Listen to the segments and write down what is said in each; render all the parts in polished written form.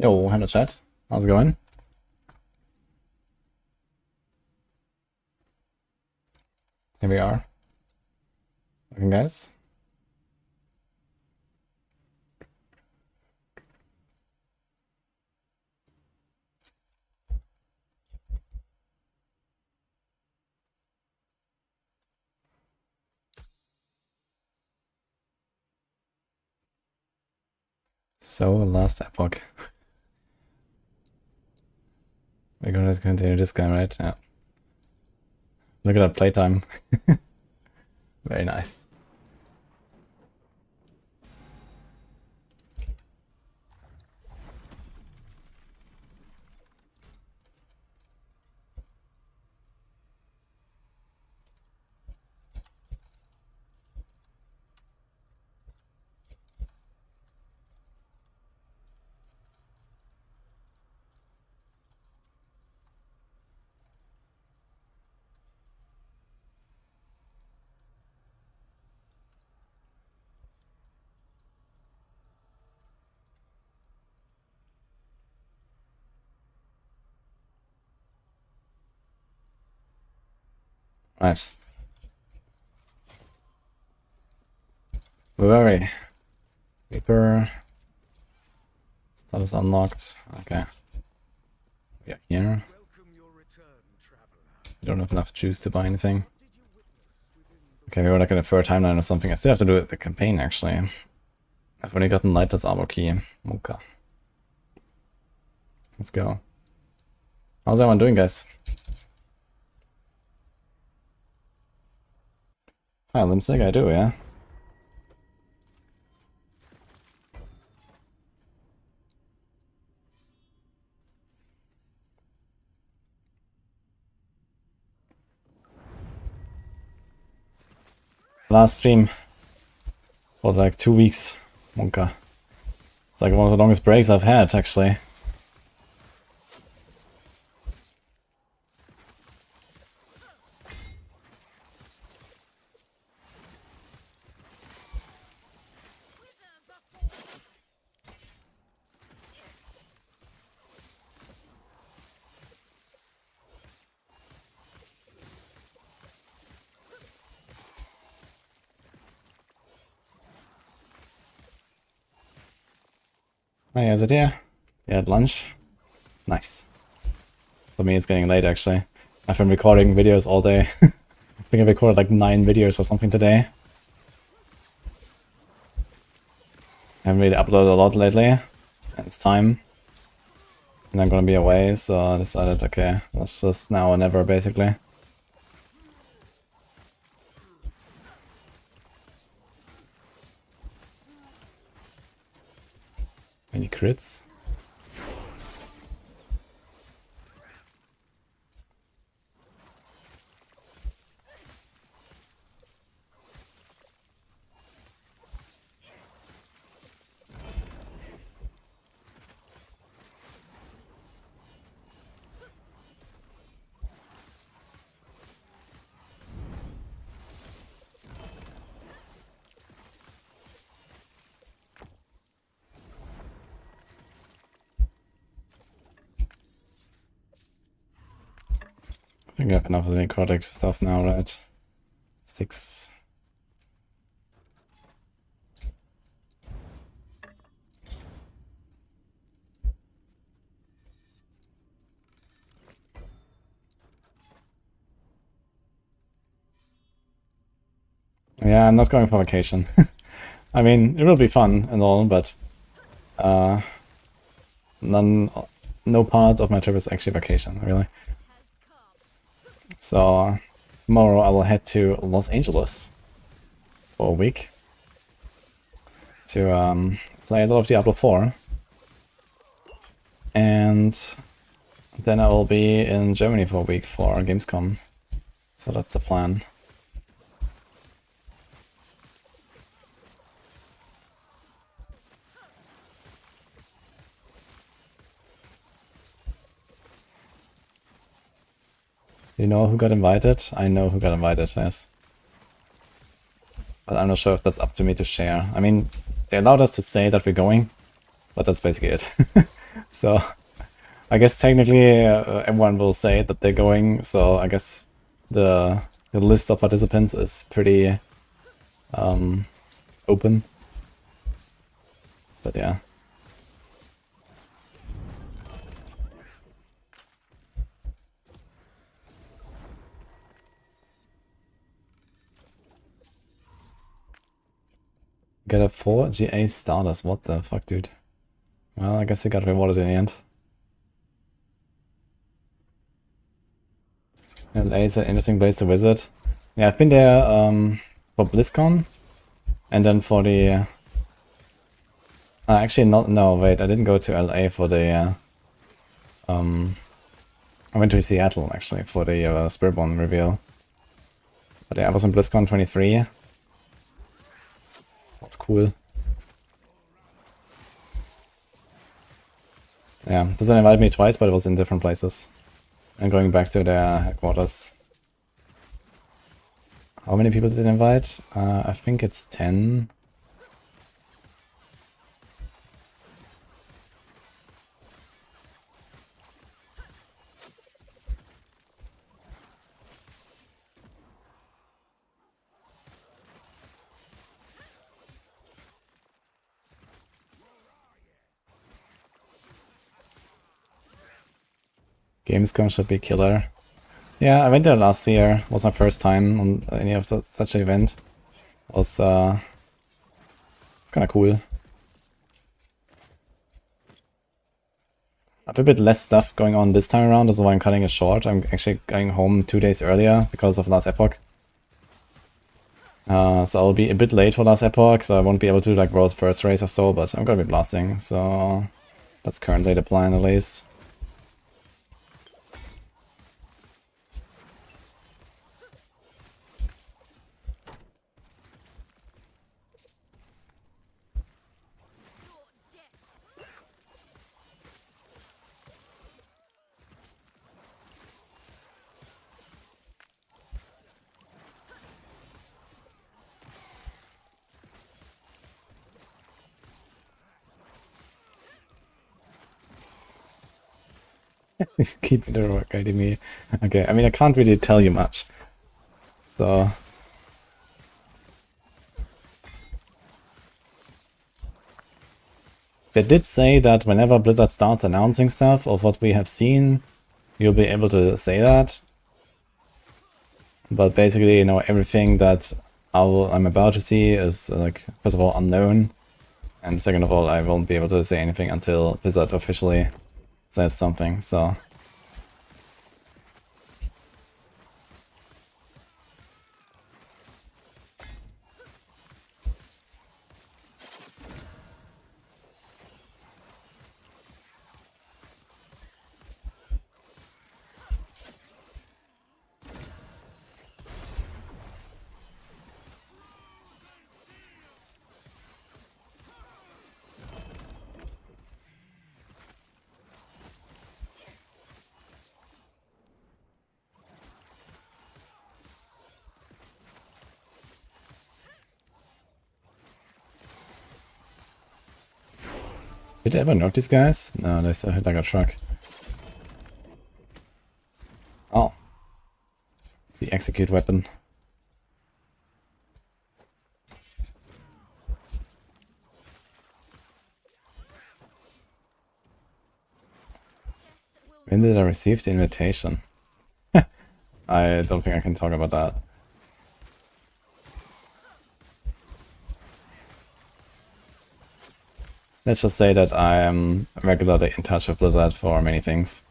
Yo, hello chat. How's it going? Here we are. Looking guys. So, last Epoch. We're gonna continue this guy, right? Yeah. Look at that playtime. Very nice. Right. Where were we? Reaper. Status unlocked. Okay. We are here. We don't have enough juice to buy anything. Okay, we were like in a third timeline or something. I still have to do it the campaign actually. I've only gotten Lightless Armor Key. Okay. Let's go. How's everyone doing, guys? Hi, Limsick, I do, yeah. Last stream for like 2 weeks. Monka. It's like one of the longest breaks I've had, actually. Hey, is it here? Yeah, at lunch. Nice. For me, it's getting late, actually. I've been recording videos all day. I think I recorded like 9 videos or something today. I haven't really uploaded a lot lately. And it's time. And I'm gonna be away, so I decided, okay, that's just now or never, basically. Any crits? I think I have enough of the necrotic stuff now, right? 6. Yeah, I'm not going for vacation. I mean, it will be fun and all, but no part of my trip is actually vacation, really. So tomorrow I will head to Los Angeles for a week to play a lot of Diablo 4. And then I will be in Germany for a week for Gamescom. So that's the plan. You know who got invited? I know who got invited, yes. But I'm not sure if that's up to me to share. I mean, they allowed us to say that we're going, but that's basically it. So I guess technically everyone will say that they're going, so I guess the list of participants is pretty open. But yeah. Get a 4 GA starters, what the fuck, dude? Well, I guess he got rewarded in the end. LA is an interesting place to visit. Yeah, I've been there for BlizzCon, and then for the... actually, no, wait, I didn't go to LA for the... I went to Seattle, actually, for the Spiritborn reveal. But yeah, I was in BlizzCon 23. That's cool. Yeah, Blizzard invited me twice, but it was in different places. And going back to their headquarters. How many people did it invite? I think it's 10. Gamescom should be killer. Yeah, I went there last year. It was my first time on any of such an event. It was it's kind of cool. I have a bit less stuff going on this time around, that's why I'm cutting it short. I'm actually going home 2 days earlier because of last Epoch. So I'll be a bit late for last Epoch, so I won't be able to do like world first race or so, but I'm gonna be blasting, so that's currently the plan at least. Keep it a work, me. Okay, I mean, I can't really tell you much. So... They did say that whenever Blizzard starts announcing stuff of what we have seen, you'll be able to say that. But basically, you know, everything that I'm about to see is, like, first of all, unknown. And second of all, I won't be able to say anything until Blizzard officially says something, so... Did I ever knock these guys? No, they still hit like a truck. Oh. The execute weapon. When did I receive the invitation? I don't think I can talk about that. Let's just say that I am regularly in touch with Blizzard for many things.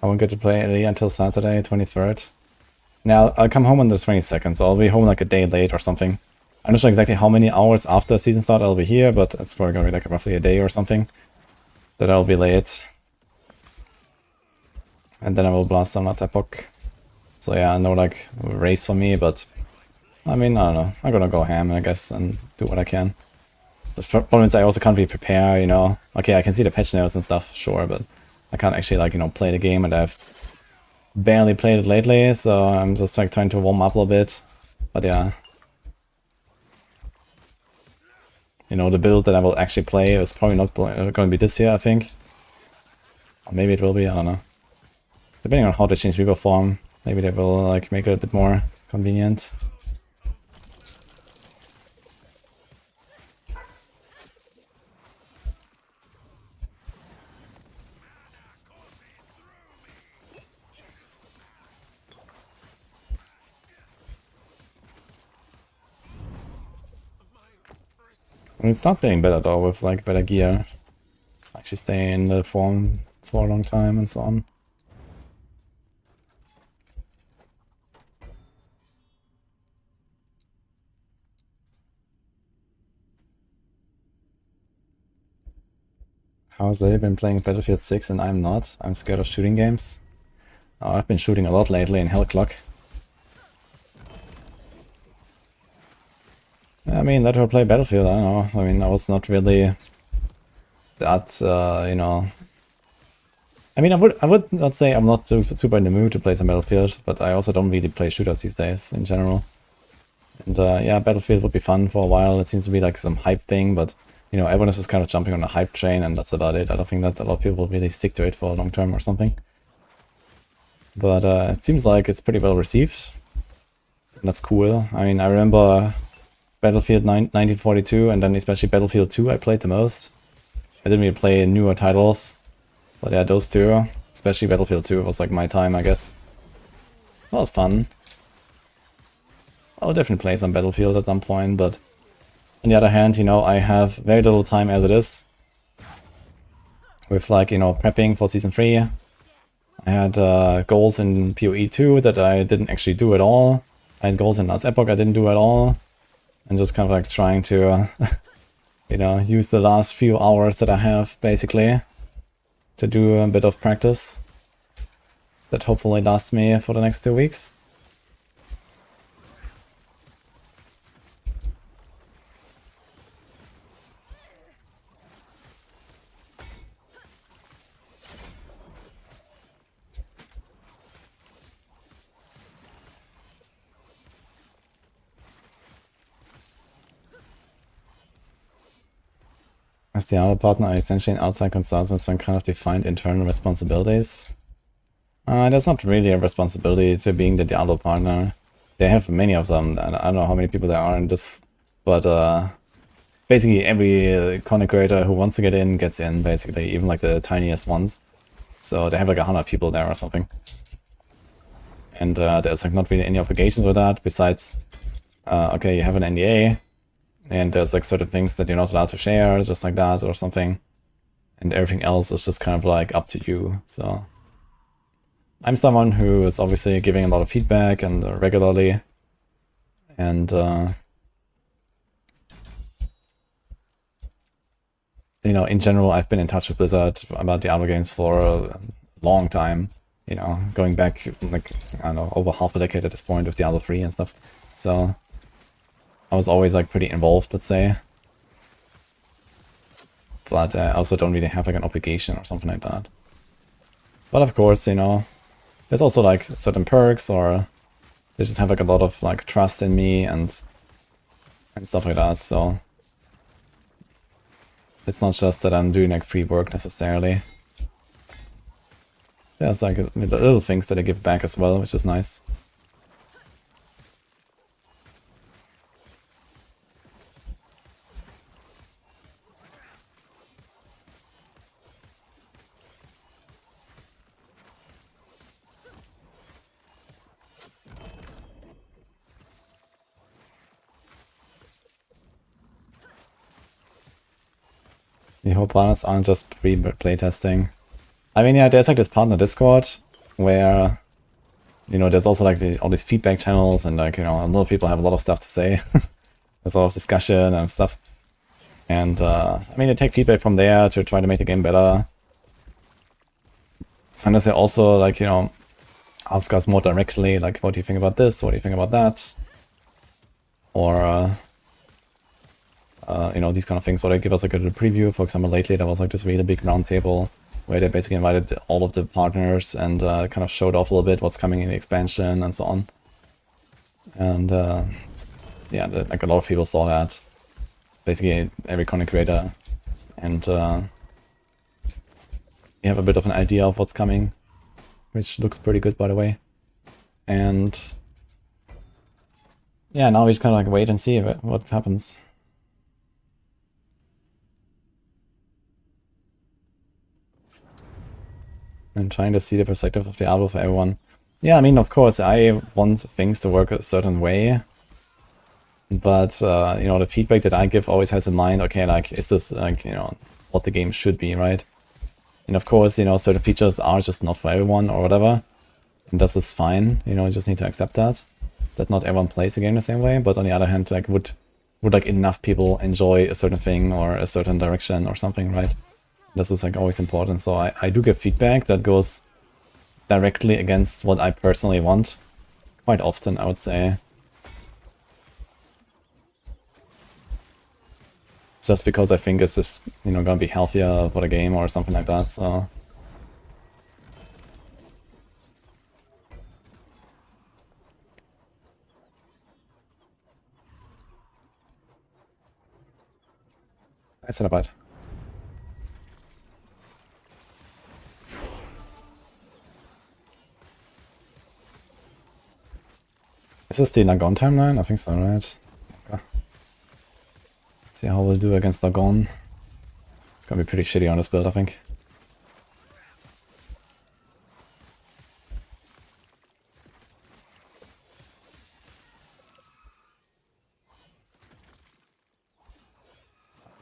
I won't get to play early until Saturday, 23rd. Now, I'll come home on the 22nd, so I'll be home like a day late or something. I'm not sure exactly how many hours after season start I'll be here, but it's probably gonna be like roughly a day or something that I'll be late. And then I will blast on last Epoch. So yeah, no like race for me, but I mean, I don't know. I'm gonna go ham, I guess, and do what I can. The problem is I also can't really prepare, you know. Okay, I can see the patch notes and stuff, sure, but I can't actually, like, you know, play the game, and I've barely played it lately, so I'm just, like, trying to warm up a little bit. But yeah. You know, the build that I will actually play is probably not going to be this year, I think. Or maybe it will be, I don't know. Depending on how they change Reaper form, maybe they will, like, make it a bit more convenient. And it starts getting better though, with like better gear. Actually stay in the form for a long time and so on. How's they been playing Battlefield 6 and I'm not? I'm scared of shooting games. Oh, I've been shooting a lot lately in Hellclock. I mean, let her play Battlefield, I don't know. I mean, I was not really that, you know... I mean, I would not say I'm not super in the mood to play some Battlefield, but I also don't really play shooters these days, in general. And yeah, Battlefield would be fun for a while. It seems to be like some hype thing, but, you know, everyone is just kind of jumping on a hype train, and that's about it. I don't think that a lot of people will really stick to it for a long term or something. But it seems like it's pretty well received. And that's cool. I mean, I remember Battlefield 1942, and then especially Battlefield 2 I played the most. I didn't really play newer titles, but yeah, those two, especially Battlefield 2, was like my time, I guess. That was fun. I'll definitely play some Battlefield at some point, but on the other hand, you know, I have very little time as it is. With, like, you know, prepping for Season 3. I had goals in PoE 2 that I didn't actually do at all. I had goals in last Epoch I didn't do at all. And just kind of like trying to, you know, use the last few hours that I have, basically, to do a bit of practice that hopefully lasts me for the next 2 weeks. As the other partner, I essentially an outside consultant with some kind of defined internal responsibilities. There's not really a responsibility to being the Diablo partner. They have many of them, and I don't know how many people there are in this, but basically every content creator who wants to get in gets in, basically, even like the tiniest ones. So they have like 100 people there or something. And there's like not really any obligations with that, besides, okay, you have an NDA, and there's like certain things that you're not allowed to share, just like that or something. And everything else is just kind of like up to you, so... I'm someone who is obviously giving a lot of feedback and regularly, and you know, in general, I've been in touch with Blizzard about Diablo games for a long time. You know, going back like, I don't know, over half a decade at this point with Diablo 3 and stuff. So I was always like pretty involved, let's say. But I also don't really have like an obligation or something like that. But of course, you know, there's also like certain perks, or they just have like a lot of like trust in me and stuff like that, so it's not just that I'm doing like free work necessarily. There's like little things that I give back as well, which is nice. The whole partners aren't just free playtesting. I mean, yeah, there's like this partner Discord where, you know, there's also like all these feedback channels, and like, you know, a lot of people have a lot of stuff to say. There's a lot of discussion and stuff. And I mean, they take feedback from there to try to make the game better. Sometimes they also, like, you know, ask us more directly, like, what do you think about this? What do you think about that? Or you know, these kind of things. So they give us like a little preview. For example, lately there was like this really big roundtable where they basically invited all of the partners and kind of showed off a little bit what's coming in the expansion and so on. And yeah, like a lot of people saw that. Basically every content creator, and you have a bit of an idea of what's coming, which looks pretty good, by the way. And yeah, now we just kind of like wait and see what happens. I'm trying to see the perspective of Diablo for everyone. Yeah, I mean, of course, I want things to work a certain way. But, you know, the feedback that I give always has in mind, okay, like, is this, like, you know, what the game should be, right? And of course, you know, certain features are just not for everyone or whatever. And this is fine, you know, you just need to accept that not everyone plays the game the same way. But on the other hand, like, would like enough people enjoy a certain thing or a certain direction or something, right? This is like always important. So I do give feedback that goes directly against what I personally want. Quite often, I would say. Just because I think it's just, you know, gonna be healthier for the game or something like that, so... I said about. Is this the Lagon timeline? I think so, right? Okay. Let's see how we'll do against Lagon. It's gonna be pretty shitty on this build, I think.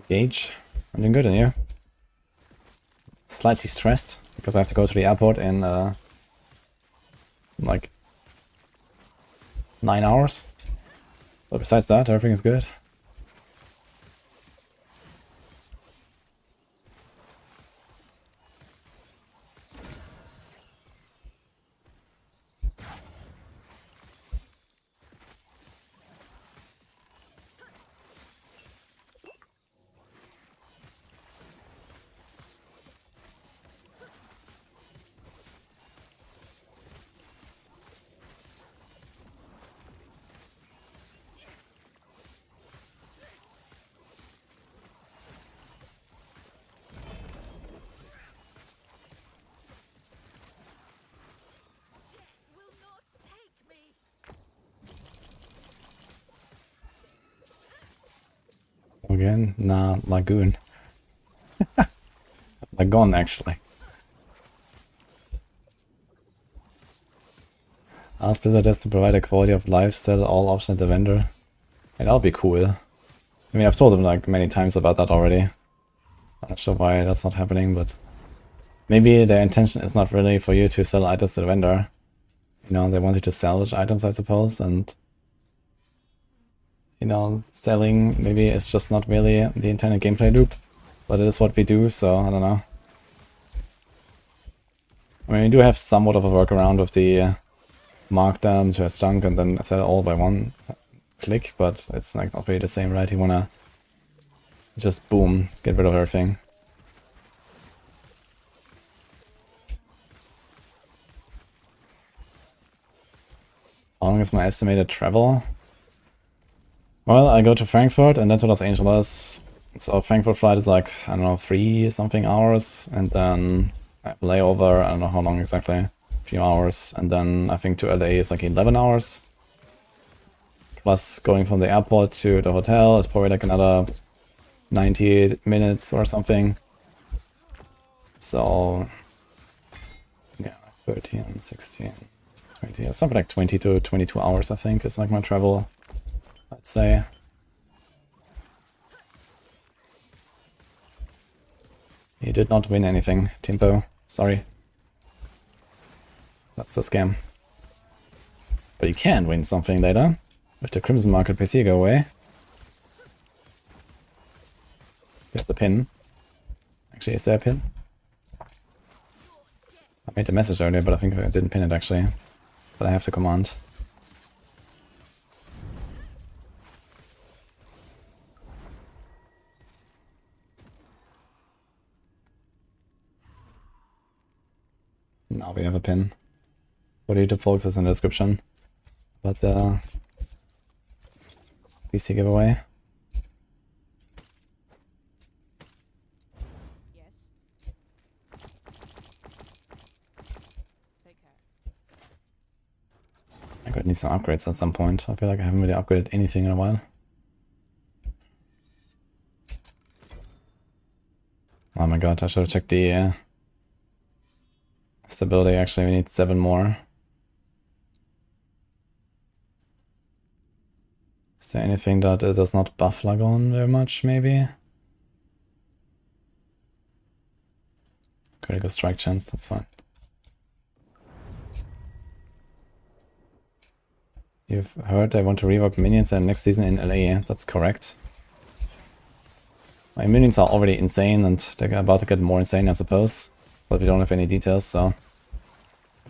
Gage, I'm doing good in here. Slightly stressed because I have to go to the airport in like 9 hours. But besides that, everything is good. Again? Nah, Lagoon. Lagon, actually. Ask Blizzard has to provide a quality of life still all options at the vendor. And that'll be cool. I mean, I've told them like many times about that already. I'm not sure why that's not happening, but... Maybe their intention is not really for you to sell items to the vendor. You know, they want you to salvage items, I suppose, and... You know, selling maybe is just not really the intended gameplay loop. But it is what we do, so I don't know. I mean, we do have somewhat of a workaround with the mark them to a chunk and then sell all by one click, but it's like not really the same, right? You wanna just boom, get rid of everything. How long is my estimated travel? Well, I go to Frankfurt and then to Los Angeles. So Frankfurt flight is like, I don't know, 3 something hours, and then I have a layover, I don't know how long exactly, a few hours, and then I think to LA is like 11 hours. Plus going from the airport to the hotel is probably like another 90 minutes or something. So yeah, 13, 16, 20, something like 20 to 22 hours I think is like my travel, I'd say. You did not win anything, Timpo. Sorry. That's a scam. But you can win something later. If the Crimson Market PC go away. There's a pin. Actually, is there a pin? I made a message earlier, but I think I didn't pin it actually. But I have the command. Oh, we have a pin. For the YouTube folks, is in the description. But PC giveaway. Yes. Take care. I could need some upgrades at some point. I feel like I haven't really upgraded anything in a while. Oh my god, I should have checked the stability. Actually, we need 7 more. Is there anything that it does not buff Lagon very much, maybe? Critical strike chance, that's fine. You've heard I want to rework minions in next season in LA. That's correct. My minions are already insane and they're about to get more insane, I suppose. But we don't have any details, so...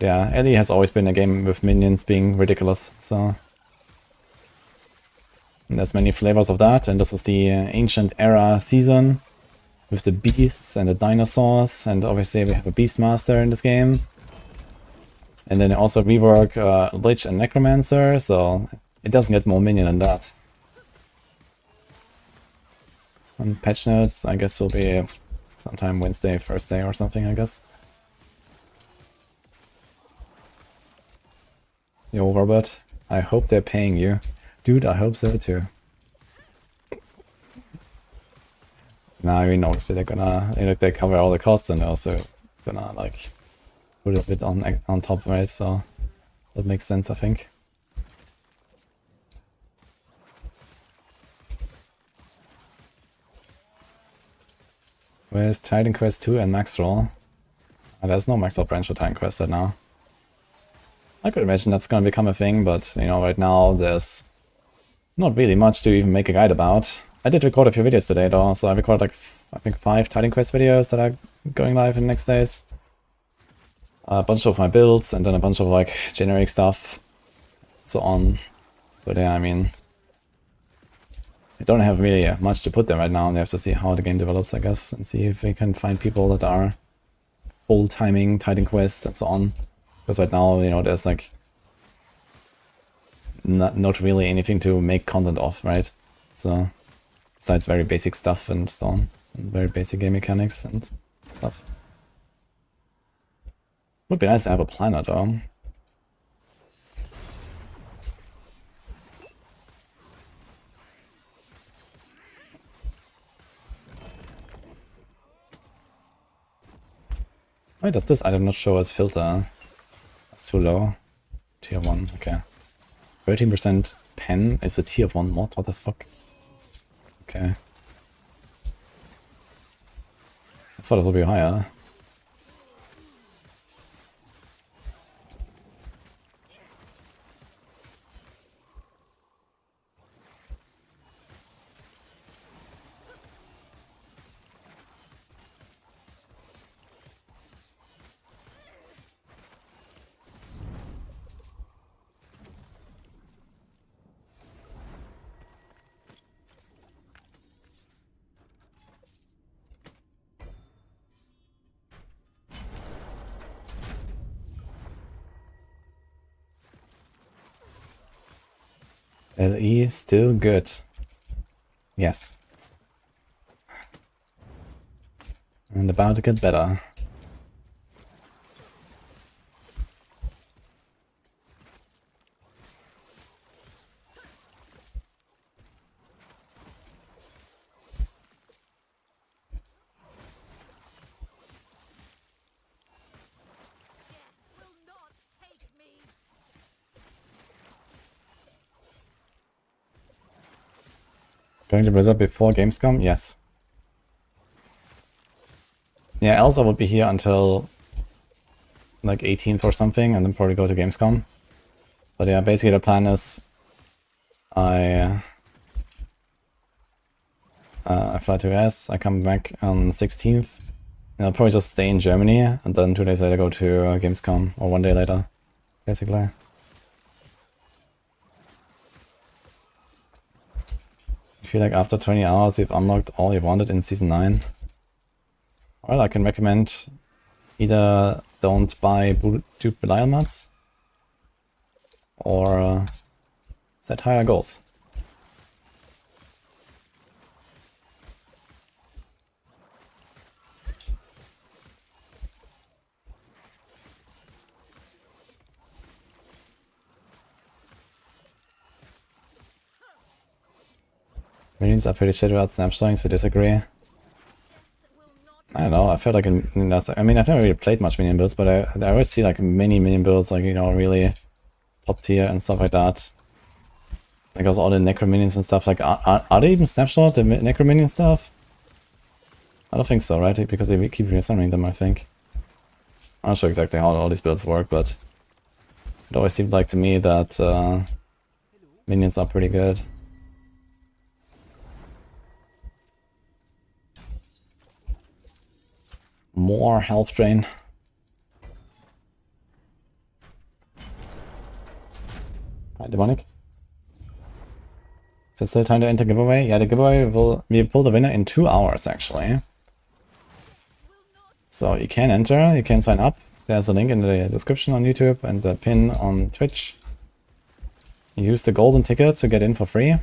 Yeah, LA has always been a game with minions being ridiculous, so... And there's many flavors of that, and this is the ancient era season with the beasts and the dinosaurs, and obviously we have a beastmaster in this game. And then also rework Lich and Necromancer, so it doesn't get more minion than that. And patch notes, I guess, will be sometime Wednesday, Thursday or something, I guess. Yo, Robert, I hope they're paying you. Dude, I hope so too. Nah, I mean, obviously they're gonna, you know, they cover all the costs and they're also gonna like put a bit on top, right? So that makes sense, I think. Where's Titan Quest 2 and Maxroll? There's no Maxroll branch for Titan Quest right now. I could imagine that's gonna become a thing, but you know, right now there's not really much to even make a guide about. I did record a few videos today though, so I recorded like, I think 5 Titan Quest videos that are going live in the next days. A bunch of my builds, and then a bunch of like generic stuff, so on. But yeah, I mean, I don't have really much to put there right now, and we have to see how the game develops, I guess, and see if we can find people that are full-timing Titan Quest and so on. Because right now, you know, there's like not really anything to make content of, right? So, besides very basic stuff and so on, and very basic game mechanics and stuff. Would be nice to have a planner though. Why does this item not show as filter? That's too low. Tier 1, okay. 13% pen is a tier 1 mod, what the fuck? Okay. I thought it would be higher. LE still good. Yes. And about to get better. Going to Blizzard before Gamescom? Yes. Yeah, Elsa would be here until like 18th or something, and then probably go to Gamescom. But yeah, basically the plan is I fly to US, I come back on 16th, and I'll probably just stay in Germany, and then 2 days later go to Gamescom, or 1 day later, basically. I feel like after 20 hours you've unlocked all you wanted in Season 9. Well, I can recommend either don't buy dupe Belial mats, or set higher goals. Minions are pretty shit without snapshotting, so disagree. I don't know, I felt like I mean, I've never really played much minion builds, but I always see like many minion builds, like, you know, really top tier and stuff like that. Like also all the Necro minions and stuff, like, are they even snapshot, the Necro minion stuff? I don't think so, right? Because they keep resummoning them, I think. I'm not sure exactly how all these builds work, but it always seemed like to me that minions are pretty good. More health drain. Hi, Demonic. Is it still time to enter giveaway? Yeah, the giveaway will be pull the winner in 2 hours, actually. So you can enter, you can sign up. There's a link in the description on YouTube and the pin on Twitch. You use the golden ticket to get in for free.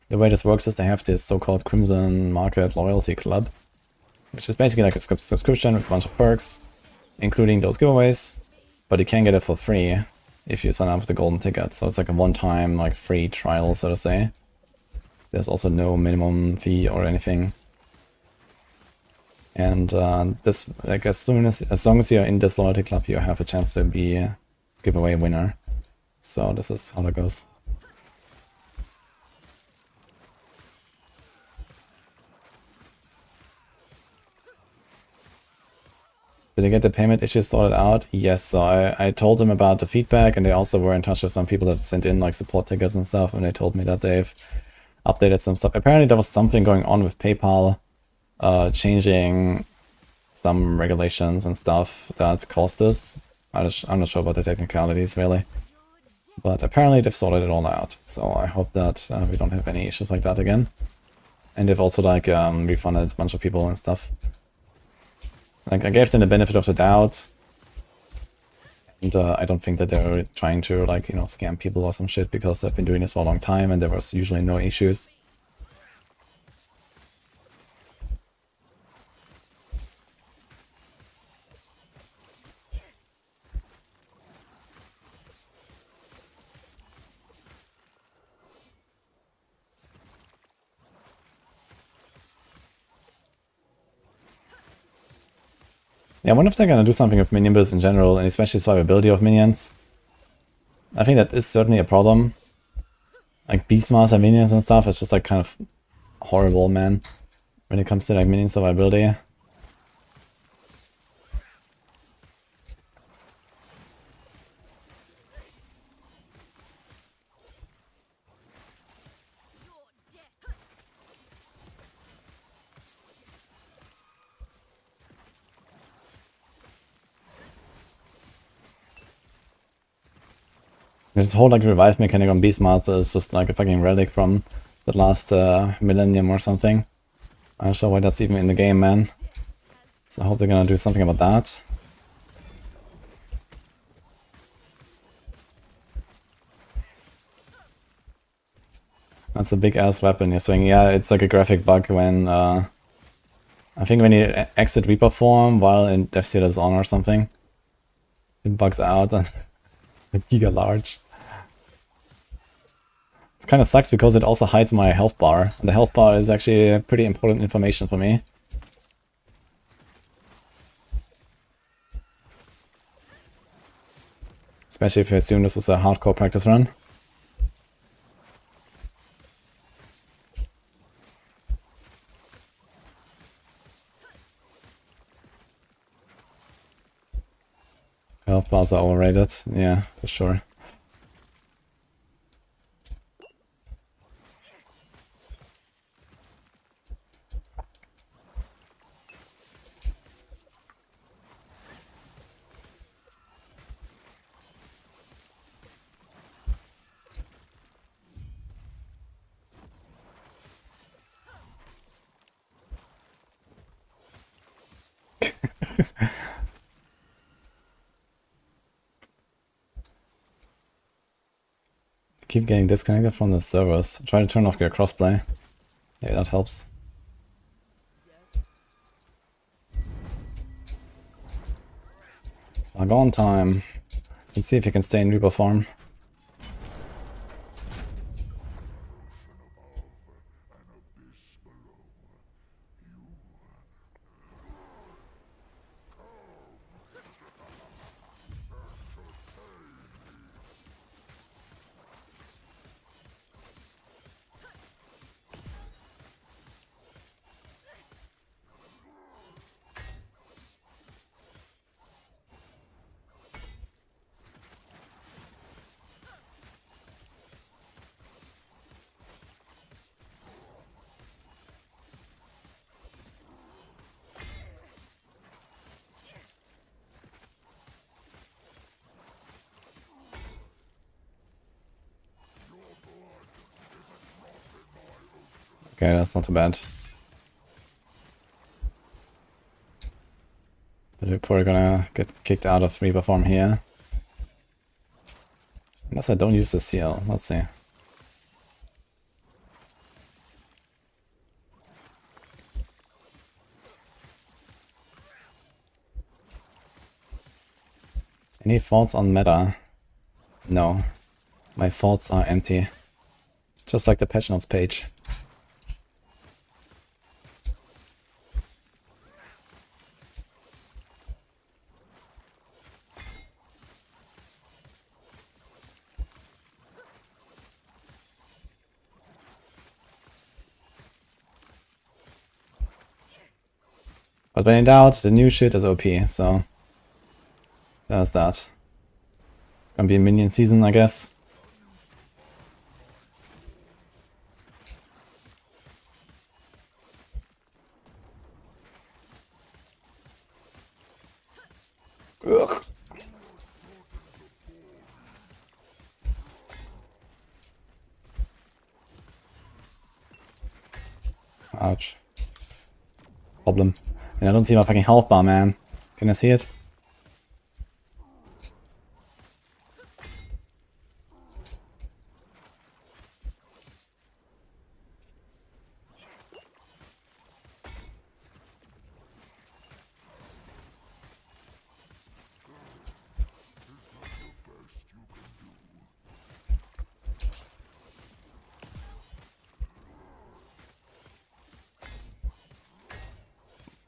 The way this works is they have this so-called Crimson Market Loyalty Club, which is basically like a subscription with a bunch of perks, including those giveaways, but you can get it for free if you sign up with the golden ticket. So it's like a one-time like free trial, so to say. There's also no minimum fee or anything. And this, like, as long as you're in this loyalty club, you have a chance to be a giveaway winner. So this is how that goes. Did I get the payment issues sorted out? Yes, so I told them about the feedback, and they also were in touch with some people that sent in like support tickets and stuff, and they told me that they've updated some stuff. Apparently there was something going on with PayPal, changing some regulations and stuff that caused this. I'm not sure about the technicalities really, but apparently they've sorted it all out. So I hope that we don't have any issues like that again. And they've also like refunded a bunch of people and stuff. Like I gave them the benefit of the doubt, and I don't think that they were trying to, like, you know, scam people or some shit, because they've been doing this for a long time and there was usually no issues. Yeah, I wonder if they're gonna do something with minion builds in general, and especially survivability of minions. I think that is certainly a problem. Like Beastmaster minions and stuff, it's just like kind of horrible, man, when it comes to like minion survivability. This whole like revive mechanic on Beastmaster is just like a fucking relic from the last millennium or something. I'm not sure why that's even in the game, man. So I hope they're gonna do something about that. That's a big ass weapon you're swinging. Yeah, it's like a graphic bug when I think when you exit Reaper form while in Death Seal is on or something, it bugs out and giga large. It kind of sucks because it also hides my health bar. And the health bar is actually pretty important information for me. Especially if you assume this is a hardcore practice run. Health bars are overrated, yeah, for sure. keep getting disconnected from the servers. Try to turn off your crossplay. Maybe that helps. Argon time. Let's see if you can stay in Reaper farm. Okay, that's not too bad. But we're probably gonna get kicked out of Reaper farm here. Unless I don't use the seal. Let's see. Any thoughts on meta? No. My thoughts are empty. Just like the patch notes page. But when in doubt, the new shit is OP, so there's that. It's gonna be a minion season, I guess. Ugh. Ouch. Problem. And I don't see my fucking health bar, man. Can I see it?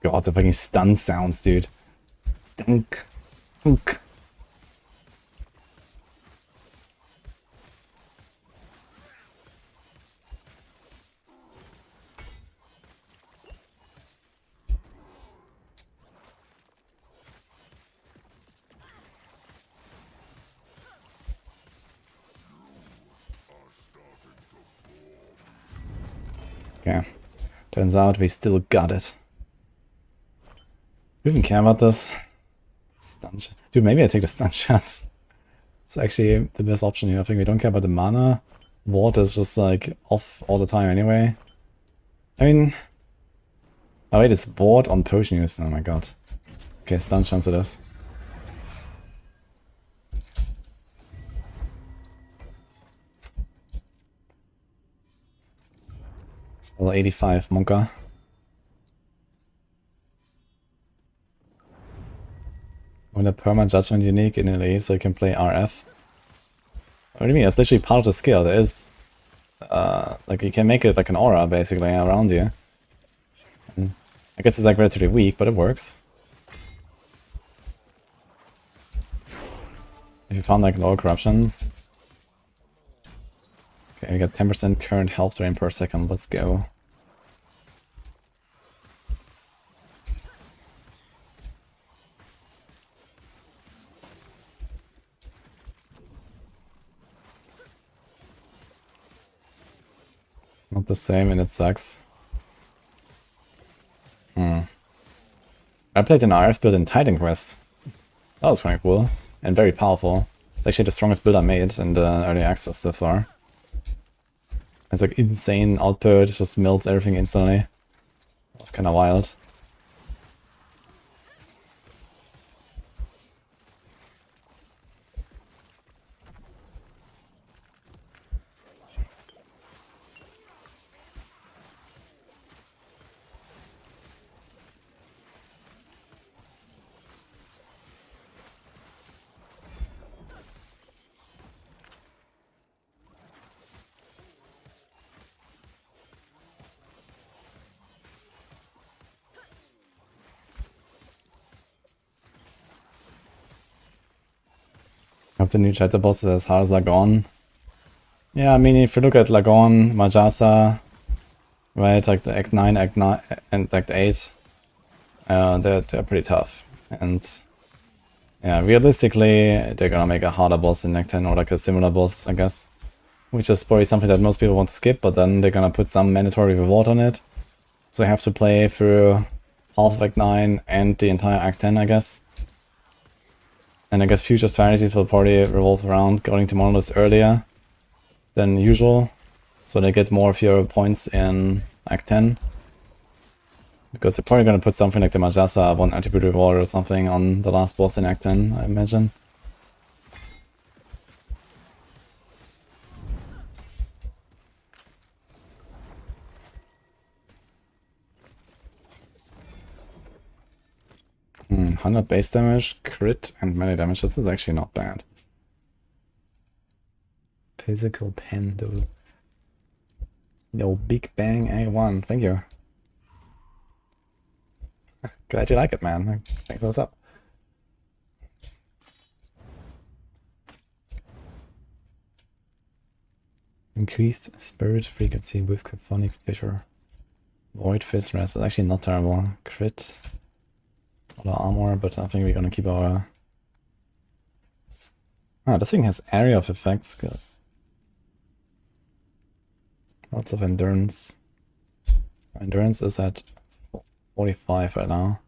God, the fucking stun sounds, dude. Dunk. Dunk. Okay. Turns out we still got it. Do you even care about this? Stun shot. Dude, maybe I take the stun shots. It's actually the best option here. I think we don't care about the mana. Ward is just like off all the time anyway. I mean... Oh wait, it's ward on potion use. Oh my god. Okay, stun shots it is. Level 85 Monka. When a perma judgment unique in LA, so you can play RF. What do you mean? It's literally part of the skill. There is like you can make it like an aura basically around you. And I guess it's like relatively weak, but it works. If you found like an aura corruption. Okay, we got 10% current health drain per second. Let's go. Not the same and it sucks. I played an RF build in Titan Quest. That was kind of cool. And very powerful. It's actually the strongest build I made in the early access so far. It's like insane output, just melts everything instantly. That's kind of wild. Have the new chapter bosses as hard as Lagon. Yeah, I mean, if you look at Lagon, Majasa, right, like the Act 9, Act 9, and Act 8, they're pretty tough. And yeah, realistically, they're gonna make a harder boss in Act 10 or like a similar boss, I guess. Which is probably something that most people want to skip, but then they're gonna put some mandatory reward on it. So you have to play through half of Act 9 and the entire Act 10, I guess. And I guess future strategies will probably revolve around going to monoliths earlier than usual. So they get more of your points in Act 10. Because they're probably going to put something like the Majasa 1 attribute reward or something on the last boss in Act 10, I imagine. Hmm, 100 base damage, crit, and melee damage. This is actually not bad. Physical pen, though. No, Big Bang A1. Thank you. Glad you like it, man. Thanks for what's up. Increased spirit frequency with Caphonic Fissure. Void Fist Rest is actually not terrible. Crit. A lot of armor, but I think we're gonna keep our... Ah, this thing has area of effects, guys. Lots of endurance. Endurance is at 45 right now.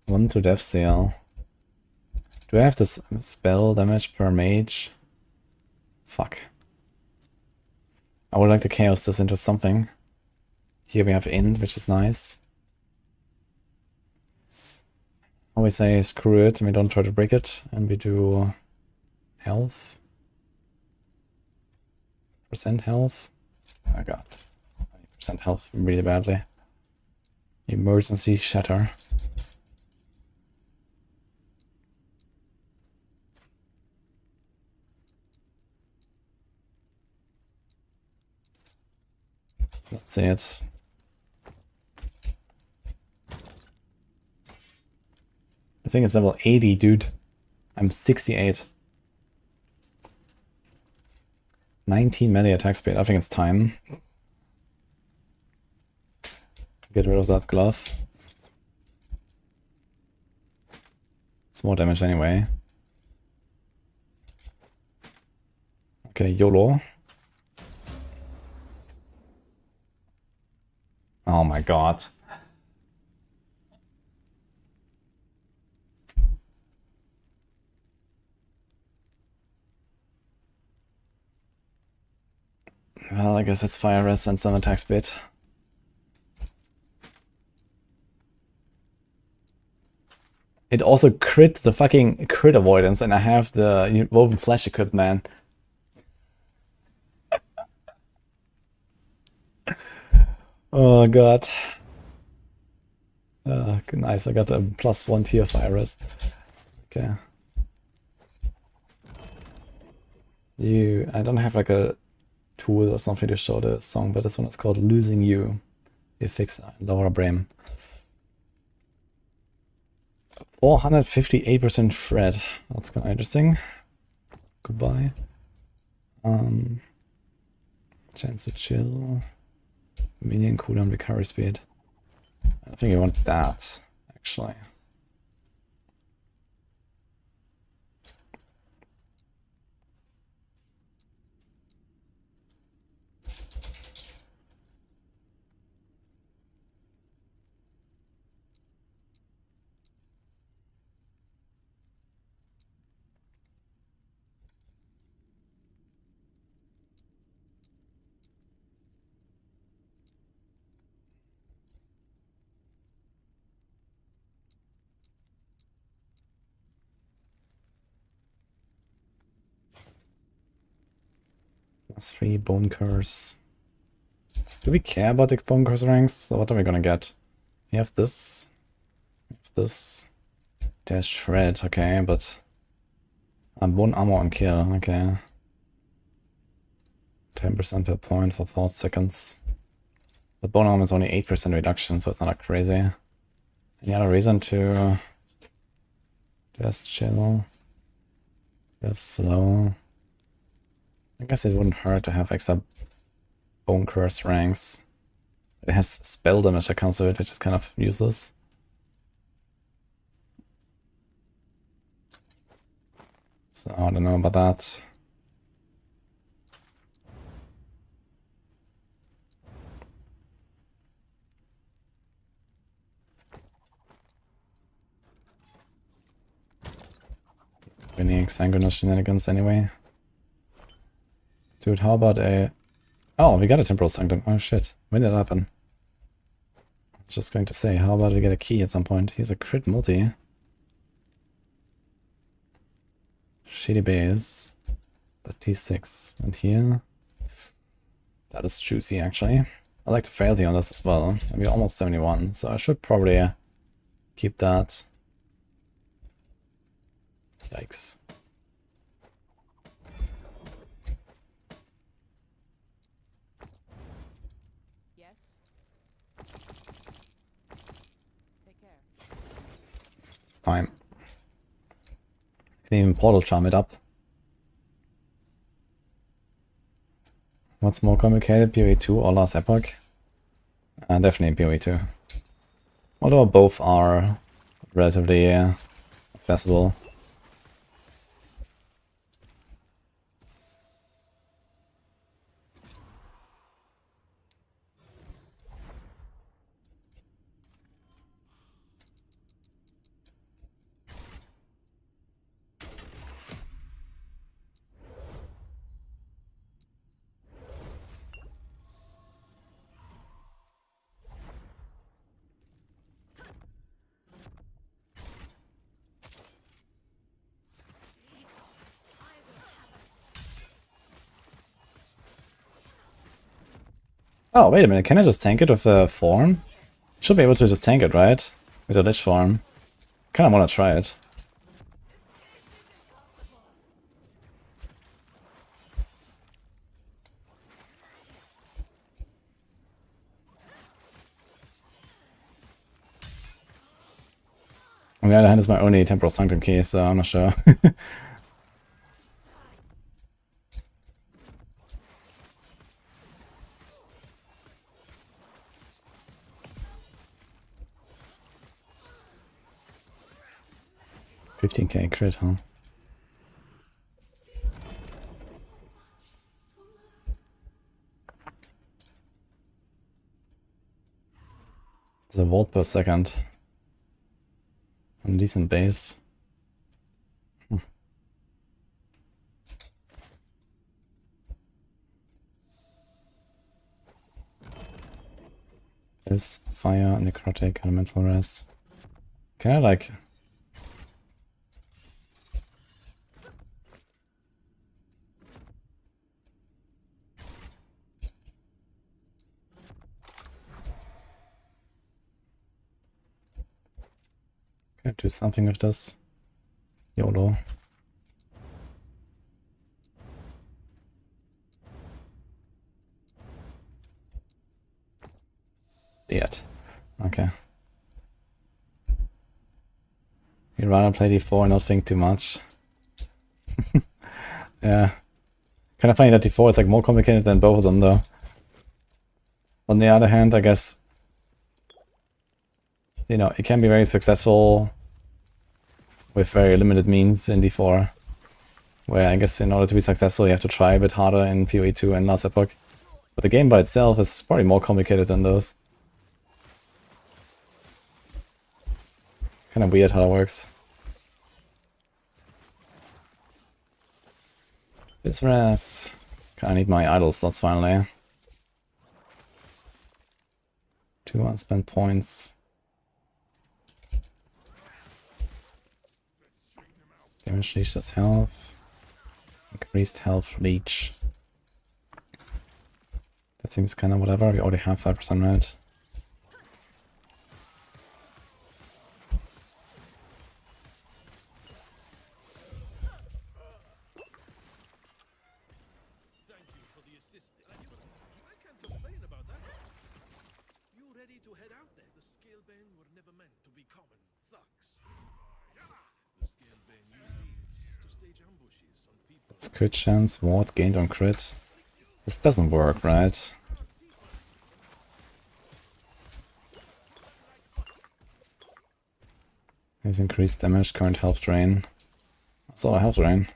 1 to death seal. Do I have this spell damage per mage? Fuck. I would like to chaos this into something. Here we have int, which is nice. I always say screw it and we don't try to break it, and we do health. Percent health. I got 90% health really badly. Emergency shatter. Let's see it. The thing is level 80, dude. I'm 68. 19 melee attack speed. I think it's time. Get rid of that glove. It's more damage anyway. Okay, YOLO. Oh my god. Well, I guess it's fire rest and some attack speed. It also crit the fucking crit avoidance, and I have the woven flesh equipped, man. Oh god. Nice, I got a +1 tier fire rest. Okay. I don't have like a tool or something to show the song, but this one is called Losing You. You fix Laura Brame. 458% shred. That's kind of interesting. Goodbye. Chance to chill. Minion cooldown recovery speed. I think I want that, actually. +3 bone curse. Do we care about the bone curse ranks? So what are we gonna get? We have this. We have this. There's shred, okay, but bone armor on kill, okay. 10% per point for 4 seconds. But bone armor is only 8% reduction, so it's not that crazy. Any other reason to Just chill. Just slow. I guess it wouldn't hurt to have extra Bone Curse ranks. It has spell damage that comes with it, which is kind of useless. So I don't know about that. Winning Sanguineous shenanigans anyway. Dude, how about a... Oh, we got a Temporal Sanctum. Oh shit, when did that happen? I was just going to say, how about we get a key at some point? He's a crit multi. Shitty base. But T6. And here... That is juicy actually. I like the frailty on this as well. And we're almost 71, so I should probably keep that. Yikes. Yes. Take care. It's time. Can even portal charm it up. What's more complicated, PoE 2 or last Epoch? Definitely PoE 2. Although both are relatively accessible. Oh, wait a minute, can I just tank it with a form? Should be able to just tank it, right? With a Lich form. Kinda wanna try it. On the other hand, it's my only Temporal Sanctum key, so I'm not sure. 15k crit, huh? There's a volt per second. And decent base. Is fire, necrotic, elemental res. Can I like... Can I do something with this? YOLO. Yet. Okay. You'd rather play d4 and not think too much. Yeah. Kind of funny that d4 is like more complicated than both of them though. On the other hand, I guess, you know, it can be very successful with very limited means in d4. Where I guess in order to be successful you have to try a bit harder in PoE 2 and Last Epoch. But the game by itself is probably more complicated than those. Kind of weird how it works. This res. I need my idle slots finally. 2 unspent points. Damage leech does health. Increased health leech. That seems kind of whatever. We already have 5% red. It's crit chance, ward gained on crit. This doesn't work, right? He's increased damage, current health drain. That's all a health drain.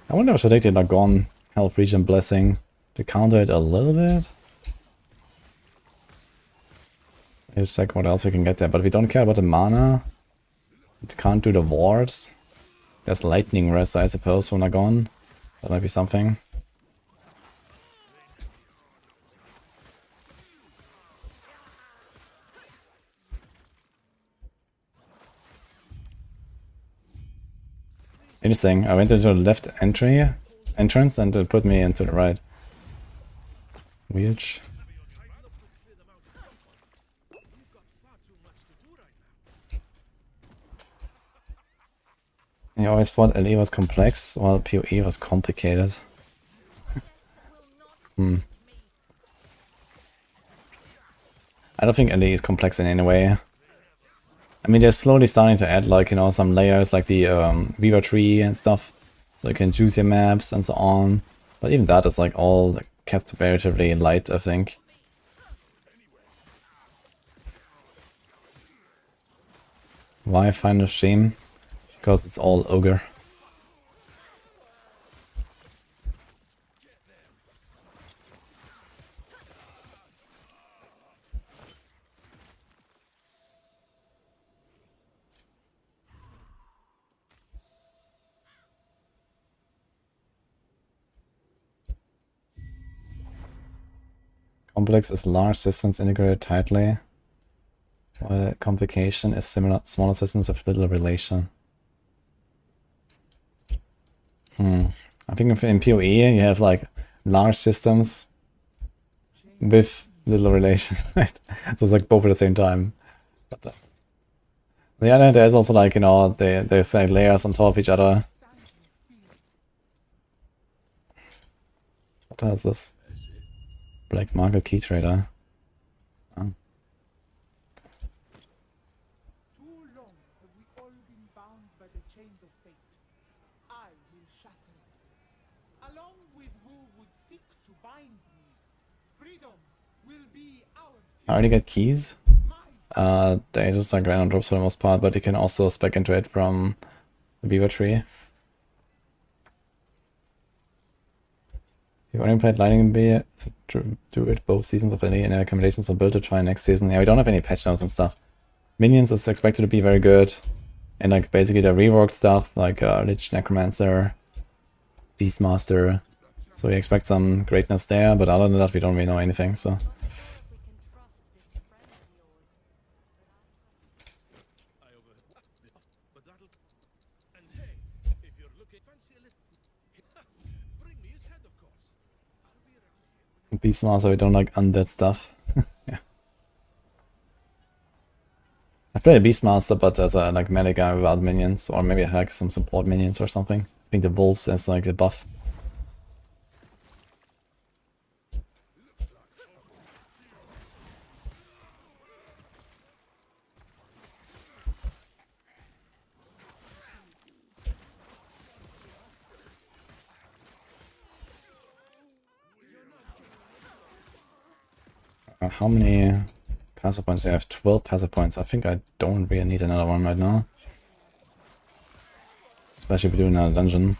I wonder if I should take the Lagon Health Regen Blessing to counter it a little bit. Let's check what else we can get there, but we don't care about the mana. It can't do the wards. There's Lightning Rest, I suppose, from Lagon. That might be something. Interesting. I went into the left entrance and it put me into the right. Weird. I always thought LE was complex, while PoE was complicated. I don't think LE is complex in any way. I mean, they're slowly starting to add, like, you know, some layers, like the Weaver tree and stuff, so you can choose your maps and so on. But even that is, like, all kept relatively light, I think. Why Final Shame? Because it's all ogre. Complex is large systems integrated tightly, while complication is smaller systems with little relation. I think in PoE you have like large systems with little relation, right? So it's like both at the same time. But on the other hand, there's also like, you know, there's like layers on top of each other. What the hell is this? Black market key trader. Oh. Too long have we all been bound by the chains of fate. I will shatter them. Along with who would seek to bind me, freedom will be our I already got keys. They just like random drops for the most part, but you can also spec into it from the Beaver tree. You've only played Lightning Bee, Druid both seasons of any accommodations are built to try next season. Yeah, we don't have any patch notes and stuff. Minions is expected to be very good. And like basically the reworked stuff, like Lich Necromancer, Beastmaster. So we expect some greatness there, but other than that we don't really know anything, so. Beastmaster, we don't like undead stuff. Yeah. I played a Beastmaster, but as a like melee guy without minions, or maybe I had like some support minions or something. I think the Wolves is like a buff. How many passive points? I have 12 passive points. I think I don't really need another one right now. Especially if we're doing a dungeon.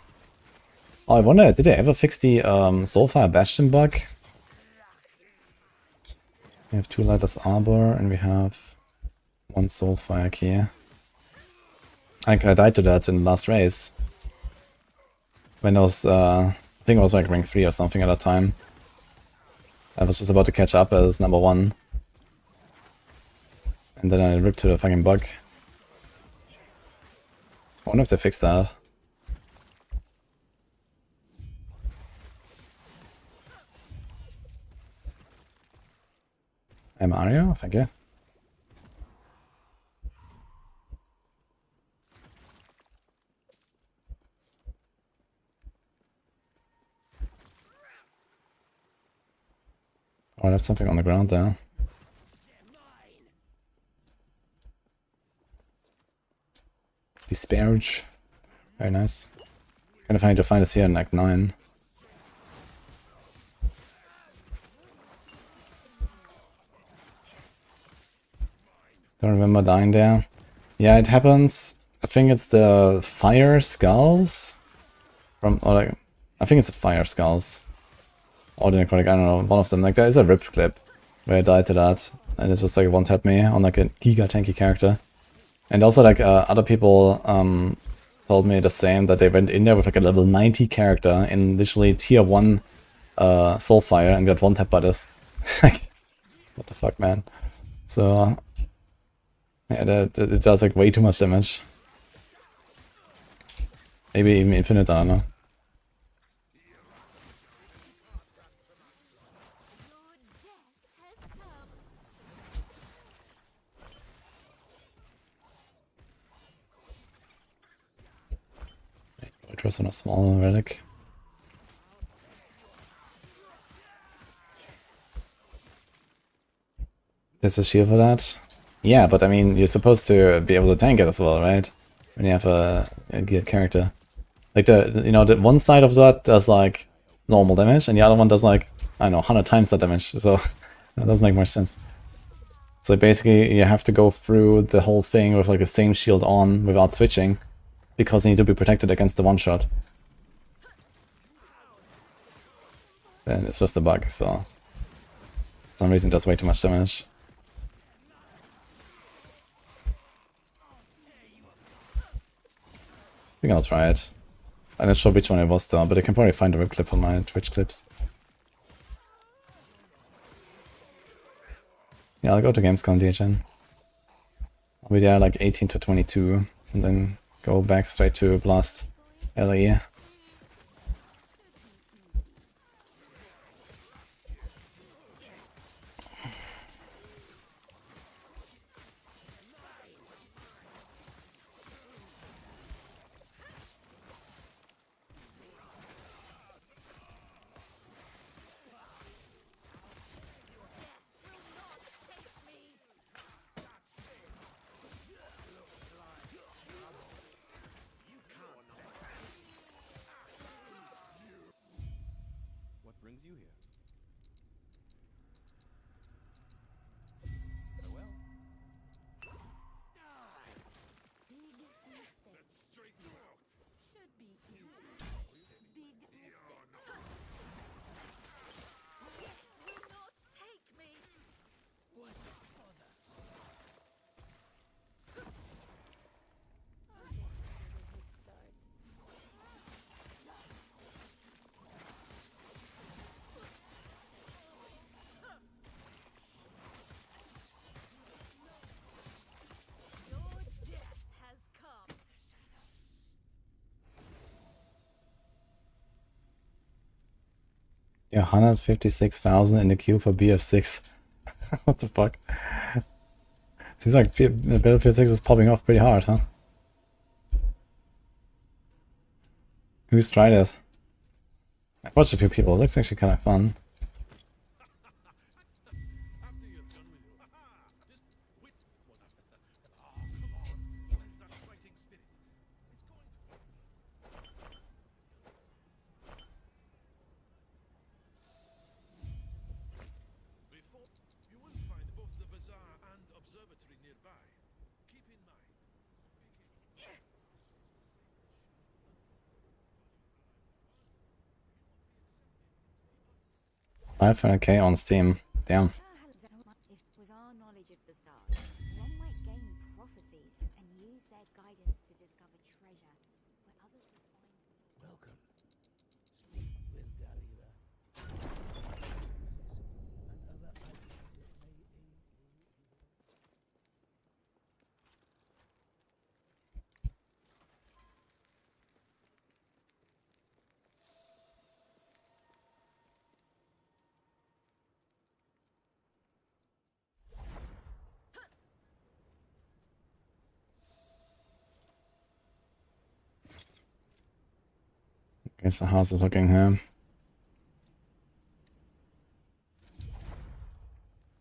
Oh, I wonder, did they ever fix the Soulfire Bastion bug? We have 2 Lightless Arbor and we have 1 Soulfire key. I died to that in the last race. When I was, I think I was like rank 3 or something at that time. I was just about to catch up as number 1. And then I ripped to the fucking bug. I wonder if they fixed that. Hey Mario, thank you. Oh, I left something on the ground there. Disparage. Very nice. Kind of hard to find us here in Act 9. Don't remember dying there. Yeah, it happens. I think it's the fire skulls from, or like, I think it's the fire skulls. Or the necrotic, I don't know, one of them. Like, there is a rip clip where I died to that, and it's just like one tap me on like a giga tanky character. And also like other people told me the same, that they went in there with like a level 90 character in literally tier 1 Soulfire and got one tap by this. Like, what the fuck, man. So yeah, it does like way too much damage. Maybe even infinite, I don't know. Ultras on a small relic. There's a shield for that. Yeah, but I mean, you're supposed to be able to tank it as well, right? When you have a geared character. Like the one side of that does like normal damage, and the other one does like, I don't know, 100 times that damage. So that doesn't make much sense. So basically, you have to go through the whole thing with like the same shield on without switching, because you need to be protected against the one shot. Then it's just a bug, so for some reason it does way too much damage. I think I'll try it. I'm not sure which one it was though, but I can probably find a rip clip on my Twitch clips. Yeah, I'll go to Gamescom DHN. I'll be there like 18 to 22, and then go back straight to Blast LE. brings you here? Farewell. Big mistake. Let's straighten out. Should be easy. Big mistake. Do not take me. What bother? I'll get a head start. Your death has come. Yeah, 156,000 in the queue for BF6. What the fuck? Seems like Battlefield 6 is popping off pretty hard, huh? Who's tried it? I've watched a few people. It looks actually kind of fun. After you're done with your just wait. Oh, come on. Where's that fighting spirit? It's going to. Before you will find both the bazaar and observatory nearby. Keep in mind. 500k on Steam. Damn. If with our knowledge of the stars, one might gain prophecies and use their guidance to discover treasure where others will find. Welcome. Speak with Galila. And other items may aid you. Guess the house is looking here.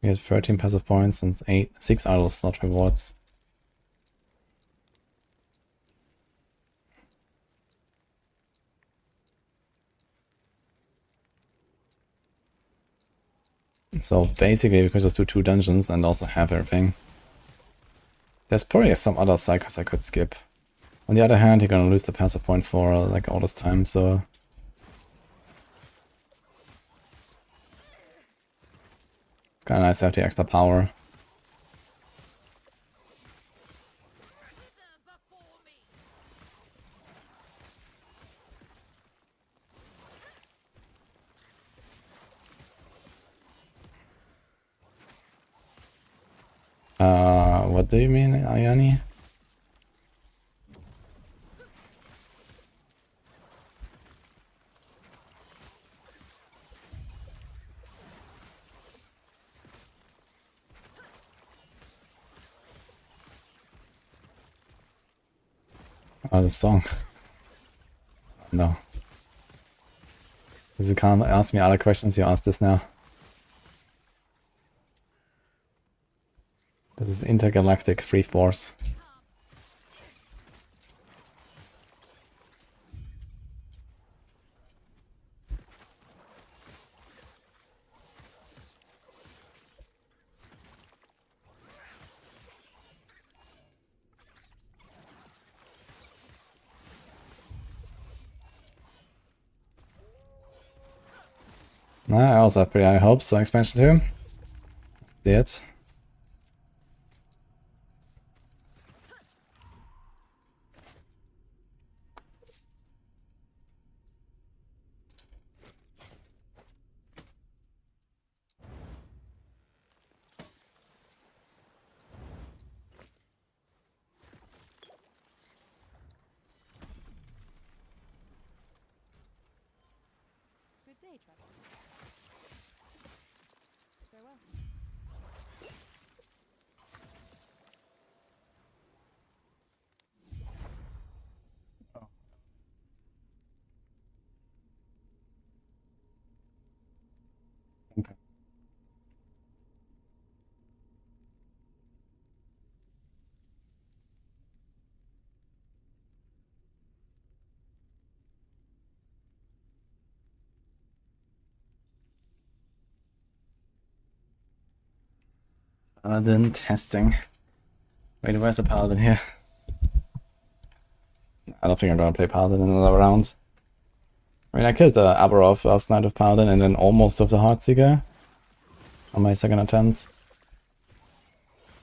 We had 13 passive points and 6 idle slot rewards. So basically we could just do 2 dungeons and also have everything. There's probably some other cycles I could skip. On the other hand, you're gonna lose the passive point for like all this time, so... It's kinda nice to have the extra power. What do you mean, Ayani? Oh, the song. No. You can't ask me other questions, you ask this now. This is intergalactic free force. I also have pretty high hopes, so expansion 2. That's it. Good day, Trevor. Farewell. Okay. Paladin testing. Wait, where's the Paladin here? I don't think I'm gonna play Paladin in another round. I mean, I killed the Aberov last night with Paladin and then almost with the Heartseeker on my second attempt.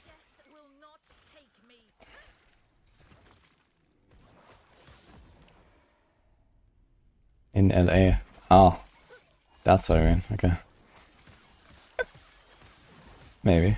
Death will not take me. In LA. Oh. That's what I mean. Okay. Maybe.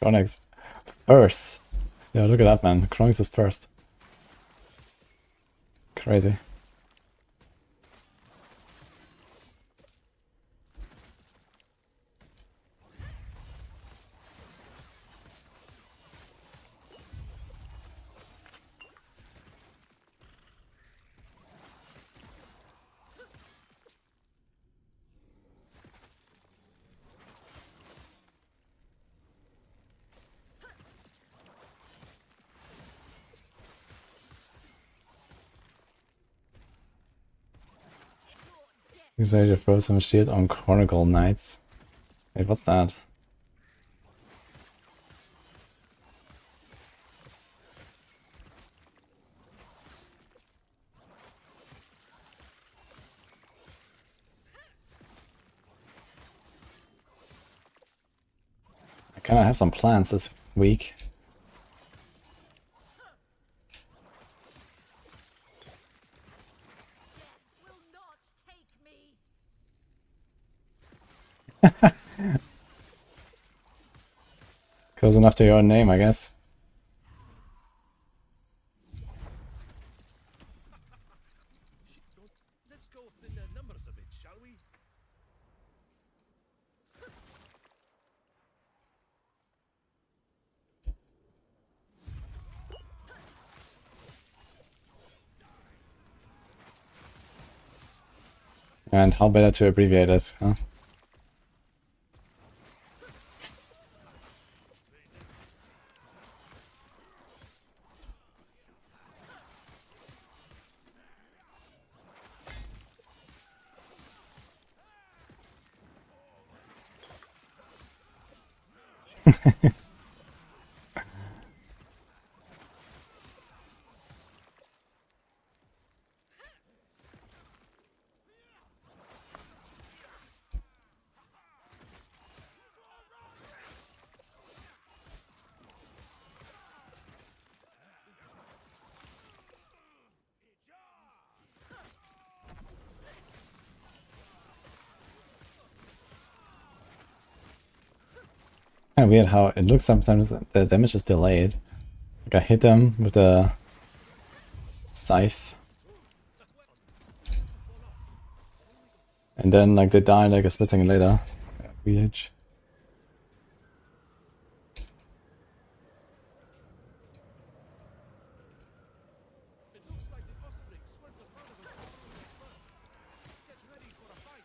Chronix. First. Yeah, look at that, man. Chronix is first. Crazy. Exile your frozen shield on Chronicle Knights. Wait, what's that? I kinda have some plans this week. Will not take me. Close enough to your own name, I guess. And how better to abbreviate it, huh? Kind of weird how it looks sometimes the damage is delayed. Like I hit them with the scythe. And then like they die like a split second later. It's kind of weird. It looks like the Osprix went the front of us all the way first. Get ready for a fight.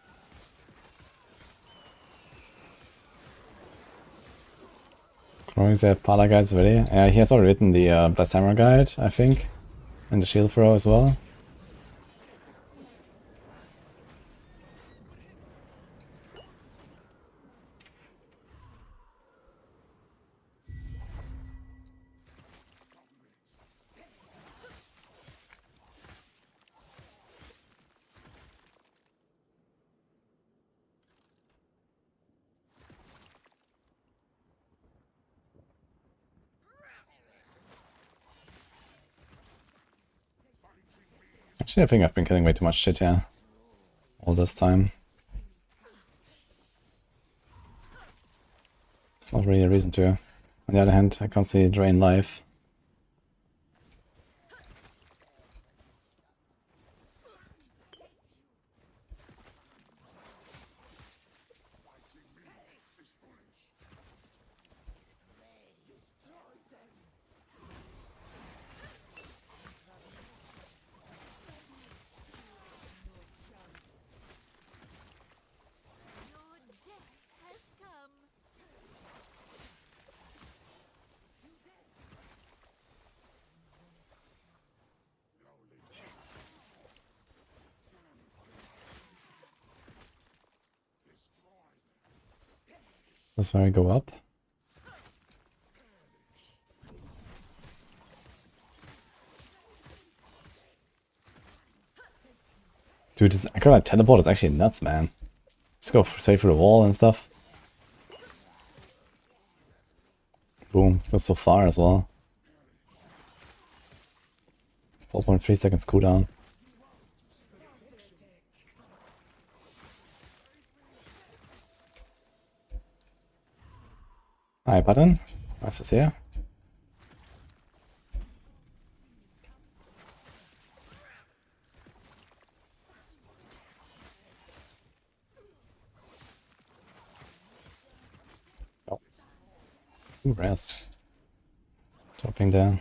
Is that Pala guides ready? He has already written the Blast Hammer guide, I think. And the shield throw as well. Actually, I think I've been killing way too much shit here. All this time. It's not really a reason to. On the other hand, I can't see drain life. Your death has come. This is where I go up. Dude, this Acrobat teleport is actually nuts, man. Just go straight through the wall and stuff. Boom, goes so far as well. 4.3 seconds cooldown. Hi, button. Nice to see you. Oh. Ooh, rest. Dropping down.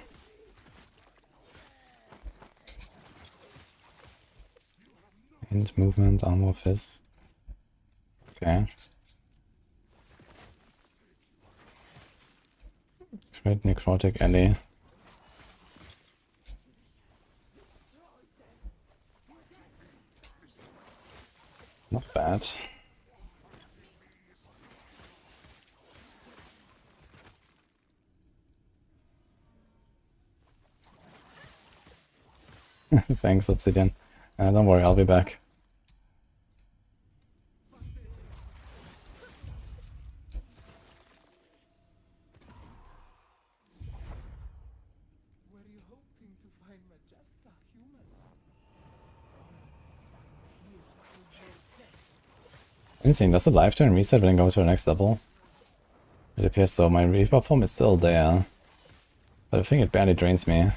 And movement, armor, fizz. Okay. Great necrotic alley. Not bad. Thanks, Obsidian. Don't worry, I'll be back. Were you hoping to find Majessa human? Anything, does the life turn reset when I go to the next level? It appears so. My Reaper form is still there. But I think it barely drains me.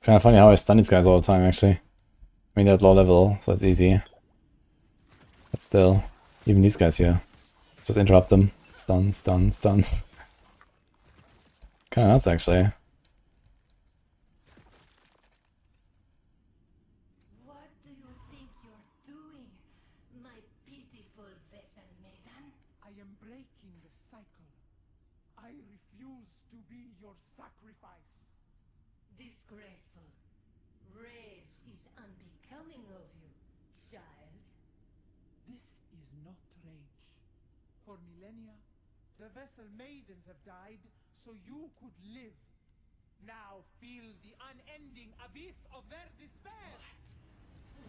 kind of funny how I stun these guys all the time, actually. I mean, they're at low level, so it's easy. But still, even these guys here. Just interrupt them. Stun, stun, stun. Kinda nuts, actually. What do you think you're doing, my pitiful vessel maiden? I am breaking the cycle. I refuse to be your sacrifice. Disgraceful. Rage is unbecoming of you, child. This is not rage. For millennia, the vessel maidens have died so you could live. Now feel the unending abyss of their despair.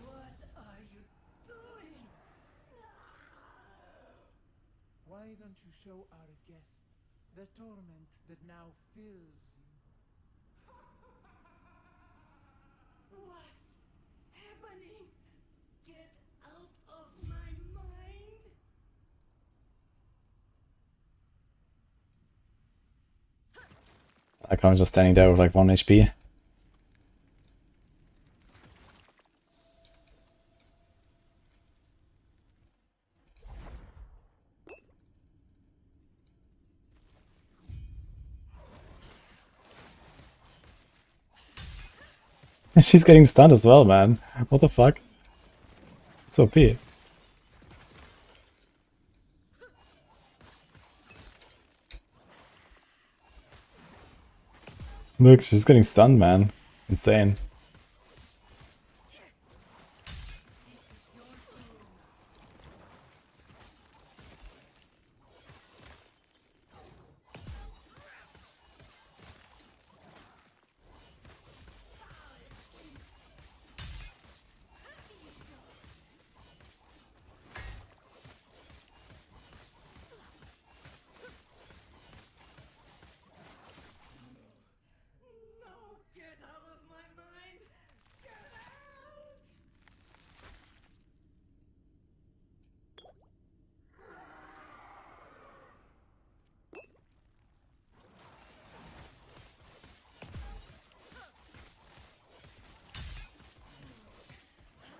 What are you doing? Why don't you show our guest the torment that now fills you? What's happening? Get out of my mind! Like I was just standing there with like 1 HP. She's getting stunned as well, man. What the fuck? It's OP. Look, she's getting stunned, man. Insane. No, get out of my mind! Get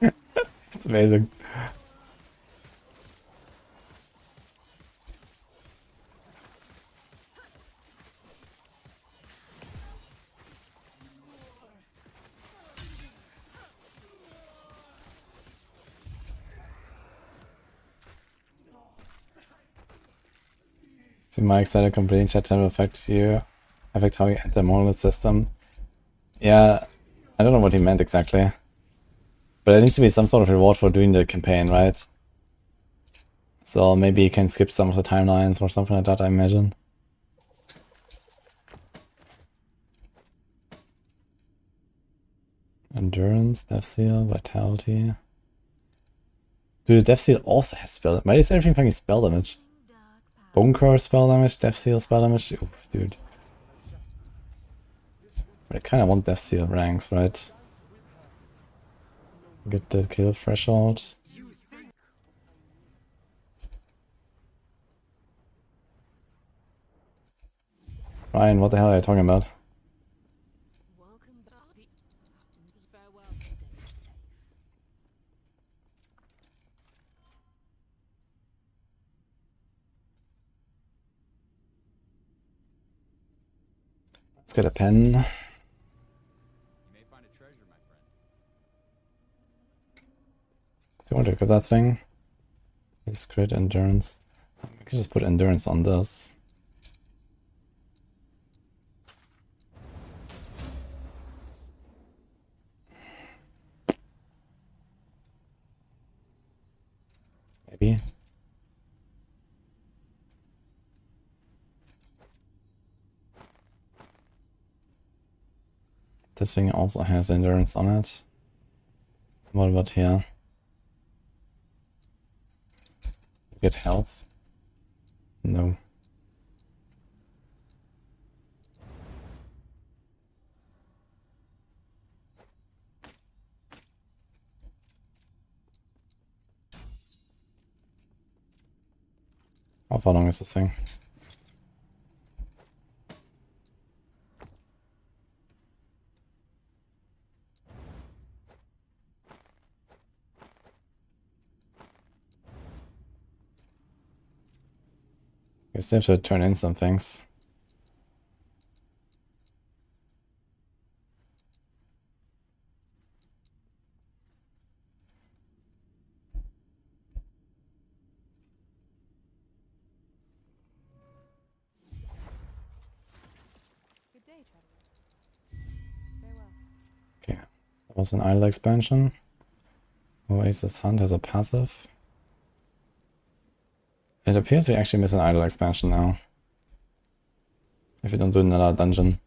out! It's amazing. See, my excited completing chat time affect how you enter the monolith system. Yeah, I don't know what he meant exactly. But there needs to be some sort of reward for doing the campaign, right? So maybe you can skip some of the timelines or something like that, I imagine. Endurance, Death Seal, Vitality. Dude, the Death Seal also has spell. Why is everything fucking spell damage? Bone Curse spell damage, Death Seal spell damage. Oof, dude. But I kinda want Death Seal ranks, right? Get the kill threshold. Ryan, what the hell are you talking about? Welcome back. Farewell. Stay safe. Let's get a pen. You may find a treasure, my friend. Do you want to equip that thing? It's great endurance. We can just put endurance on this. Maybe. This thing also has endurance on it. What about here? Get health? No. How far long is this thing? We still have to turn in some things. Good day, traveler. Farewell. Okay, that was an idle expansion. Oasis Hunt has a passive. It appears we actually miss an idle expansion now. If we don't do another dungeon.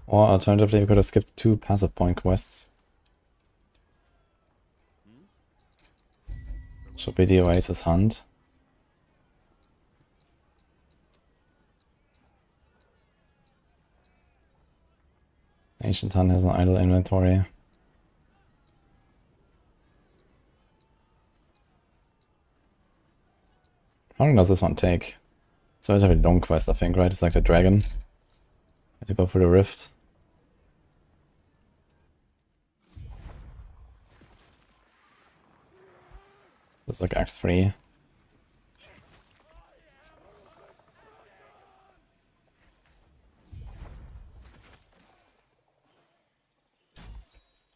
Or alternatively, we could have skipped 2 passive point quests. Should be the Oasis Hunt. Ancient Hunt has an idle inventory. How long does this one take? It's always a very long quest, I think, right? It's like the dragon. You have to go through the rift. It's like Act 3.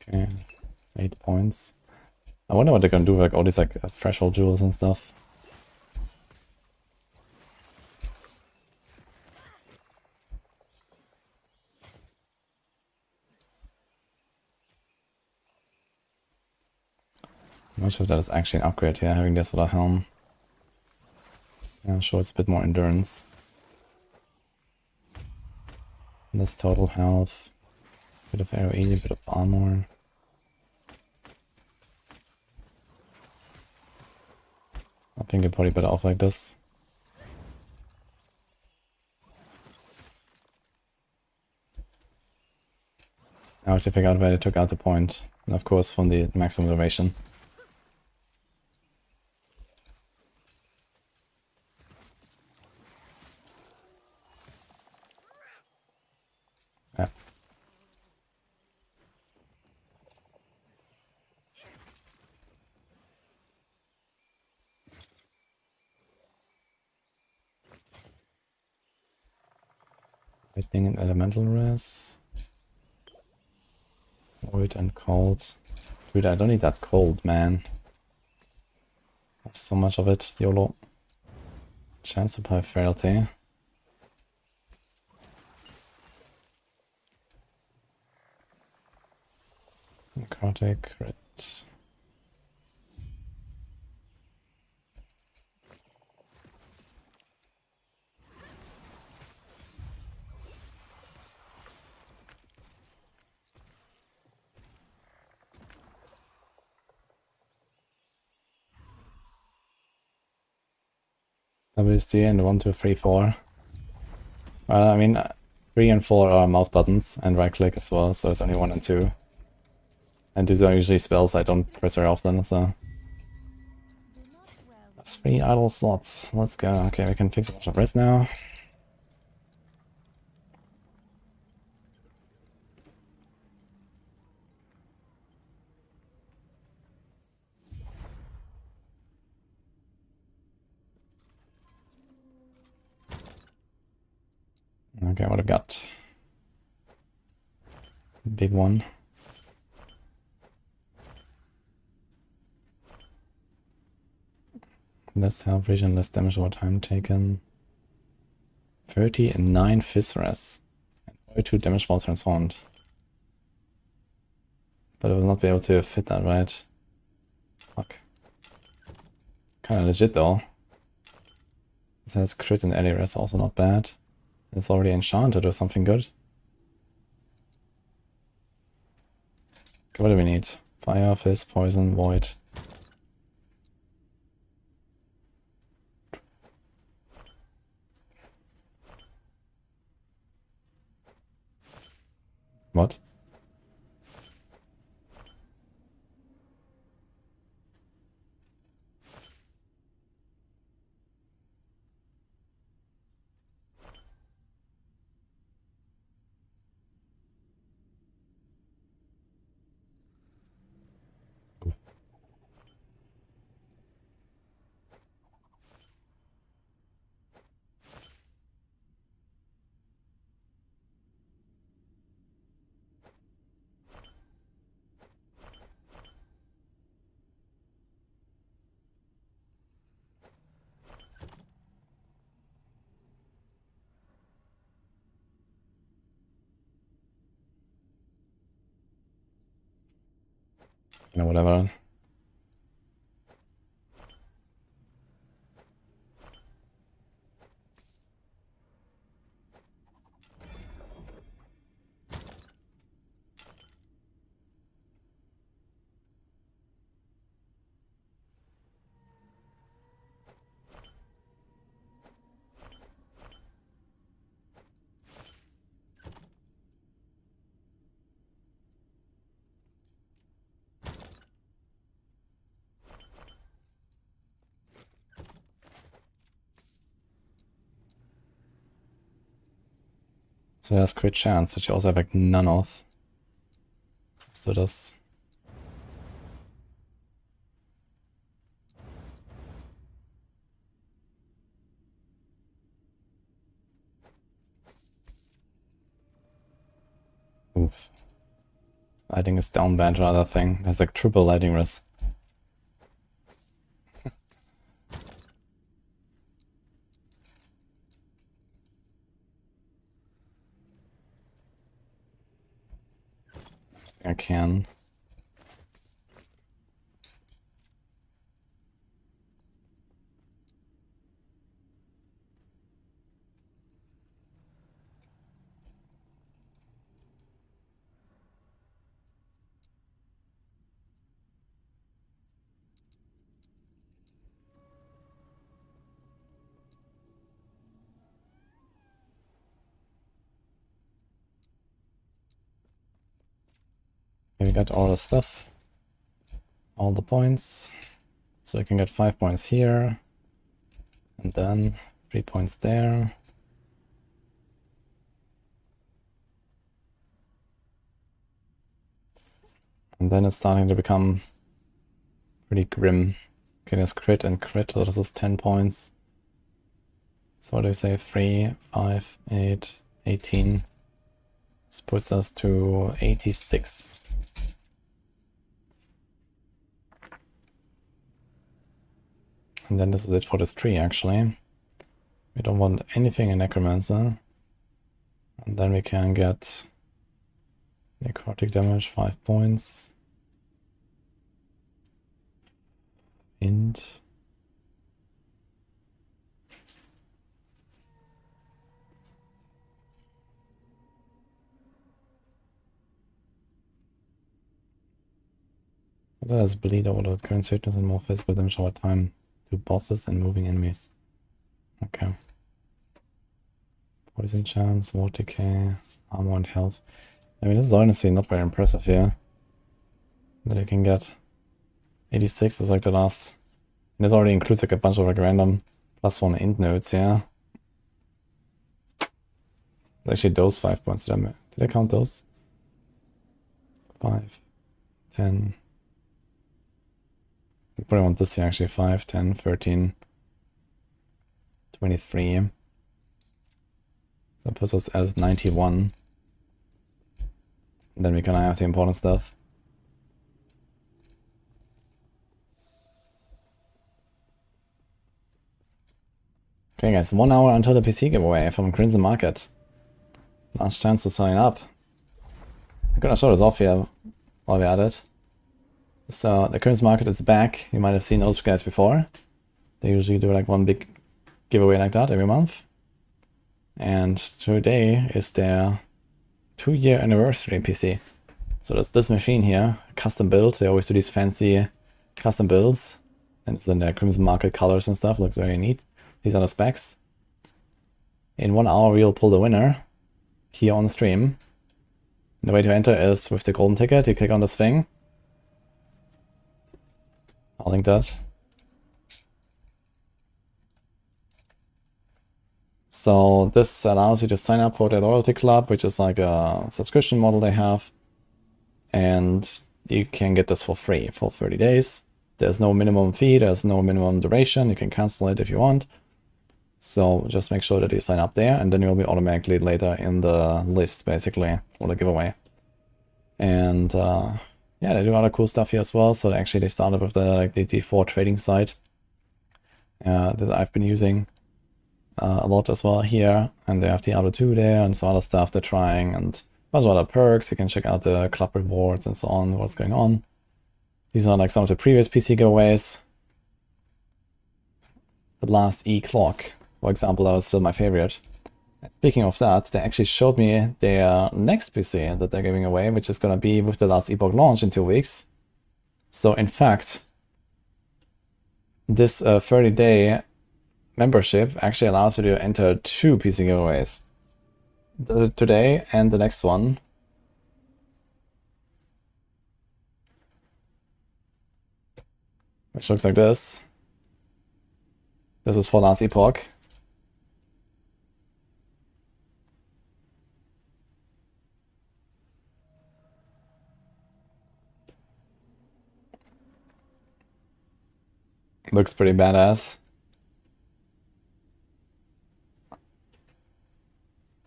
Okay, 8 points. I wonder what they're gonna do with like all these like threshold jewels and stuff. I'm not sure if that is actually an upgrade here, having this other helm. Yeah, I'm sure it's a bit more endurance. Less total health. Bit of AoE, a bit of armor. I think you're probably better off like this. Now I have to figure out where they took out the point. And of course from the maximum duration. Yeah. Lightning and elemental res. Void and cold. Dude, I don't need that cold, man. I have so much of it. YOLO. Chance of high frailty. Necrotic, crit. WSD and 1, 2, 3, 4. Well, I mean, 3 and 4 are mouse buttons and right click as well, so it's only 1 and 2. And these are usually spells I don't press very often, so. That's 3 idle slots. Let's go. Okay, we can fix a bunch of rest now. Okay, what I've got. Big one. Less health region, less damage over time taken. 30 and 9 Fizz and 42 damage while transformed. But I will not be able to fit that, right? Fuck. Kinda legit though. This has crit and ally res, also not bad. It's already enchanted or something good. Okay, what do we need? Fire, Fizz, Poison, Void. What? You know, whatever. So there's crit chance, which you also have like none of. So das. Oof. Lighting is down band or other thing. There's like triple lighting risk. I can. We got all the stuff, all the points, so I can get 5 points here, and then 3 points there. And then it's starting to become pretty grim. Okay, there's crit and crit, so this is 10 points. So what do we say? 3, 5, 8, 18. This puts us to 86. And then this is it for this tree, actually. We don't want anything in Necromancer. And then we can get necrotic damage, 5 points. Int. What does bleed over the current sweetness and more physical damage over time to bosses and moving enemies? Okay. Poison chance, water decay, armor and health. I mean, this is honestly not very impressive here. That I can get 86 is like the last. And this already includes like a bunch of like random +1 int nodes, yeah. Actually, those 5 points. Did I count those? 5, 10. I probably want this here actually. 5, 10, 13, 23. That puts us at 91. And then we can have the important stuff. Okay guys, 1 hour until the PC giveaway from Crimson Market. Last chance to sign up. I'm gonna show this off here while we're at it. So the Crimson Market is back. You might have seen those guys before. They usually do like one big giveaway like that every month. And today is their 2-year anniversary PC. So that's this machine here, custom built. They always do these fancy custom builds. And it's in their Crimson Market colors and stuff. Looks very neat. These are the specs. In 1 hour we'll pull the winner here on stream. And the way to enter is with the golden ticket. You click on this thing. I'll link that. So this allows you to sign up for their loyalty club, which is like a subscription model they have. And you can get this for free for 30 days. There's no minimum fee, there's no minimum duration. You can cancel it if you want. So just make sure that you sign up there, and then you'll be automatically later in the list, basically, for the giveaway. And yeah, they do other cool stuff here as well. So actually they started with the D4 trading site that I've been using a lot as well here. And they have Diablo 2 there and some other stuff they're trying, and a bunch of other perks. You can check out the club rewards and so on, what's going on. These are like some of the previous PC giveaways. The last E-Clock, for example, that was still my favorite. And speaking of that, they actually showed me their next PC that they're giving away, which is gonna be with the last Epoch launch in 2 weeks. So in fact, this 30-day membership actually allows you to enter 2 PC giveaways. Today and the next one. Which looks like this. This is for last Epoch. Looks pretty badass.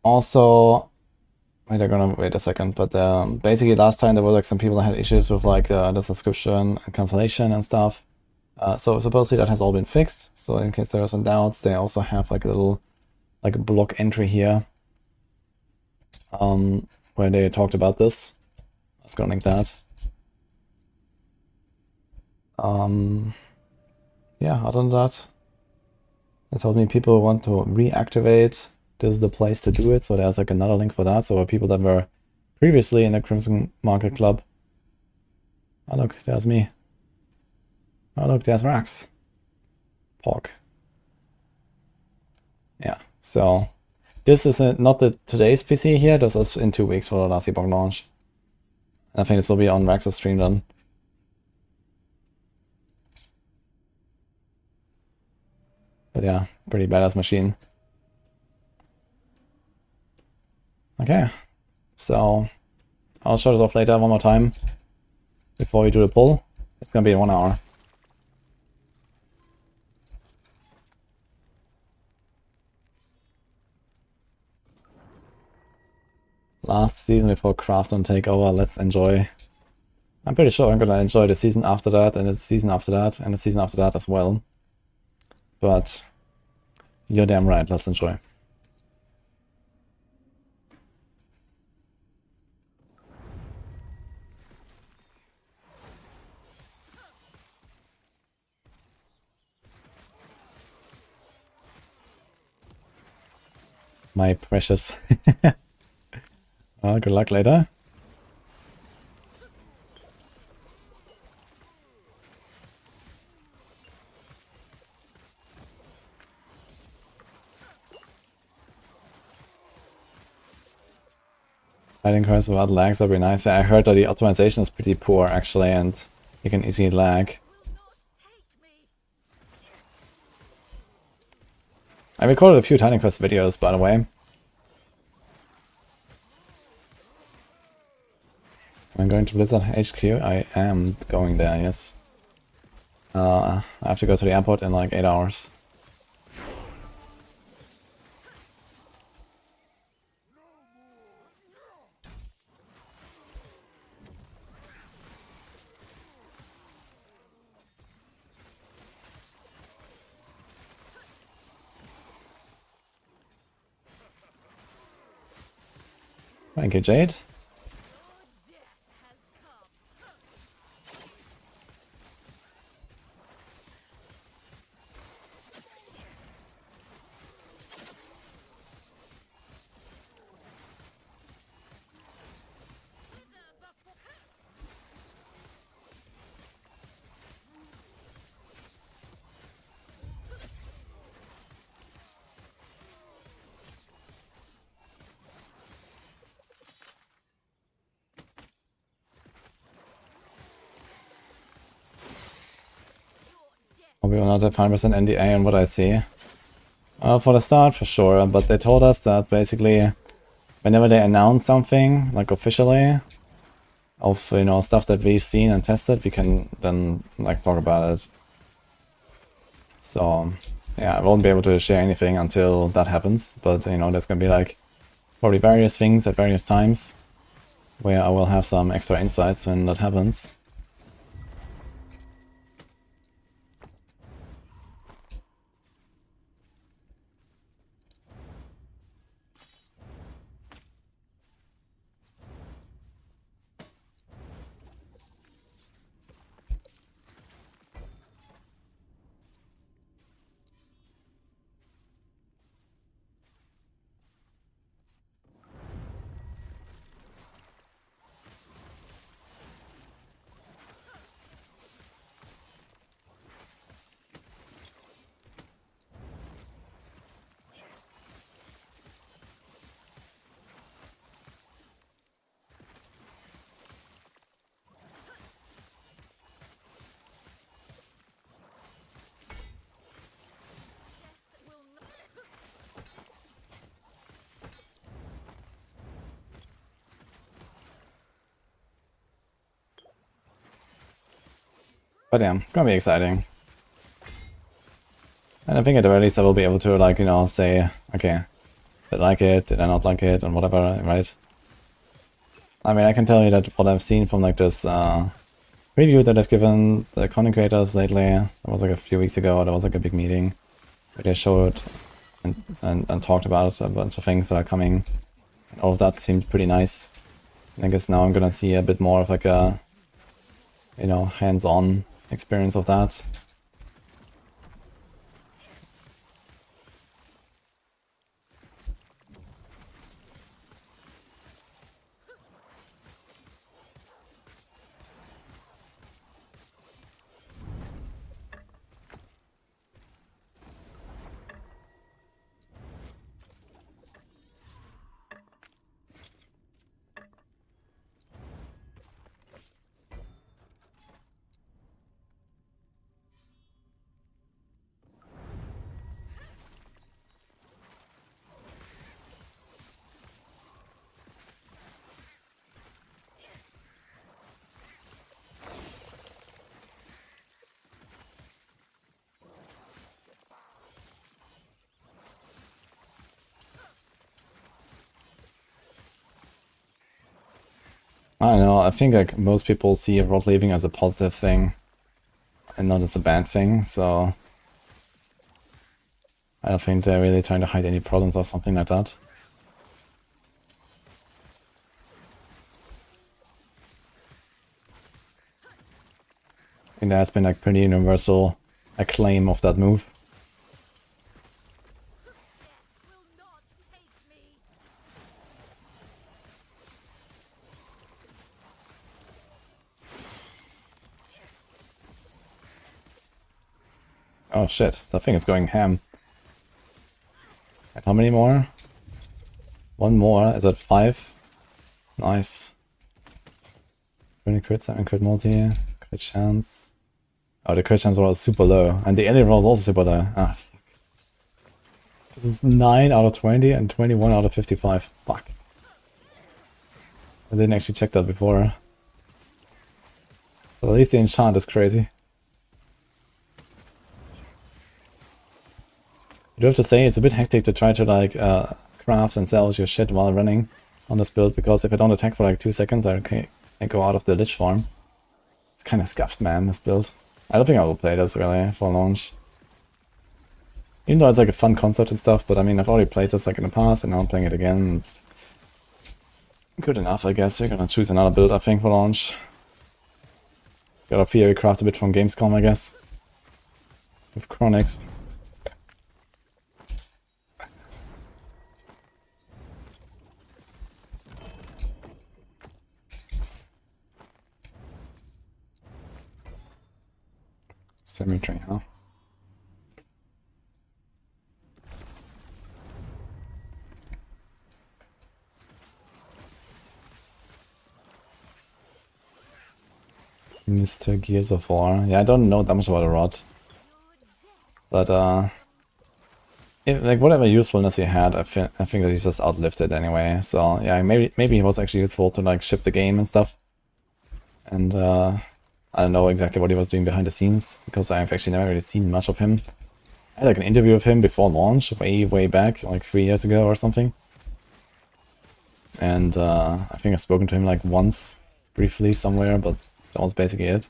Also, wait a second, but basically last time there were like some people that had issues with like the subscription and cancellation and stuff. So supposedly that has all been fixed. So in case there are some doubts, they also have like a little like a blog entry here where they talked about this. Let's go link that. Yeah, other than that, they told me people want to reactivate. This is the place to do it. So there's like another link for that. So people that were previously in the Crimson Market Club. Oh look, there's me. Oh look, there's Rax. Pork. Yeah, so this is not the today's PC here. This is in 2 weeks for the last Epoch launch. I think this will be on Rax's stream then. But yeah, pretty badass machine. Okay, so I'll show this off later one more time before we do the pull. It's gonna be in 1 hour. Last season before Crafton takeover, let's enjoy. I'm pretty sure I'm gonna enjoy the season after that, and the season after that, and the season after that as well. But you're damn right, let's enjoy. My precious. Well, good luck later. Fighting cards without lags would be nice. I heard that the optimization is pretty poor actually, and you can easily lag. I recorded a few Titan Quest videos, by the way. I'm going to Blizzard HQ. I am going there, yes. I have to go to the airport in like 8 hours. Thank you, Jade. We will not have 100% NDA on what I see. For the start, for sure, but they told us that basically whenever they announce something, like officially, of, you know, stuff that we've seen and tested, we can then, like, talk about it. So, yeah, I won't be able to share anything until that happens, but, you know, there's gonna be, like, probably various things at various times where I will have some extra insights when that happens. But yeah, it's gonna be exciting. And I think at the very least I will be able to, like, you know, say, okay, did I like it, did I not like it, and whatever, right? I mean, I can tell you that what I've seen from, like, this preview that I've given the content creators lately, that was like a few weeks ago, there was like a big meeting where they showed and talked about a bunch of things that are coming. And all of that seemed pretty nice. And I guess now I'm gonna see a bit more of like a, you know, hands-on experience of that. I don't know, I think like most people see world leaving as a positive thing and not as a bad thing, so I don't think they're really trying to hide any problems or something like that. I think there has been like pretty universal acclaim of that move. Oh shit, that thing is going ham. And how many more? One more, is that 5? Nice. 20 crits, 7 crit multi, crit chance. Oh, the crit chance was super low, and the ending roll was also super low. Ah, fuck. This is 9 out of 20 and 21 out of 55. Fuck. I didn't actually check that before. But at least the enchant is crazy. You do have to say, it's a bit hectic to try to like craft and salvage your shit while running on this build, because if I don't attack for like 2 seconds, I can't go out of the Lich farm. It's kind of scuffed, man, this build. I don't think I will play this really for launch. Even though it's like a fun concept and stuff, but I mean, I've already played this like in the past and now I'm playing it again. Good enough, I guess. We're gonna choose another build, I think, for launch. Got a theory craft a bit from Gamescom, I guess. With Chronics. Cemetery, huh? Mr. Gears of War. Yeah, I don't know that much about the rod. But, like, whatever usefulness he had, I think that he's just outlived it anyway. So, yeah, maybe he was actually useful to, like, ship the game and stuff. And, I don't know exactly what he was doing behind the scenes, because I've actually never really seen much of him. I had, like, an interview of him before launch, way back, like 3 years ago or something. And, I think I've spoken to him, like, once, briefly, somewhere, but that was basically it.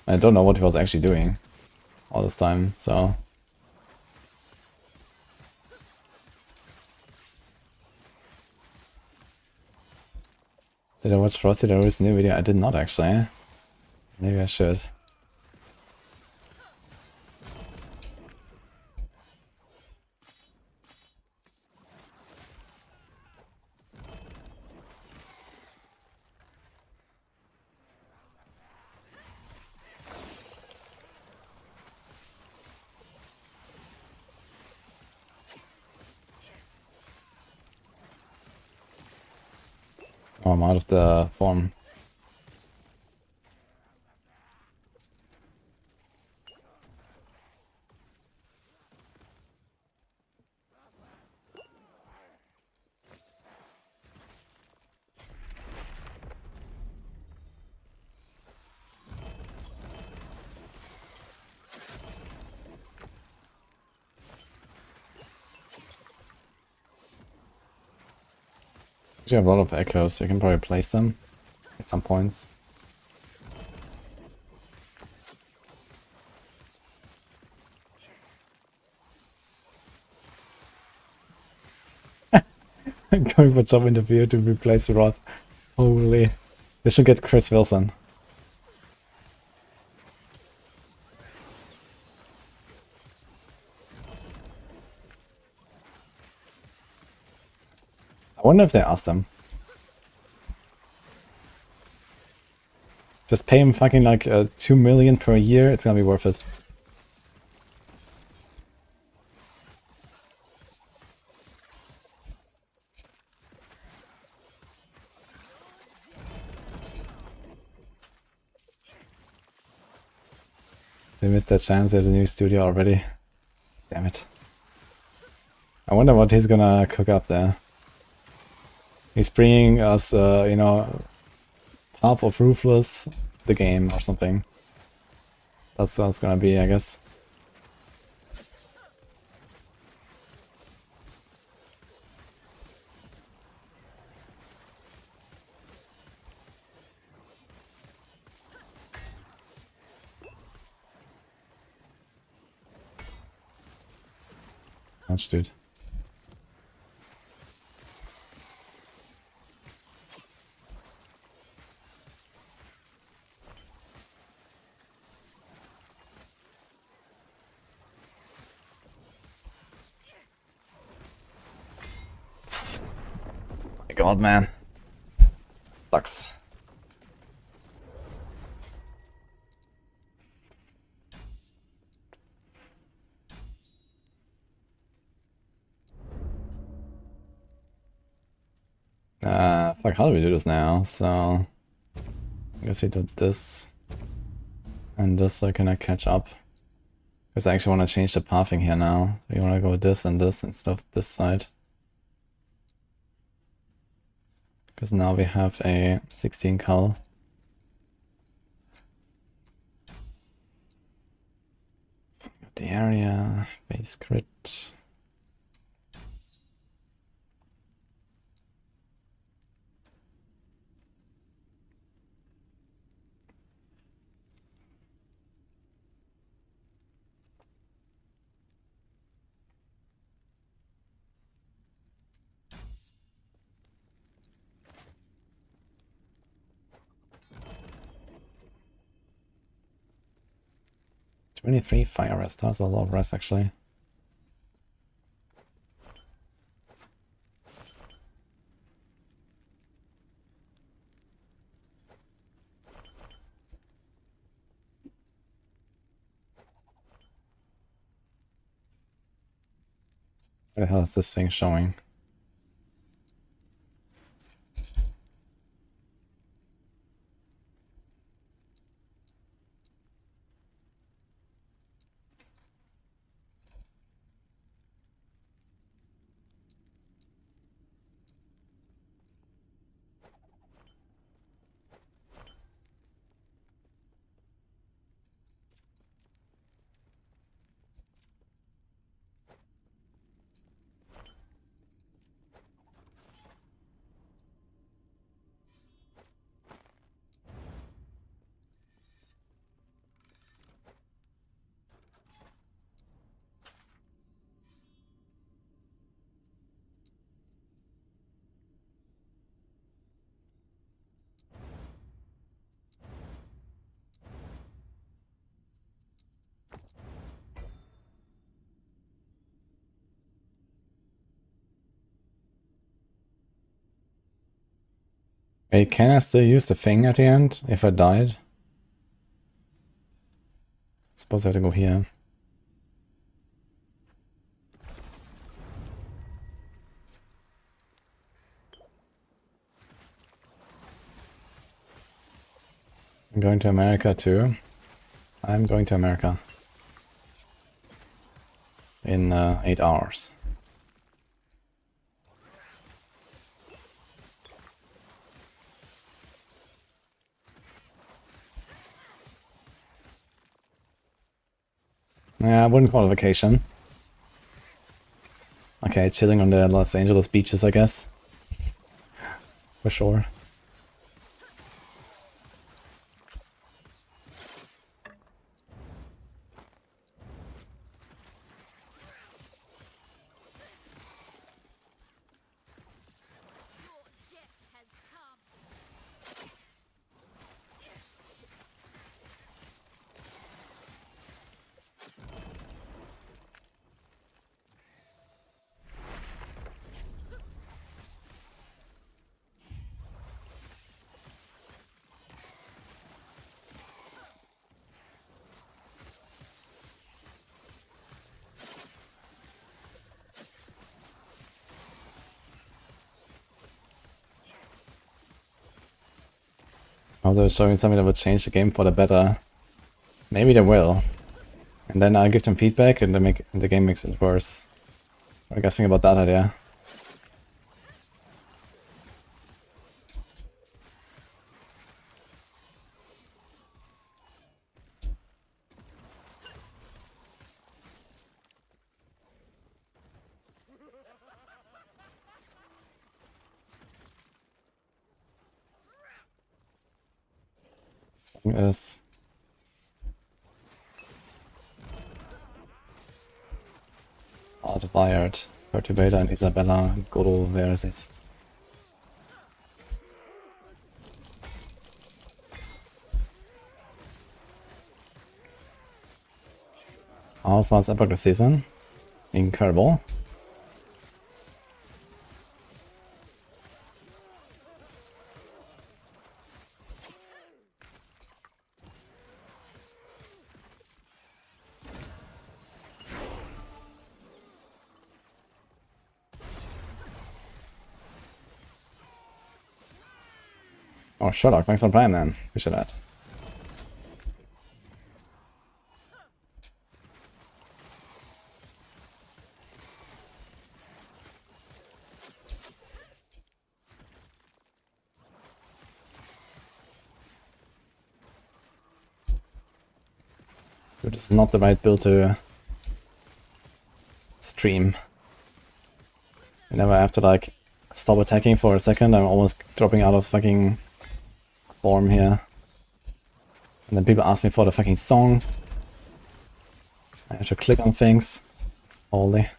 I don't know what he was actually doing all this time, so... Did I watch Frosty the Roast new video? I did not actually. Maybe I should. Oh, I'm out of the form. You have a lot of echoes, so you can probably place them at some points. Going for job interview to replace the rod. Holy. They should get Chris Wilson. I wonder if they asked them. Just pay him fucking like 2 million per year, it's gonna be worth it. They missed their chance, there's a new studio already. Damn it. I wonder what he's gonna cook up there. He's bringing us, you know, half of Ruthless, the game or something. That's what it's gonna be, I guess. Ouch, dude. My god, man. Sucks. Fuck, how do we do this now? So, I guess we do this and this so I can catch up. Because I actually want to change the pathing here now. So you want to go this and this instead of this side. Because now we have a 16 cal. The area, base crit. Twenty-three fire rest, that's a lot of rest actually. Where the hell is this thing showing? Wait, can I still use the thing at the end if I died? I suppose I have to go here. I'm going to America too. I'm going to America. In 8 hours. Yeah, I wouldn't call it a vacation. Okay, chilling on the Los Angeles beaches, I guess. for sure. Although showing something that would change the game for the better. Maybe they will. And then I'll give them feedback and the game makes it worse. What do you guys think about that idea? Song is Hardwired, Perturbator and Isabella and Goro versus. How's last Epoch this season? Incredible. Oh, Sherlock, thanks for playing, man. Appreciate that. Dude, this is not the right build to stream. Whenever I have to like stop attacking for a second, I'm almost dropping out of fucking form here. And then people ask me for the fucking song. I have to click on things. Holy.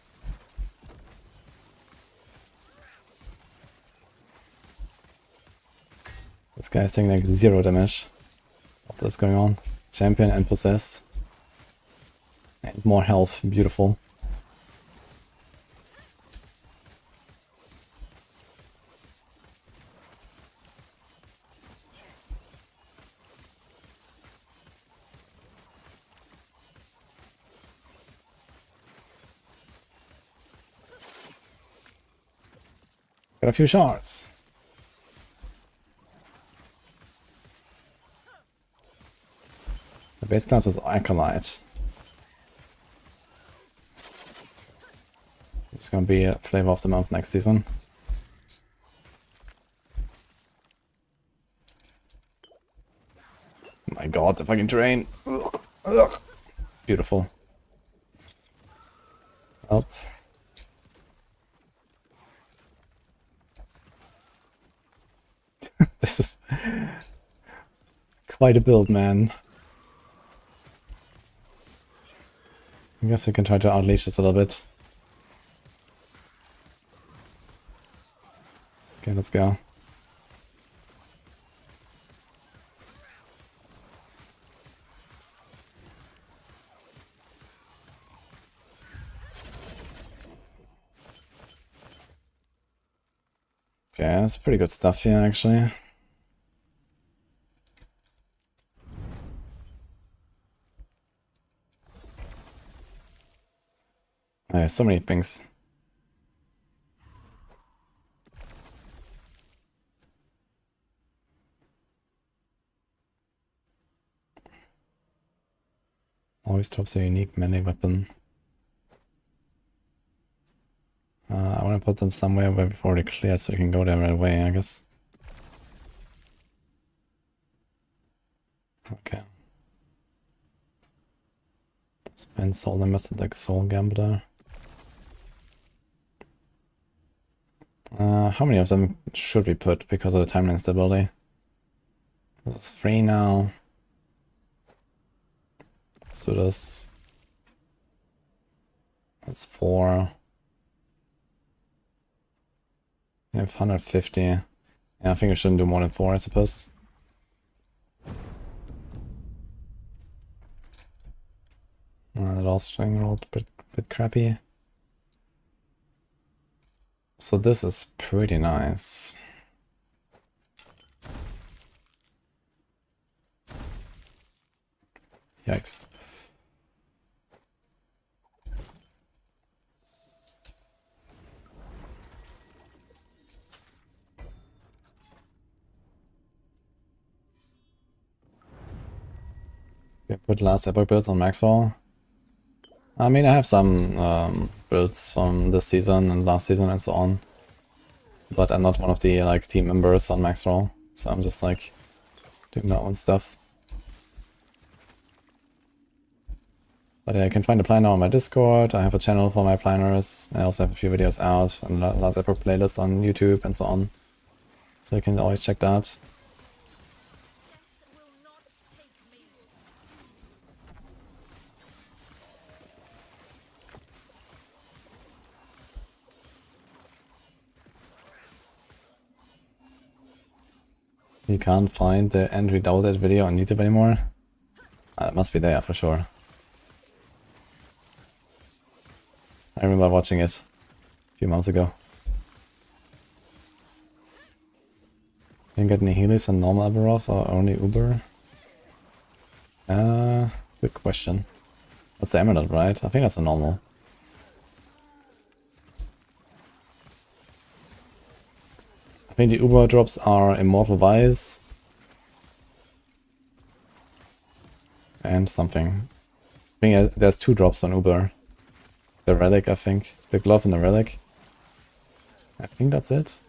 This guy's taking like 0 damage. What's going on? Champion and possessed. And more health. Beautiful. Got a few shards. The base class is Acolyte. It's gonna be a flavor of the month next season. Oh my god, the fucking terrain. Ugh, ugh. Beautiful. Up. This is quite a build, man. I guess we can try to unleash this a little bit. Okay, let's go. Okay, that's pretty good stuff here, actually. There's so many things. Always drops a unique melee weapon. I want to put them somewhere where we've already cleared so we can go there right away, I guess. Okay. Spend soul, I must like soul gambler. How many of them should we put because of the timeline stability? This is 3 now. So that's 4. We have 150. Yeah, I think we shouldn't do more than 4, I suppose. That also rolled a bit crappy. So this is pretty nice. Yikes. We put last Epoch builds on Maxroll. I mean, I have some builds from this season and last season and so on. But I'm not one of the like team members on Maxroll, so I'm just like doing my own stuff. But yeah, I can find a planner on my Discord. I have a channel for my planners. I also have a few videos out and last Epoch playlist on YouTube and so on. So you can always check that. You can't find the end reloaded video on YouTube anymore? It must be there for sure. I remember watching it a few months ago. Didn't get any Helis on normal Aberroth or only Uber? Good question. That's the Emerald, right? I think that's a normal. I think the Uber drops are Immortal Vice. And something. I think there's 2 drops on Uber. The Relic, I think. The Glove and the Relic. I think that's it.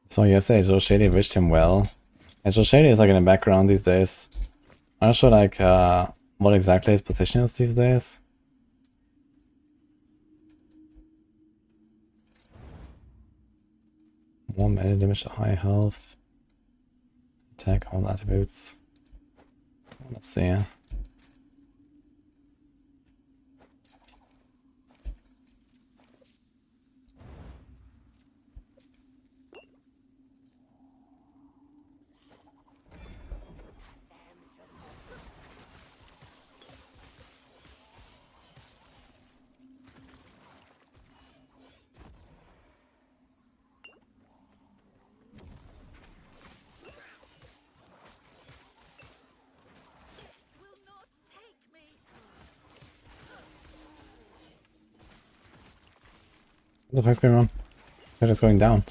So yesterday Joe Shady wished him well. And Joe Shady is like in the background these days. I'm not sure like what exactly his position is these days. More melee damage to high health. Attack all attributes. Let's see. What the fuck's going on? They're just going down.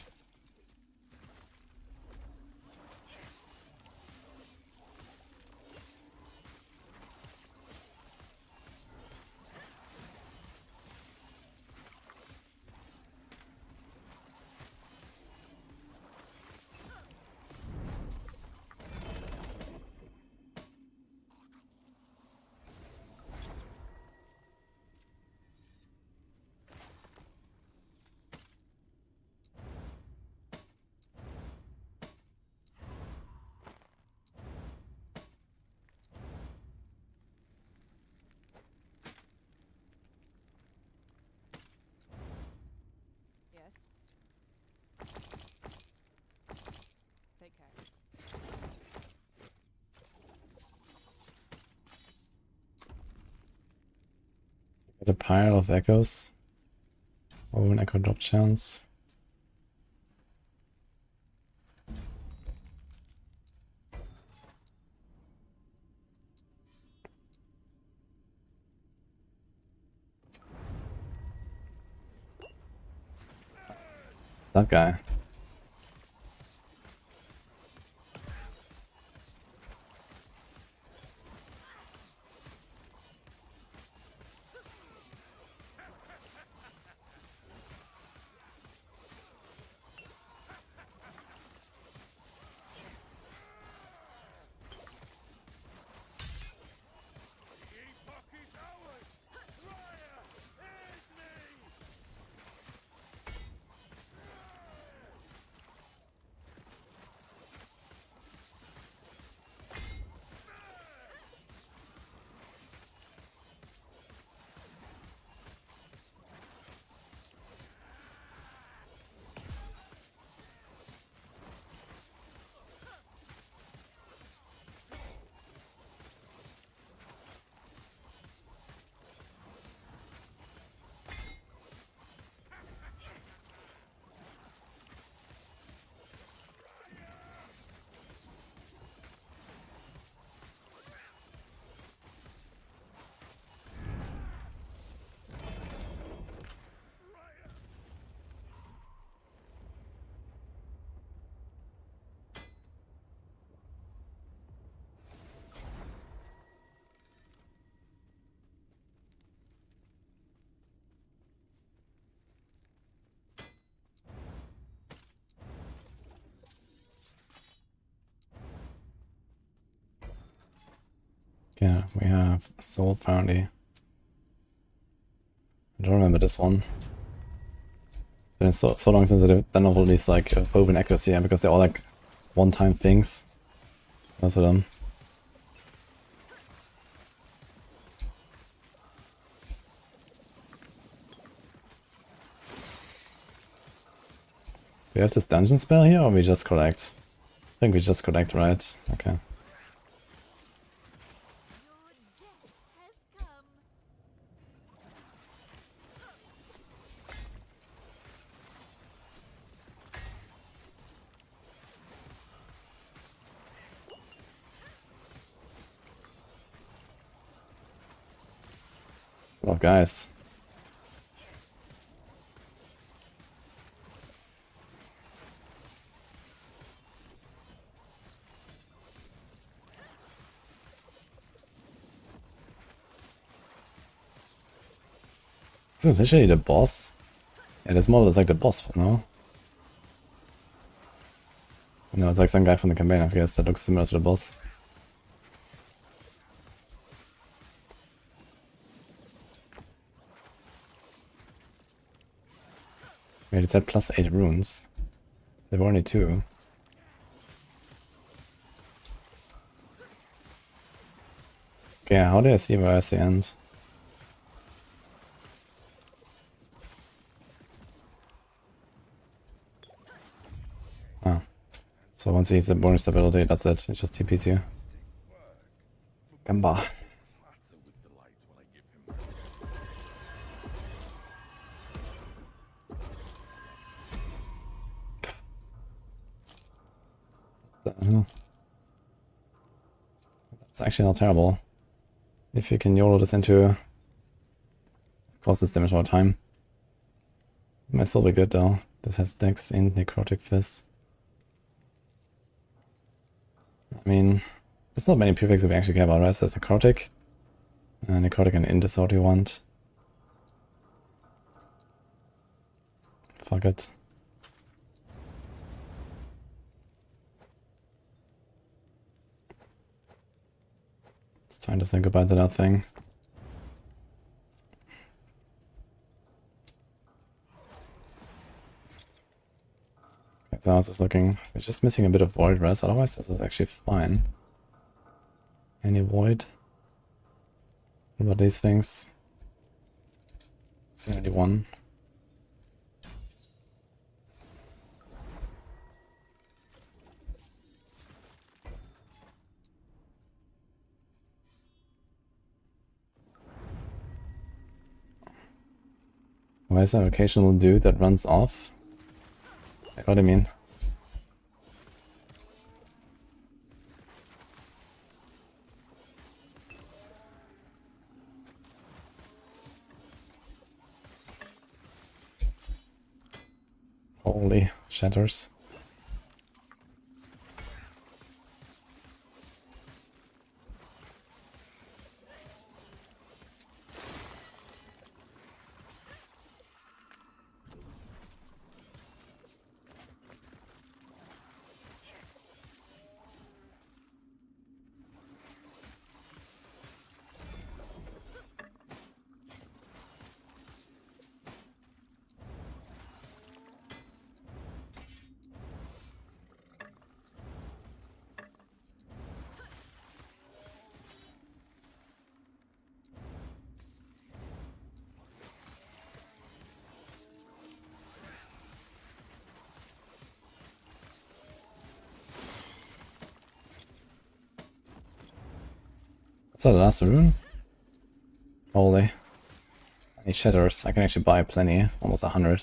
Yes. Take care. Get a pile of echoes. Oh, an echo drop chance. That guy. The Epoch is ours! Fire! Aid me! Yeah, we have Soul Foundry. I don't remember this one. It's been so long since I've done all these like woven echoes here because they're all like one-time things. Most of them. We have this dungeon spell here, or we just collect? I think we just collect, right? Okay. Your death has come. It's a lot of guys. Is this literally the boss? Yeah, this model is like the boss, no? No, it's like some guy from the campaign, I guess, that looks similar to the boss. Wait, it said plus 8 runes. There were only 2. Okay, how do I see where I see end? Ah. So once he hits the bonus ability, that's it. It's just TPs you. Gamba. It's actually not terrible. If you can YOLO this into... Of course this damage all the time. It might still be good though. This has Dex in Necrotic Fizz. I mean, there's not many prefixes that we actually care about, right? So there's Necrotic. Necrotic and Indus what you want. Fuck it. It's time to say goodbye to that thing. Okay, so how's this looking? We're just missing a bit of void rest, otherwise this is actually fine. Any void? What about these things? 71. Why is there an occasional dude that runs off? Like, what do you mean? Holy shatters. Is that the last rune? Holy. I need shatters. I can actually buy plenty. Almost 100.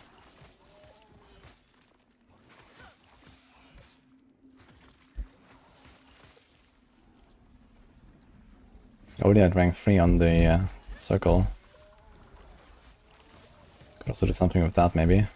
Already at rank 3 on the circle. Could also do something with that maybe.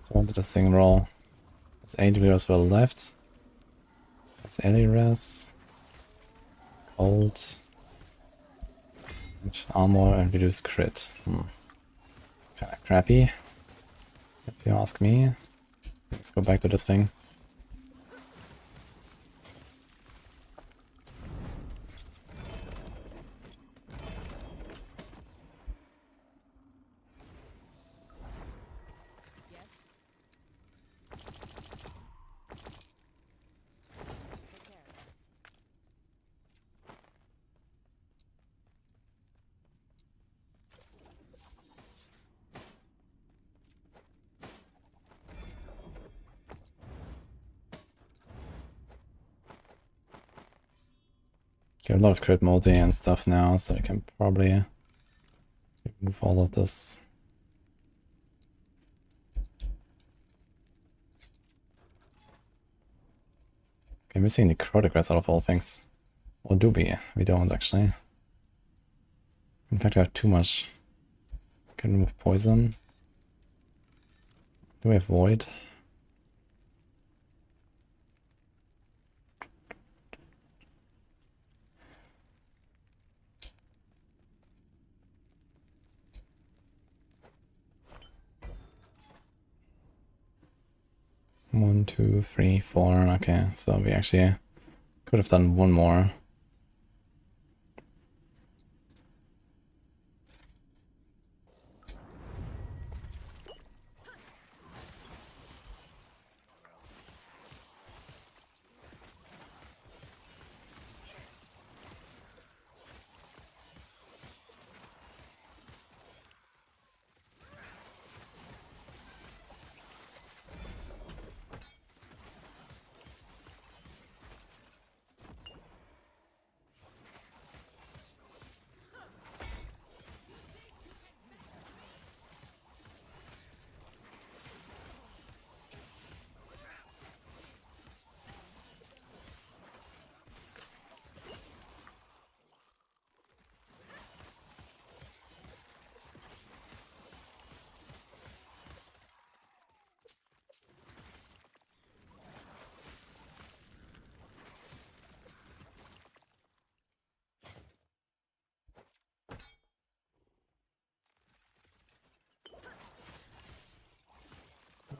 So I wanted this thing roll. There's 8 heroes well left. That's Eliras. Cold. Armor and reduce crit. Kinda crappy, if you ask me. Let's go back to this thing. Yes. Take care. Get a lot of crit multi and stuff now, so I can probably remove all of this. Okay, missing the Necrotic out of all things. Or do we? We don't actually. In fact, I have too much. Can remove poison. Do we have void? One, two, three, four. Okay, so we actually could have done one more.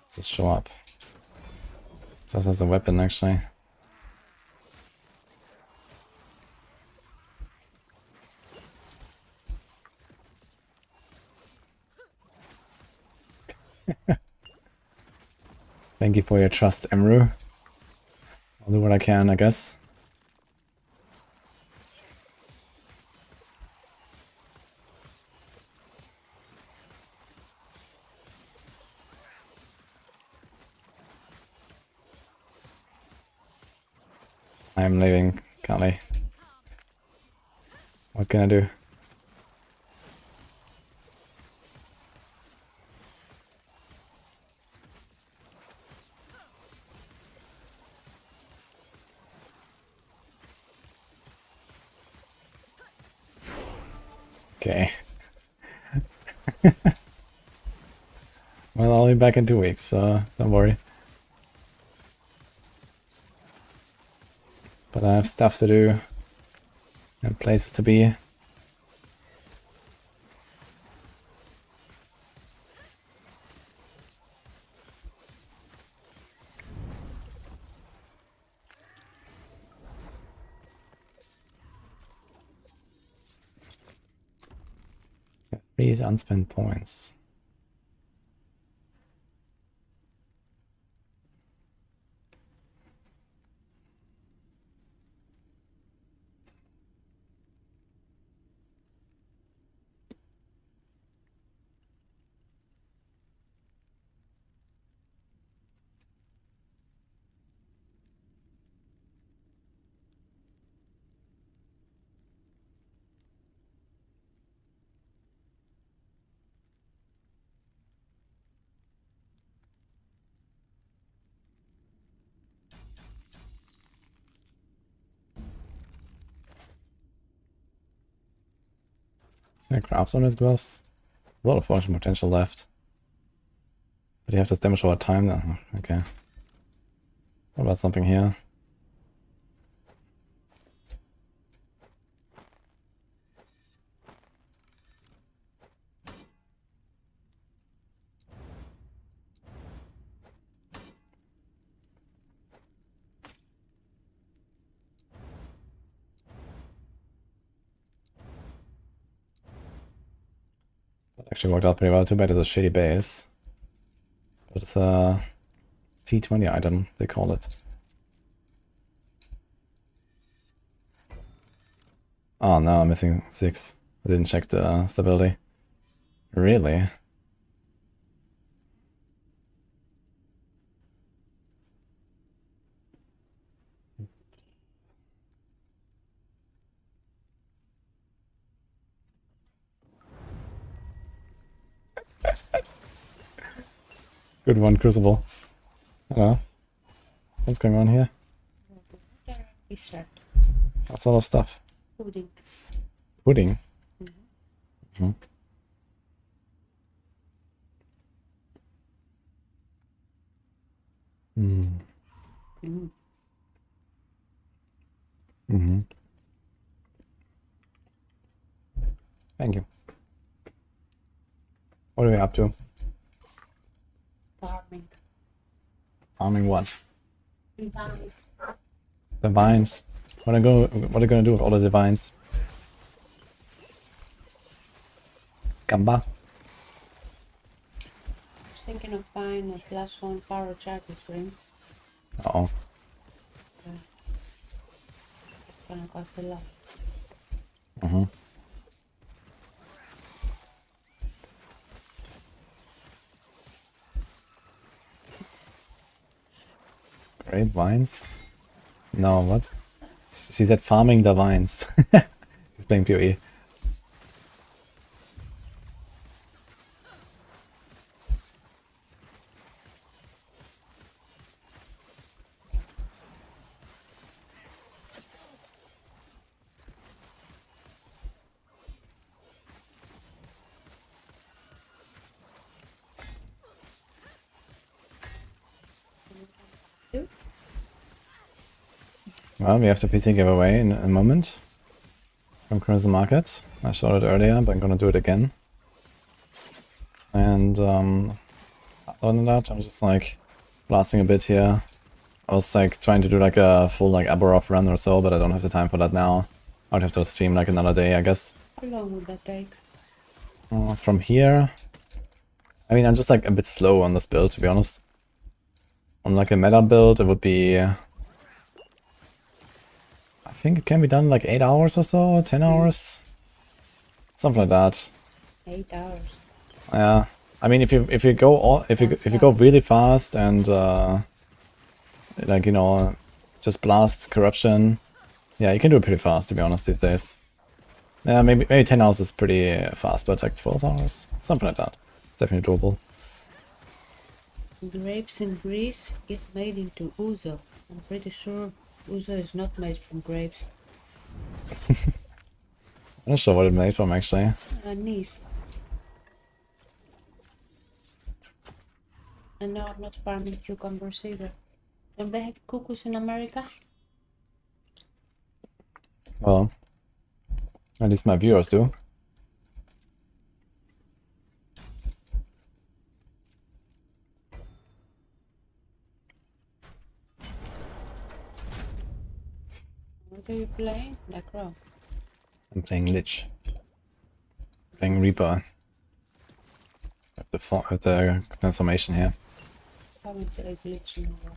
Does this show up? So this has a weapon actually. Thank you for your trust, Emru. I'll do what I can, I guess. I'm leaving, Kali. What can I do? Okay. Well, I'll be back in 2 weeks, so don't worry. But I have stuff to do and places to be. These unspent points. Can I craft on his gloves? A lot of fortune potential left. But you have this damage over time now. Okay. What about something here? That actually worked out pretty well. Too bad it's a shitty base. But it's a T20 item, they call it. Oh no, I'm missing 6. I didn't check the stability. Really? Good one, Crucible. Hello. What's going on here? T-shirt. That's a lot of stuff. Pudding. Pudding? Mm-hmm. Mm. Mm. Mm-hmm. Thank you. What are we up to? Farming. Farming what? Divine. The vines. What are you gonna do with all the divines? Gamba. I was thinking of buying a +1 power charger ring. Uh-oh. It's gonna cost a lot. Mm-hmm. Grapevines? No, what? She said farming the vines. She's playing PoE. Well, we have the PC giveaway in a moment from Crimson Market. I showed it earlier, but I'm gonna do it again. And other than that, I'm just like blasting a bit here. I was like trying to do like a full like Aberroth run or so, but I don't have the time for that now. I would have to stream like another day, I guess. How long would that take? From here, I mean, I'm just like a bit slow on this build, to be honest. on like a meta build, it would be. I think it can be done in like 8 hours or so, 10 hours, something like that. 8 hours. Yeah, I mean, if you go all, if you go really fast and like, you know, just blast corruption, yeah, you can do it pretty fast, to be honest, these days. Yeah, maybe 10 hours is pretty fast, but like 12 hours, something like that. It's definitely doable. Grapes in Greece get made into ouzo. I'm pretty sure ouzo is not made from grapes. I'm not sure what it made from, actually. Anise. And no, I'm not farming cucumbers either. Don't they have cuckoos in America? Well, at least my viewers do. What are you playing? Necro. I'm playing Lich. Playing Reaper. With the transformation here. Haven't played Glitch in a while.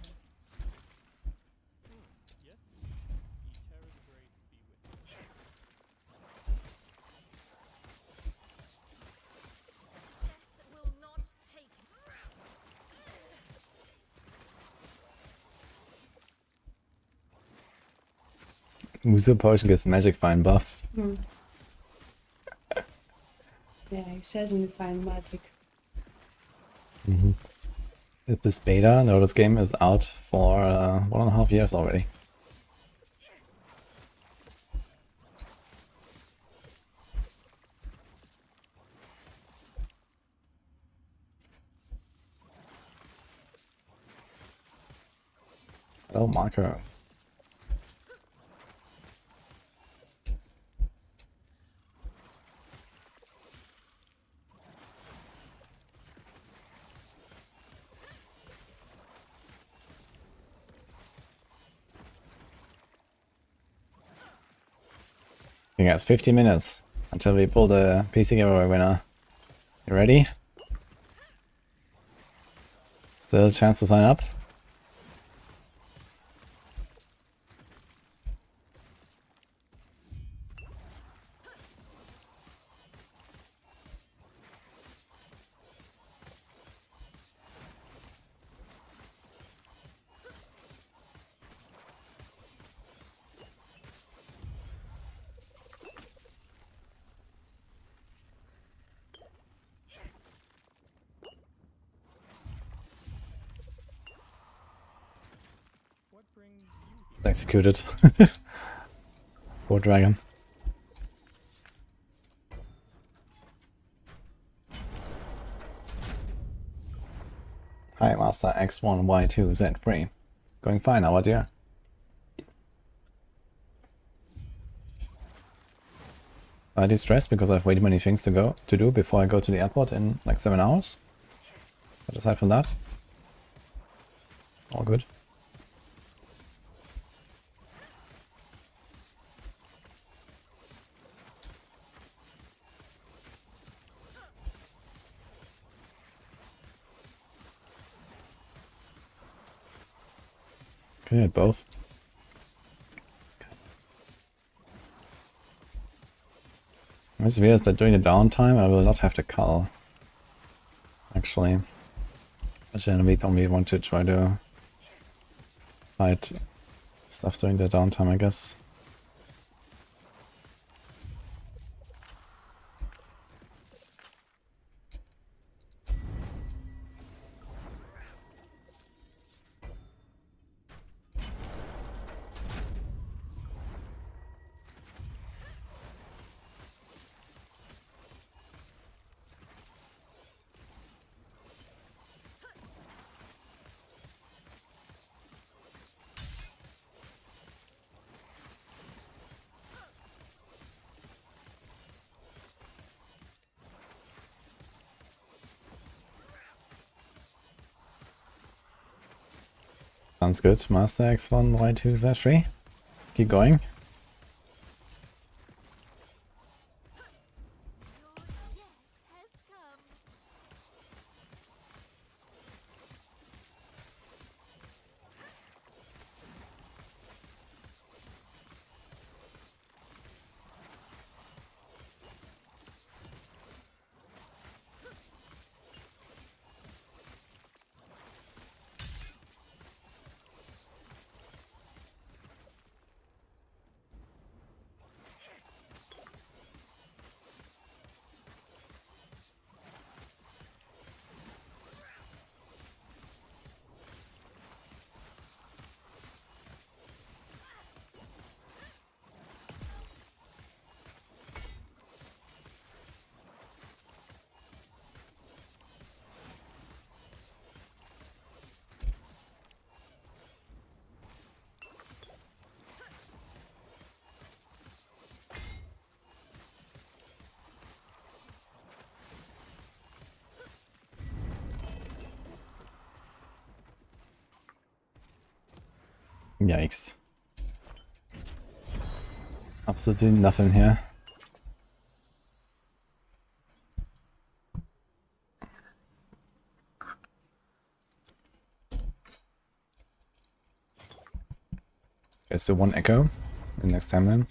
Muso Potion gets Magic Vine buff. Yeah, you certainly find magic. Is this beta? No, this game is out for 1.5 years already. Hello, Marker. I think it's 50 minutes until we pull the PC giveaway winner. You ready? Still a chance to sign up? Executed. Poor dragon. Hi, Master X1Y2Z3. Going fine, how about you? Slightly stressed because I have way too many things to do before I go to the airport in like 7 hours. But aside from that, all good. Okay, both. What's weird is that during the downtime I will not have to cull. Actually. I generally don't really want to try to fight stuff during the downtime, I guess. Sounds good, Master X1Y2Z3. Keep going. Yikes. Absolutely nothing here. Okay, so 1 echo the next time then.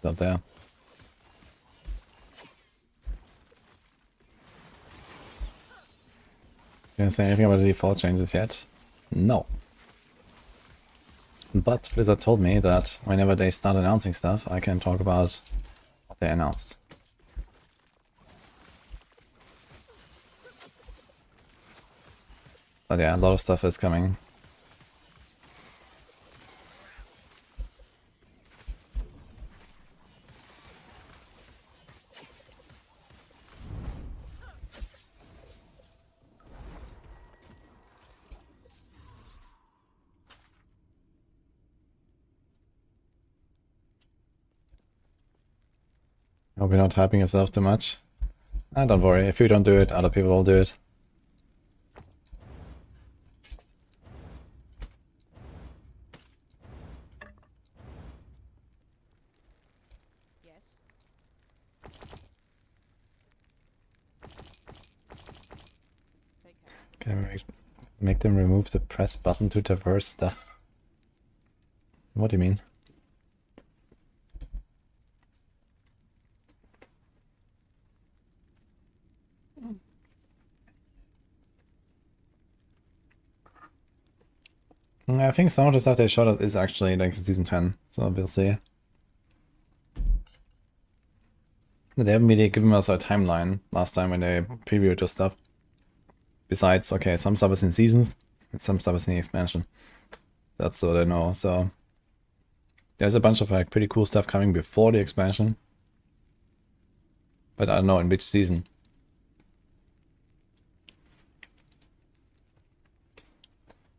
Out there. Gonna say anything about the default changes yet? No. But Blizzard told me that whenever they start announcing stuff, I can talk about what they announced. But yeah, a lot of stuff is coming. Hope you're not hyping yourself too much. Ah, don't worry, if you don't do it, other people will do it. Yes. Take care. Can we make them remove the press button to traverse stuff? What do you mean? I think some of the stuff they showed us is actually like season 10, so we'll see. They haven't really given us a timeline last time when they previewed the stuff. Besides, okay, some stuff is in seasons, and some stuff is in the expansion. That's what I know, so... There's a bunch of like pretty cool stuff coming before the expansion. But I don't know in which season.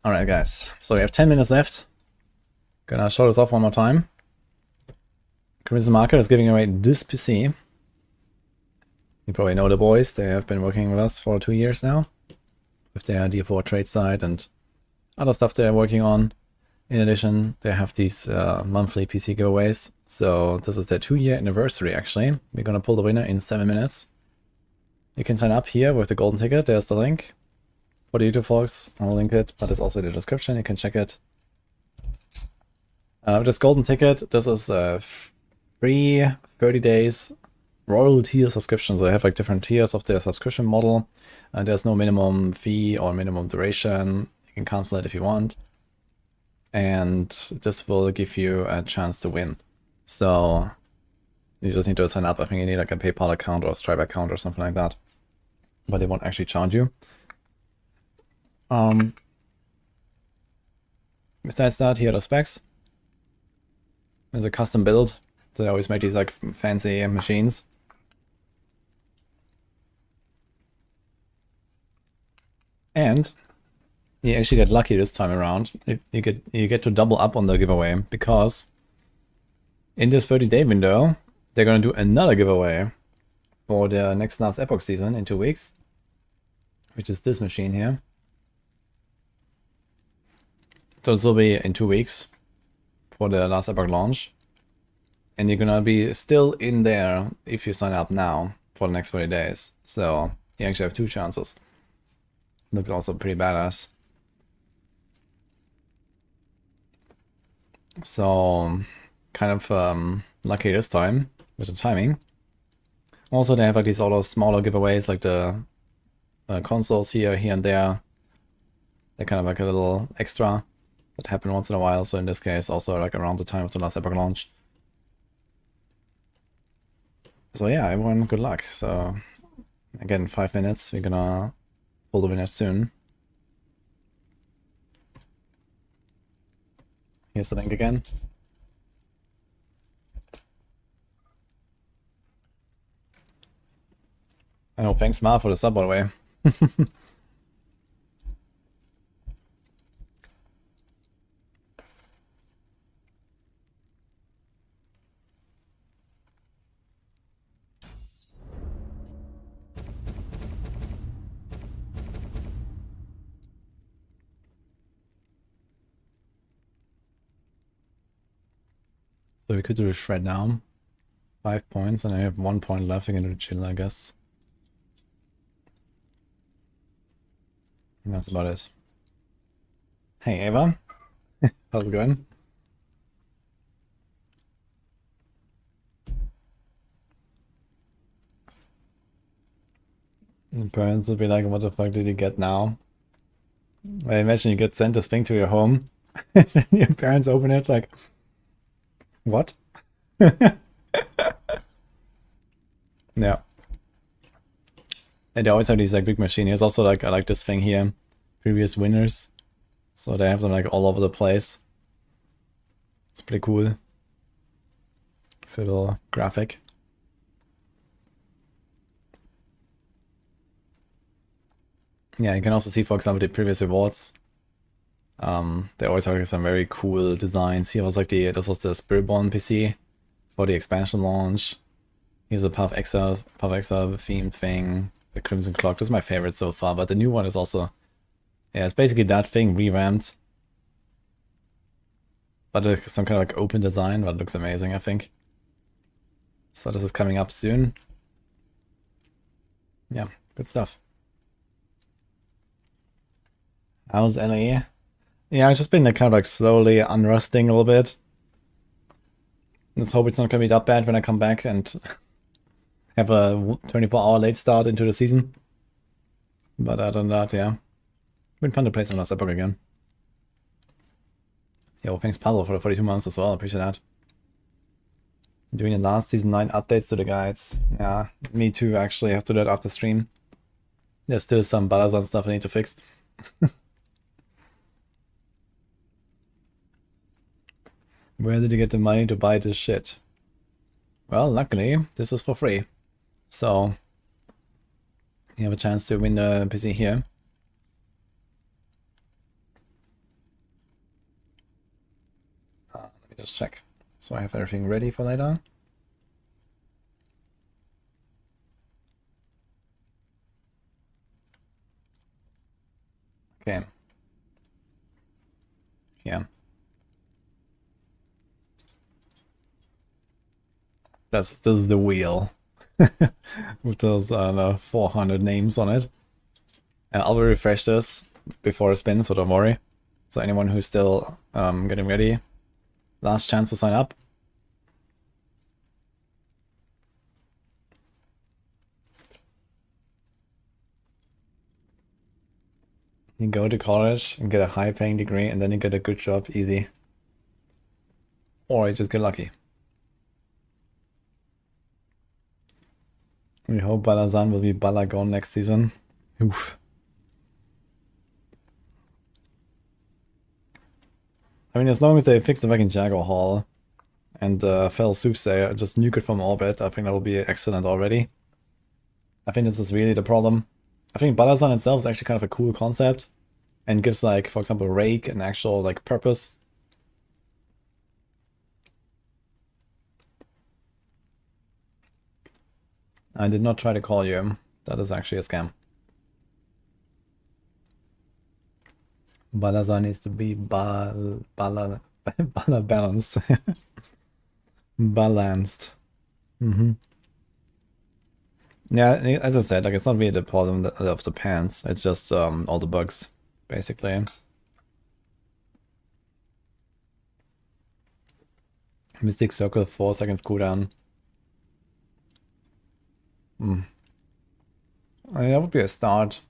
Alright guys, so we have 10 minutes left. Gonna show this off one more time. Crimson Market is giving away this PC. You probably know the boys, they have been working with us for 2 years now. With their D4 trade site and other stuff they're working on. In addition, they have these monthly PC giveaways. So this is their 2-year anniversary actually. We're gonna pull the winner in 7 minutes. You can sign up here with the golden ticket, there's the link. For the YouTube folks, I'll link it, but it's also in the description, you can check it. This golden ticket, this is a free 30 days royal tier subscription, so they have like different tiers of their subscription model. There's no minimum fee or minimum duration, you can cancel it if you want. And this will give you a chance to win. So you just need to sign up, I think you need like a PayPal account or a Stripe account or something like that. But they won't actually charge you. Besides that, here are the specs. There's a custom build. So they always make these like fancy machines. And you actually get lucky this time around. You get to double up on the giveaway because in this 30-day window, they're gonna do another giveaway for the next last Epoch season in 2 weeks, which is this machine here. So this will be in 2 weeks for the last Epoch launch. And you're gonna be still in there if you sign up now for the next 40 days. So you actually have 2 chances. Looks also pretty badass. So kind of lucky this time with the timing. Also, they have like these other smaller giveaways, like the consoles here and there. They're kind of like a little extra that happen once in a while. So in this case, also like around the time of the last Epoch launch. So yeah, everyone, good luck. So again, 5 minutes. We're gonna pull the winner soon. Here's the link again. Oh, thanks Ma for the sub, by the way. So we could do a shred now. 5 points, and I have 1 point left. We can do the chill, I guess. And that's about it. Hey Ava, how's it going? And parents would be like, what the fuck did you get now? I imagine you get sent this thing to your home, and your parents open it like, what? Yeah. And they always have these like big machines. Here's also like, I like this thing here, previous winners. So they have them like all over the place. It's pretty cool. It's a little graphic. Yeah, you can also see, for example, the previous rewards. They always have like, some very cool designs. Here was like this was the Spiritborn PC for the expansion launch. Here's a Path Exile themed thing. The Crimson Clock. This is my favorite so far, but the new one is also, yeah, it's basically that thing revamped. But some kind of like open design, but it looks amazing, I think. So this is coming up soon. Yeah, good stuff. How's LA? Yeah, I've just been like, kind of like slowly unrusting a little bit. Let's hope it's not gonna be that bad when I come back and have a 24-hour late start into the season. But other than that, yeah. Been fun to play some last Epoch again. Yo, thanks Pablo for the 42 months as well, appreciate that. Doing the last season 9 updates to the guides. Yeah, me too actually, I have to do that after stream. There's still some Balazan stuff I need to fix. Where did you get the money to buy this shit? Well, luckily, this is for free. So, you have a chance to win the PC here. Let me just check. So I have everything ready for later. Okay. Yeah. This is the wheel. With those, I don't know, 400 names on it. I'll refresh this before I spin, so don't worry. So anyone who's still getting ready, last chance to sign up. You go to college and get a high-paying degree, and then you get a good job easy. Or you just get lucky. We hope Balazan will be Balagon next season. Oof. I mean, as long as they fix the fucking Jaguar Hall and Fell Soothsayer, just nuke it from orbit, I think that will be excellent already. I think this is really the problem. I think Balazan itself is actually kind of a cool concept and gives, like, for example, Rake an actual, like, purpose. I did not try to call you. That is actually a scam. Balazan needs to be bala balanced. Balanced. Yeah, as I said, like it's not really the problem of the pants. It's just all the bugs, basically. Mystic Circle, 4 seconds cooldown. I mean, that would be a start.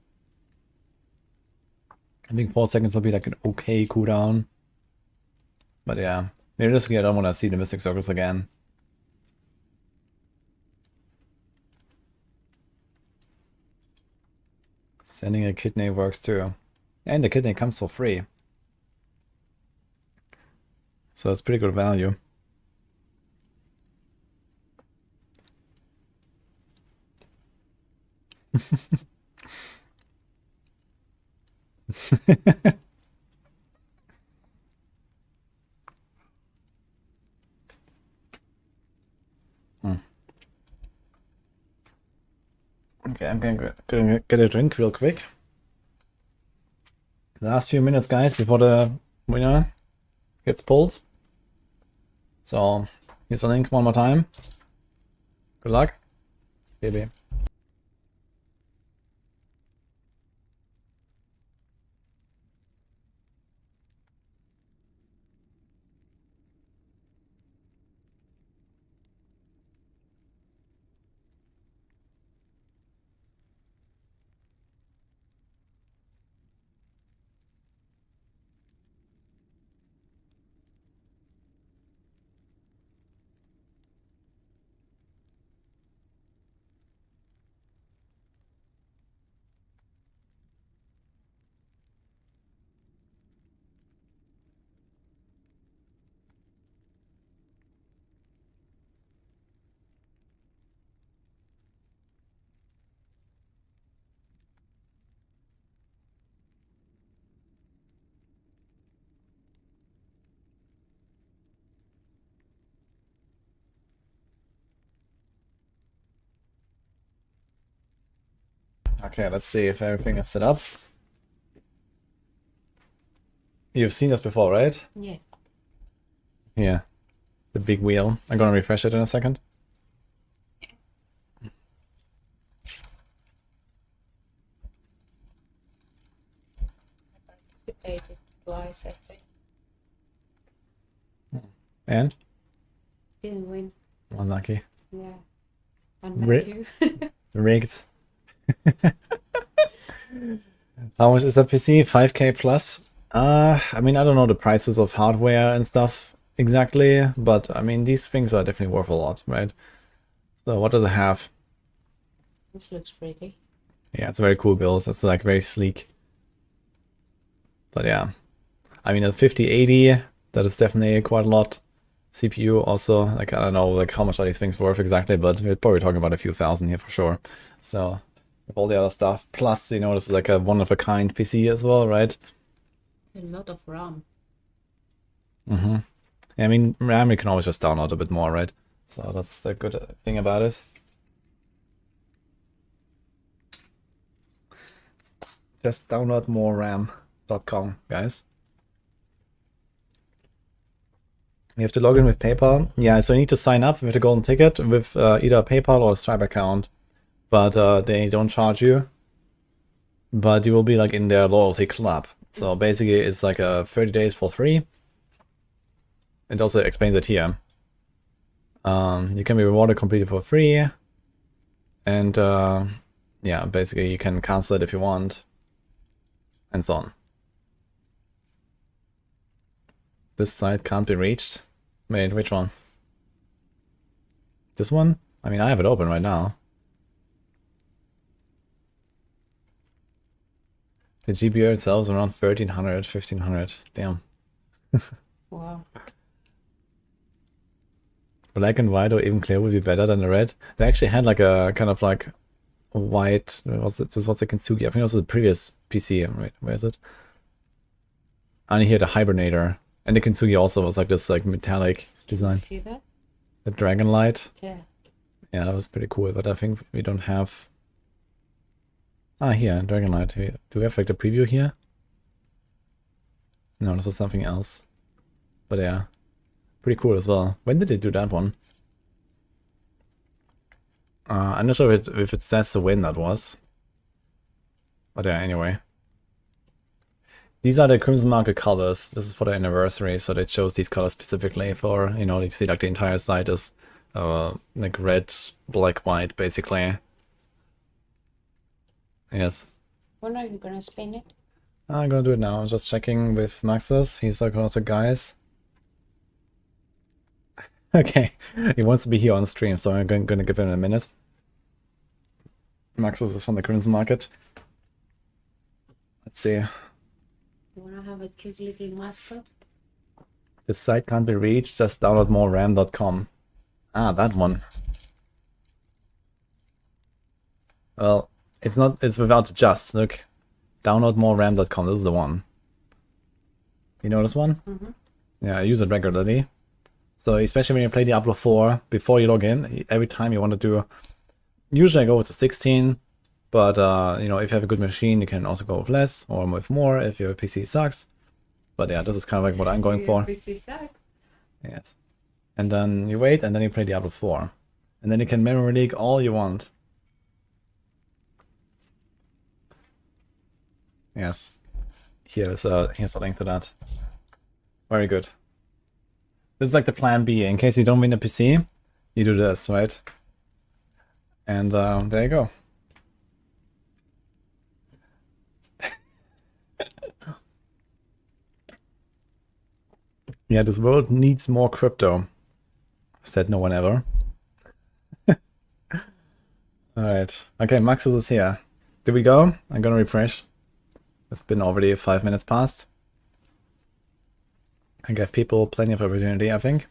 I think 4 seconds will be like an okay cooldown. But yeah, realistically, I don't want to see the Mystic Circles again. Sending a kidney works too. And the kidney comes for free. So it's pretty good value. Okay, I'm gonna get a drink real quick. Last few minutes, guys, before the winner gets pulled. So, here's the link one more time. Good luck. Baby. Okay, let's see if everything is set up. You've seen this before, right? Yeah. Yeah. The big wheel. I'm gonna refresh it in a second. Ate it twice, I think. And? Didn't win. Unlucky. Yeah. Unlike you. Rigged. How much is that PC? 5k plus? I mean, I don't know the prices of hardware and stuff exactly, but I mean, these things are definitely worth a lot, right? So what does it have? This looks pretty. Yeah, it's a very cool build. It's like very sleek. But yeah, I mean, at 5080, that is definitely quite a lot. CPU also, like, I don't know, like how much are these things worth exactly, but we're probably talking about a few thousand here for sure. So, with all the other stuff, plus, you know, this is like a one-of-a-kind PC as well, right? A lot of RAM. I mean, RAM you can always just download a bit more, right? So that's the good thing about it. Just download more RAM.com, guys. You have to log in with PayPal. Yeah, so you need to sign up with a golden ticket with either a PayPal or a Stripe account. But they don't charge you. But you will be like in their loyalty club. So basically it's like a 30 days for free. It also explains it here. You can be rewarded completely for free. And yeah, basically you can cancel it if you want. And so on. This site can't be reached. Wait, which one? This one? I mean, I have it open right now. The GPU itself is around 1300, 1500. Damn. Wow. Black and white or even clear would be better than the red. They actually had like a kind of like a white. This was the Kintsugi. I think it was the previous PC. Right? Where is it? And here the Hibernator. And the Kintsugi also was like this like metallic design. See that? The Dragon Light. Yeah. Yeah, that was pretty cool. But I think we don't have. Ah, here, Dragon Light. Do we have like the preview here? No, this is something else. But yeah. Pretty cool as well. When did they do that one? I'm not sure if it says when that was. But yeah, anyway. These are the Crimson Market colors. This is for the anniversary, so they chose these colors specifically for, you know, you see like the entire site is like red, black, white, basically. Yes. When are you gonna spin it? I'm gonna do it now. I'm just checking with Maxus. He's like one of the guys. Okay, he wants to be here on stream, so I'm gonna give him a minute. Maxus is from the Crimson Market. Let's see. You wanna have a cute little mascot? The site can't be reached, just download more ram.com. Ah, that one. Well, it's not, it's without just. Look, download more ram.com. This is the one. You know this one? Mm-hmm. Yeah, I use it regularly. So especially when you play Diablo 4, before you log in, every time you want to do, usually I go with the 16, but you know, if you have a good machine, you can also go with less or with more if your PC sucks. But yeah, this is kind of like what I'm going for. PC sucks. Yes. And then you wait, and then you play Diablo 4. And then you can memory leak all you want. Yes. Here's a link to that. Very good. This is like the plan B. In case you don't win a PC, you do this, right? And there you go. Yeah, this world needs more crypto. Said no one ever. Alright. Okay, Maxus is here. Did we go? I'm gonna refresh. It's been already 5 minutes past. I give people plenty of opportunity, I think.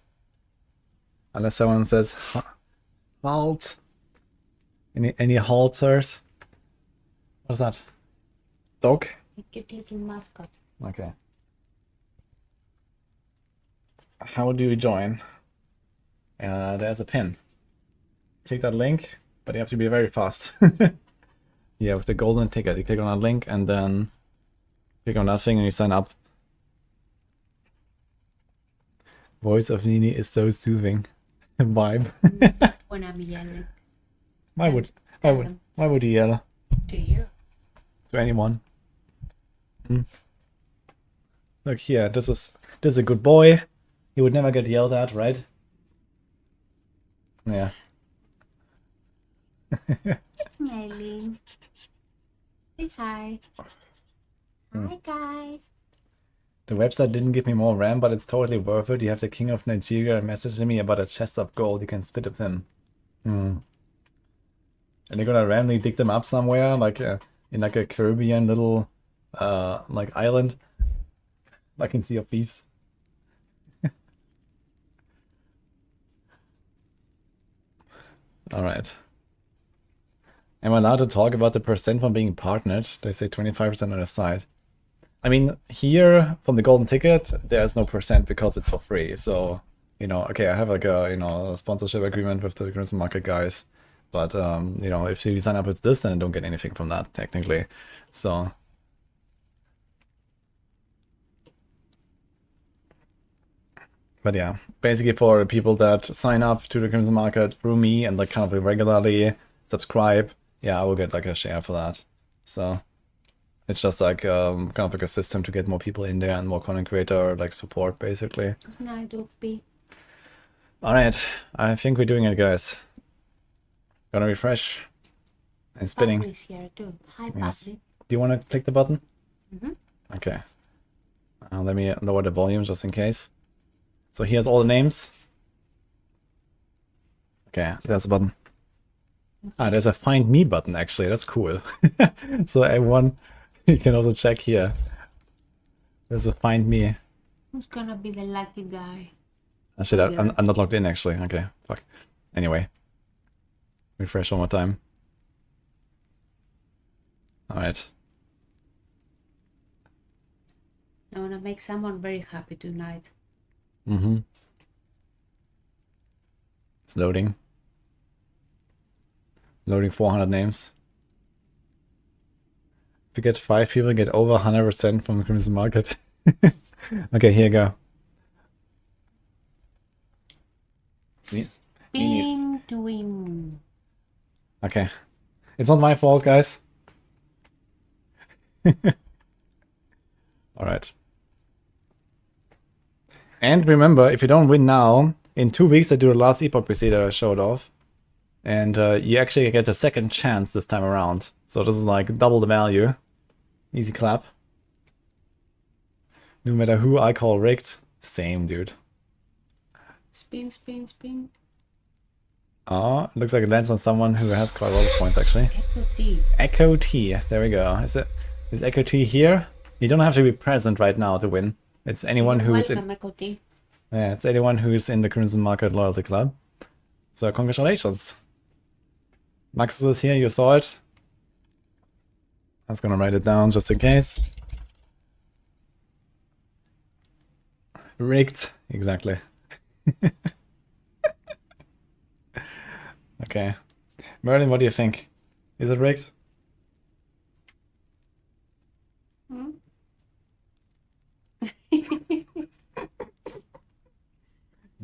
Unless someone says halt. Any halters? What's that? Dog? A cute little mascot. Okay. How do you join? There's a pin. Take that link, but you have to be very fast. Yeah, with the golden ticket, you click on that link and then click on that thing and you sign up. Voice of Nini is so soothing. Vibe. When I'm yelling. Why would you yell? To you. To anyone? Look here, this is a good boy. He would never get yelled at, right? Yeah. Smiling. Say hi. Hi guys. The website didn't give me more RAM, but it's totally worth it. You have the King of Nigeria messaging me about a chest of gold. You can split with him. And you're gonna randomly dig them up somewhere, like in like a Caribbean little like island, like in Sea of Thieves. All right. Am I allowed to talk about the percent from being partnered? They say 25% on the side. I mean, here from the golden ticket, there's no percent because it's for free. So, you know, okay, I have like a, you know, a sponsorship agreement with the Crimson Market guys. But, you know, if you sign up with this, then I don't get anything from that, technically. So. But yeah, basically for people that sign up to the Crimson Market through me and like kind of regularly subscribe, yeah, I will get like a share for that. So it's just like kind of like a system to get more people in there and more content creator like support, basically. No, don't be. All right, I think we're doing it, guys. Gonna refresh and spinning. Patrick's here too. Hi, Yes. Patrick. Do you want to click the button? Mm-hmm. Okay. Let me lower the volume just in case. So here's all the names. Okay, there's the button. Ah, there's a find me button actually. That's cool. So everyone, you can also check here. There's a find me. Who's gonna be the lucky guy? Shit, I'm not logged in actually. Okay, fuck. Anyway, refresh one more time. All right. I wanna make someone very happy tonight. It's loading. Loading 400 names. If you get 5 people, get over 100% from the Crimson Market. Okay, here you go. Spin to win. Okay. It's not my fault, guys. Alright. And remember, if you don't win now, in 2 weeks I do the last Epoch PC that I showed off. And you actually get a second chance this time around. So this is like double the value. Easy clap. No matter who I call rigged, same dude. Spin, spin, spin. Oh, it looks like it lands on someone who has quite a lot of points actually. Echo T. Echo T, there we go. Is Echo T here? You don't have to be present right now to win. It's anyone who's Welcome, Echo T. yeah, it's anyone who's in the Crimson Market Loyalty Club. So congratulations. Maxus is here, you saw it. I was gonna write it down just in case. Rigged, exactly. Okay. Merlin, what do you think? Is it rigged? You're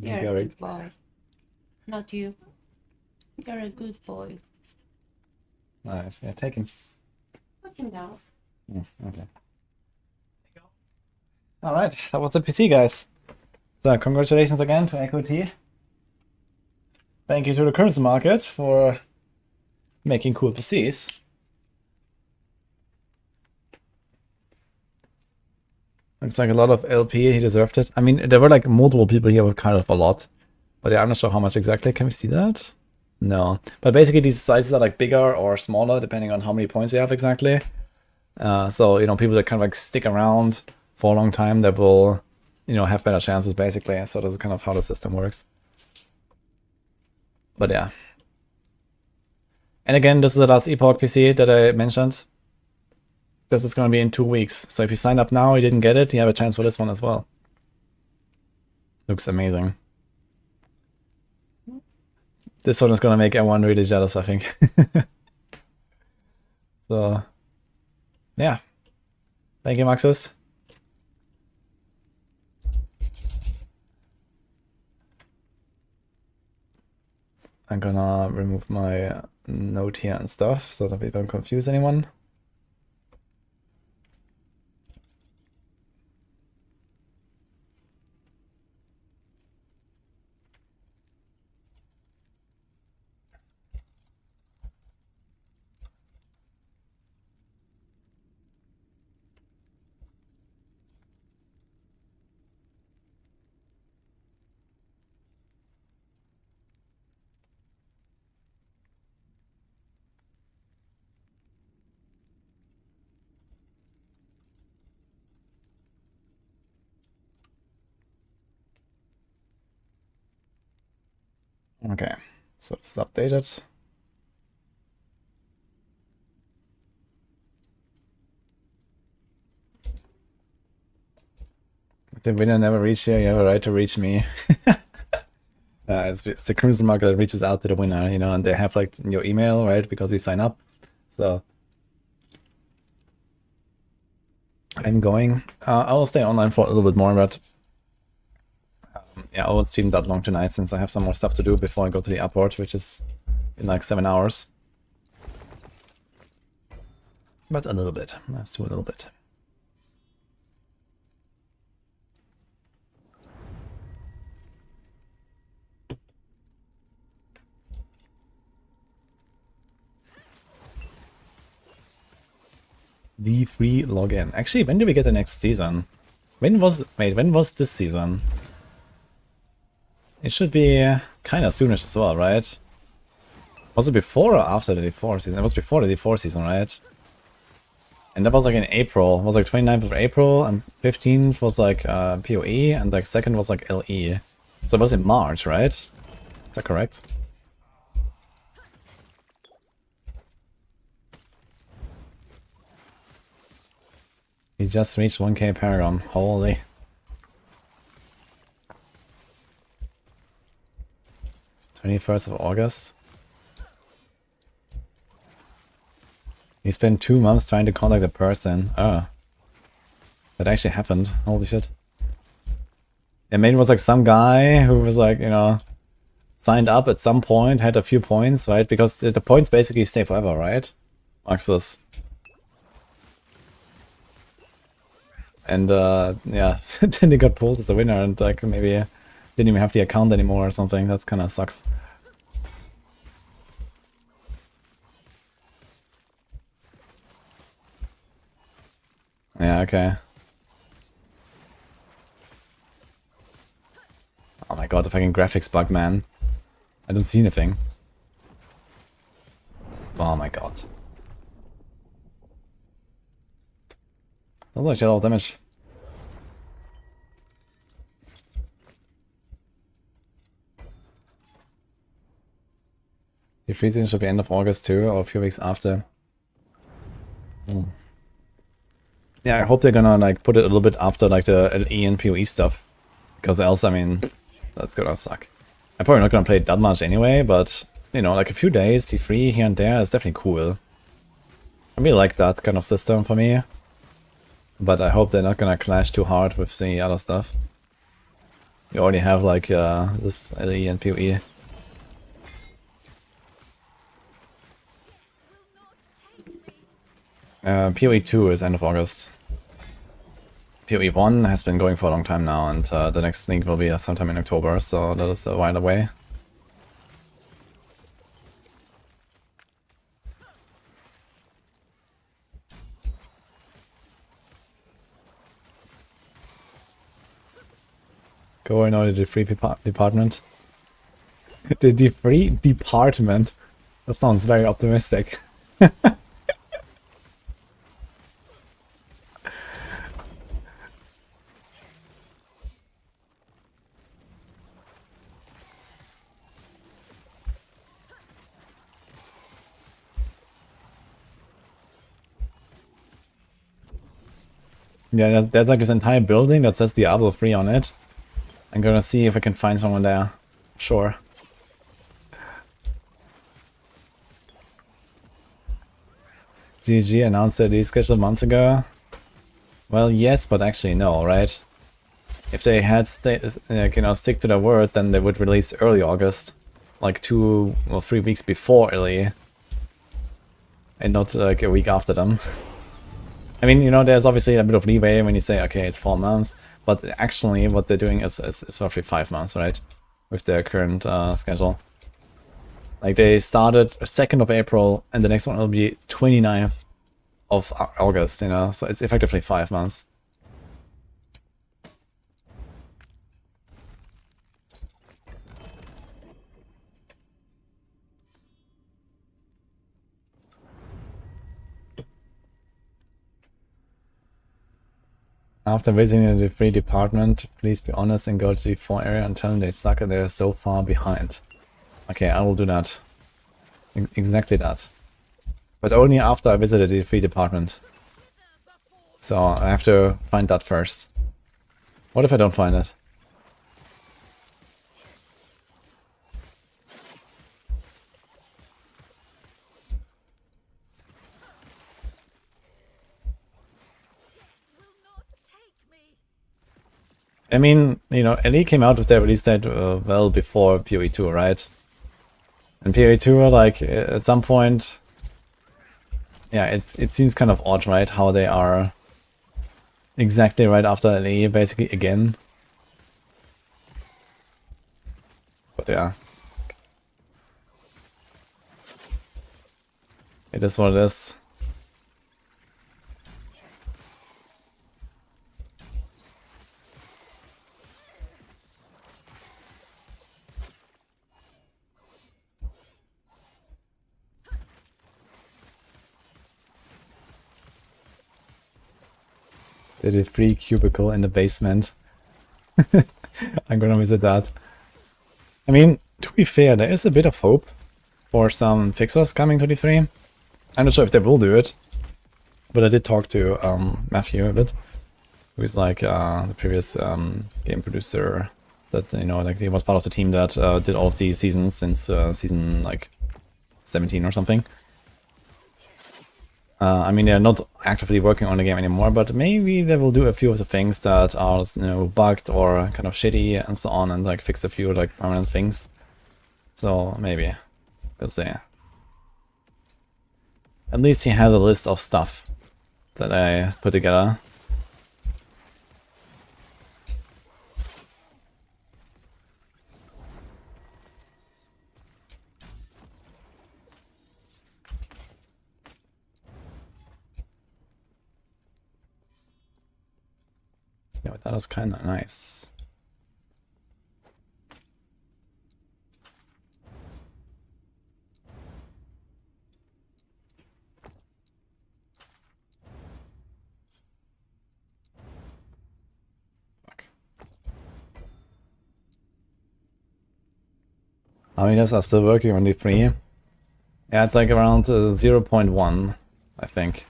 Yeah, a rigged. good boy. Not you. You're a good boy. Alright, yeah, take him. Put him down. Okay. Alright, that was the PC, guys. So, congratulations again to Echo T. Thank you to the Crimson Market for making cool PCs. Looks like a lot of LP, he deserved it. I mean, there were like multiple people here with kind of a lot. But yeah, I'm not sure how much exactly. Can we see that? No. But basically these sizes are like bigger or smaller depending on how many points you have exactly. So, you know, people that kind of like stick around for a long time that will, you know, have better chances basically. So that's kind of how the system works. But yeah. And again, this is the last Epoch PC that I mentioned. This is going to be in 2 weeks. So if you signed up now, you didn't get it, you have a chance for this one as well. Looks amazing. This one is going to make everyone really jealous, I think. So, yeah. Thank you, Maxus. I'm gonna remove my note here and stuff so that we don't confuse anyone. Okay, so this is updated. If the winner never reached you, you have a right to reach me. It's the Crimson Market that reaches out to the winner, you know, and they have like your email, right, because you sign up. So I'm going. I will stay online for a little bit more, but yeah, I won't stream that long tonight since I have some more stuff to do before I go to the airport, which is in like 7 hours. But a little bit. Let's do a little bit. The free login. Actually, when do we get the next season? When was this season? It should be kind of soonish as well, right? Was it before or after the D4 season? It was before the D4 season, right? And that was like in April. It was like 29th of April, and 15th was like PoE, and like 2nd was like LE. So it was in March, right? Is that correct? You just reached 1k Paragon. Holy. First of August. You spent 2 months trying to contact a person. Oh. That actually happened. Holy shit. Yeah, maybe it was like some guy who was like, you know, signed up at some point, had a few points, right? Because the points basically stay forever, right? Maxus. And yeah, then they got pulled as the winner and like maybe didn't even have the account anymore or something. That's kind of sucks. Yeah, okay. Oh my god, the fucking graphics bug, man. I don't see anything. Oh my god. That's actually a lot of damage. The free season should be end of August too, or a few weeks after. Yeah, I hope they're gonna like put it a little bit after like the LE and PoE stuff. Because else, I mean, that's gonna suck. I'm probably not gonna play it that much anyway, but you know, like a few days, T3 here and there is definitely cool. I really like that kind of system for me. But I hope they're not gonna clash too hard with the other stuff. We already have like this LE and PoE. PoE 2 is end of August. PoE 1 has been going for a long time now, and the next league will be sometime in October, so that is a while away. Going on to the free department. The free department. That sounds very optimistic. Yeah, there's like this entire building that says Diablo 3 on it. I'm gonna see if I can find someone there. Sure. GG announced that they scheduled months ago. Well, yes, but actually no, right? If they had stick to their word, then they would release early August, like 2 or 3 weeks before LE, and not like a week after them. I mean, you know, there's obviously a bit of leeway when you say, okay, it's 4 months, but actually what they're doing is roughly 5 months, right? With their current schedule. Like, they started 2nd of April, and the next one will be 29th of August, you know, so it's effectively 5 months. After visiting the free department, please be honest and go to the 4 area and tell them they suck and they're so far behind. Okay, I will do that. Exactly that. But only after I visited the free department. So I have to find that first. What if I don't find it? I mean, you know, LE came out with their release date well before PoE 2, right? And PoE 2, like, at some point... Yeah, it seems kind of odd, right? How they are exactly right after LE, basically, again. But yeah. It is what it is. Did a free cubicle in the basement. I'm gonna visit that. I mean, to be fair, there is a bit of hope for some fixers coming to the 3. I'm not sure if they will do it, but I did talk to Matthew a bit, who is like the previous game producer that, you know, like he was part of the team that did all of the seasons since season like 17 or something. I mean, they're not actively working on the game anymore, but maybe they will do a few of the things that are, you know, bugged or kind of shitty and so on, and like fix a few like permanent things. So maybe. We'll see. At least he has a list of stuff that I put together. Yeah, that was kind of nice. How many devs are still working on the 3? Yeah, it's like around 0.1, I think.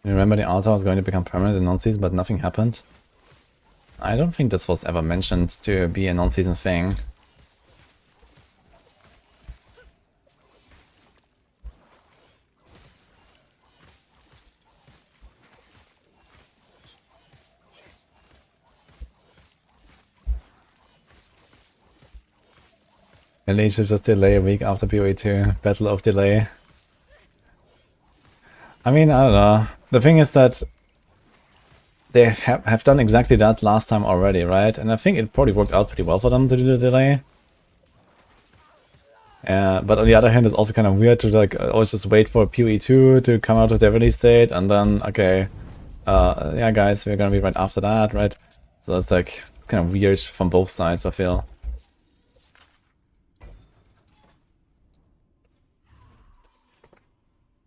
You remember the altar was going to become permanent in non-season, but nothing happened? I don't think this was ever mentioned to be a non-season thing. And they should just delay a week after PoE 2. Battle of delay. I mean, I don't know. The thing is that they have done exactly that last time already, right? And I think it probably worked out pretty well for them to do the delay. But on the other hand, it's also kind of weird to like always just wait for PoE 2 to come out with their release date, and then, okay, yeah guys, we're gonna be right after that, right? So it's like, it's kind of weird from both sides, I feel.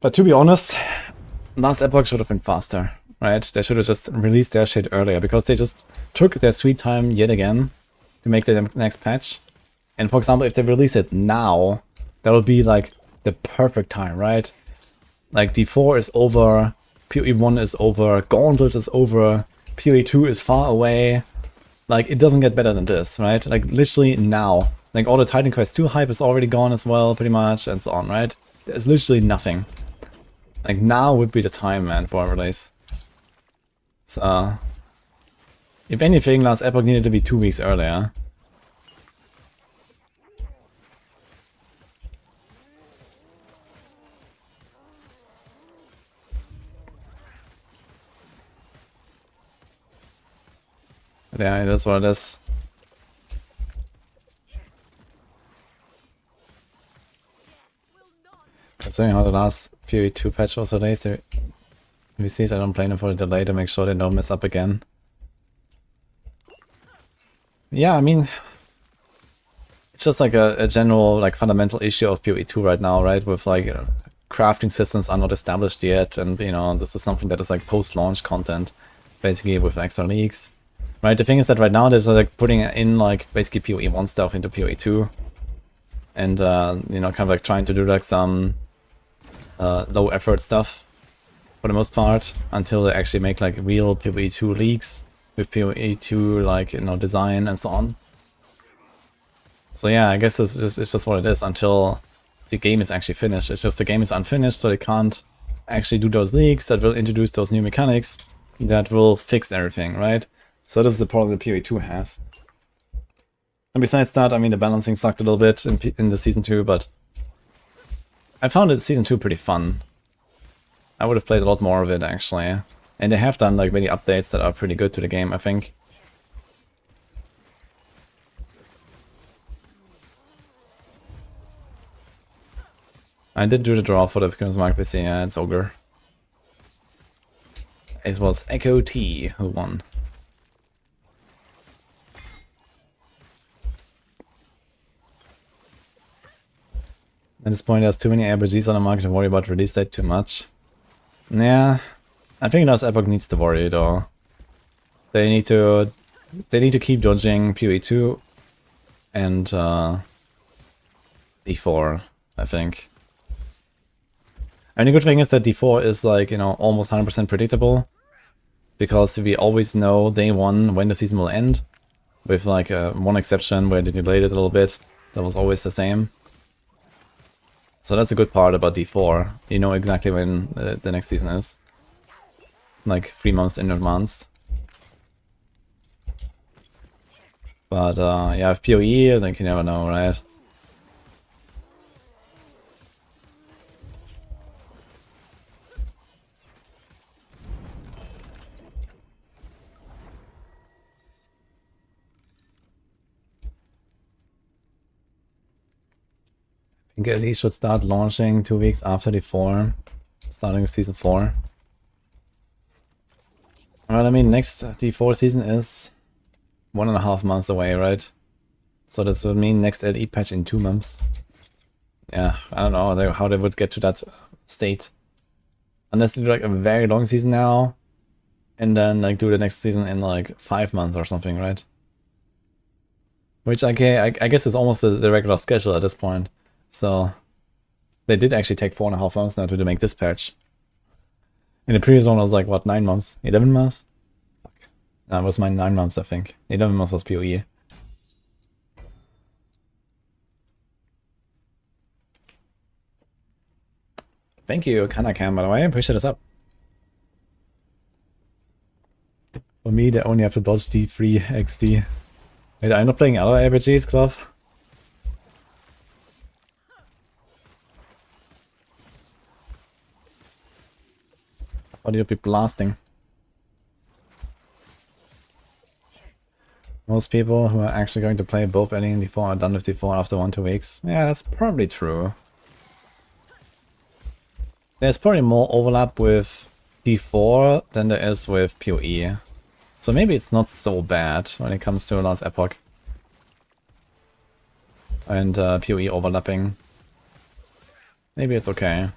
But to be honest, last Epoch should have been faster, right? They should have just released their shit earlier, because they just took their sweet time yet again to make the next patch. And for example, if they release it now, that would be like the perfect time, right? Like D4 is over, PoE 1 is over, Gauntlet is over, PoE 2 is far away. Like, it doesn't get better than this, right? Like, literally now. Like, all the Titan Quest 2 hype is already gone as well, pretty much, and so on, right? There's literally nothing. Like, now would be the time, man, for a release. So, if anything, last Epoch needed to be 2 weeks earlier. But yeah, that's what it is. Considering how the last PoE 2 patch was released, we see it, I don't blame them for the delay to make sure they don't mess up again. Yeah, I mean, it's just like a general, like, fundamental issue of PoE 2 right now, right? With like, you know, crafting systems are not established yet, and you know, this is something that is like post-launch content, basically with extra leaks. Right, the thing is that right now they're like putting in like basically PoE 1 stuff into PoE 2. And you know, kind of like trying to do like some low effort stuff for the most part, until they actually make like real PoE 2 leaks with PoE 2 like, you know, design and so on. So yeah, I guess it's just what it is until the game is actually finished. It's just the game is unfinished, so they can't actually do those leaks that will introduce those new mechanics that will fix everything, right? So this is the problem that PoE 2 has. And besides that, I mean, the balancing sucked a little bit in the Season 2, but I found it Season 2 pretty fun. I would have played a lot more of it, actually. And they have done like many updates that are pretty good to the game, I think. I did do the draw for the Beginner's Mark PC, yeah, it's Ogre. It was Echo T who won. At this point, there's too many ARPGs on the market to worry about release date too much. Yeah, I think last Epoch needs to worry though. They need to keep dodging PoE 2 and D4, I think. And the good thing is that D4 is like, you know, almost 100% predictable, because we always know day one when the season will end, with like one exception where they delayed it a little bit. That was always the same. So that's a good part about D4. You know exactly when the next season is. Like 3 months in advance. But yeah, if PoE, then you never know, right? I think at least should start launching 2 weeks after D4, starting with season 4. Well, I mean, next D4 season is 1.5 months away, right? So this would mean next LE patch in 2 months. Yeah, I don't know how they would get to that state. Unless they do like a very long season now, and then like do the next season in like 5 months or something, right? Which I guess is almost the regular schedule at this point. So they did actually take 4.5 months now to make this patch. In the previous one was like, what, 9 months? 11 months? Fuck. That was my 9 months, I think. 11 months was PoE. Thank you, Kanakam, by the way. I appreciate this up. For me, they only have to dodge D3 XD. Wait, I'm not playing other ARPGs, Clove? Or you'll be blasting. Most people who are actually going to play both LE and D4 are done with D4 after 1-2 weeks. Yeah, that's probably true. There's probably more overlap with D4 than there is with PoE. So maybe it's not so bad when it comes to last Epoch. And PoE overlapping. Maybe it's okay.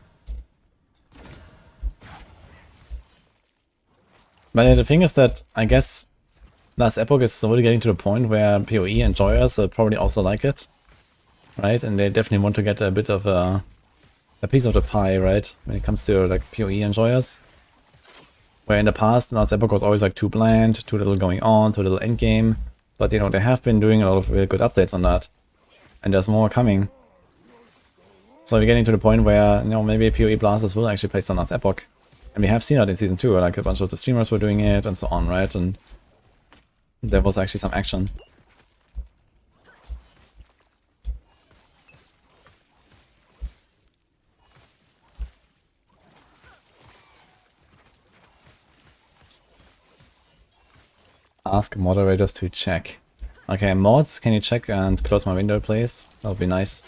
But the thing is that I guess last Epoch is slowly getting to the point where PoE enjoyers will probably also like it. Right? And they definitely want to get a bit of a piece of the pie, right? When it comes to like PoE enjoyers. Where in the past, last Epoch was always like too bland, too little going on, too little endgame. But you know, they have been doing a lot of really good updates on that. And there's more coming. So we're getting to the point where, you know, maybe PoE blasters will actually play some last Epoch. And we have seen that in Season 2, like a bunch of the streamers were doing it and so on, right? And there was actually some action. Ask moderators to check. Okay, mods, can you check and close my window, please? That would be nice.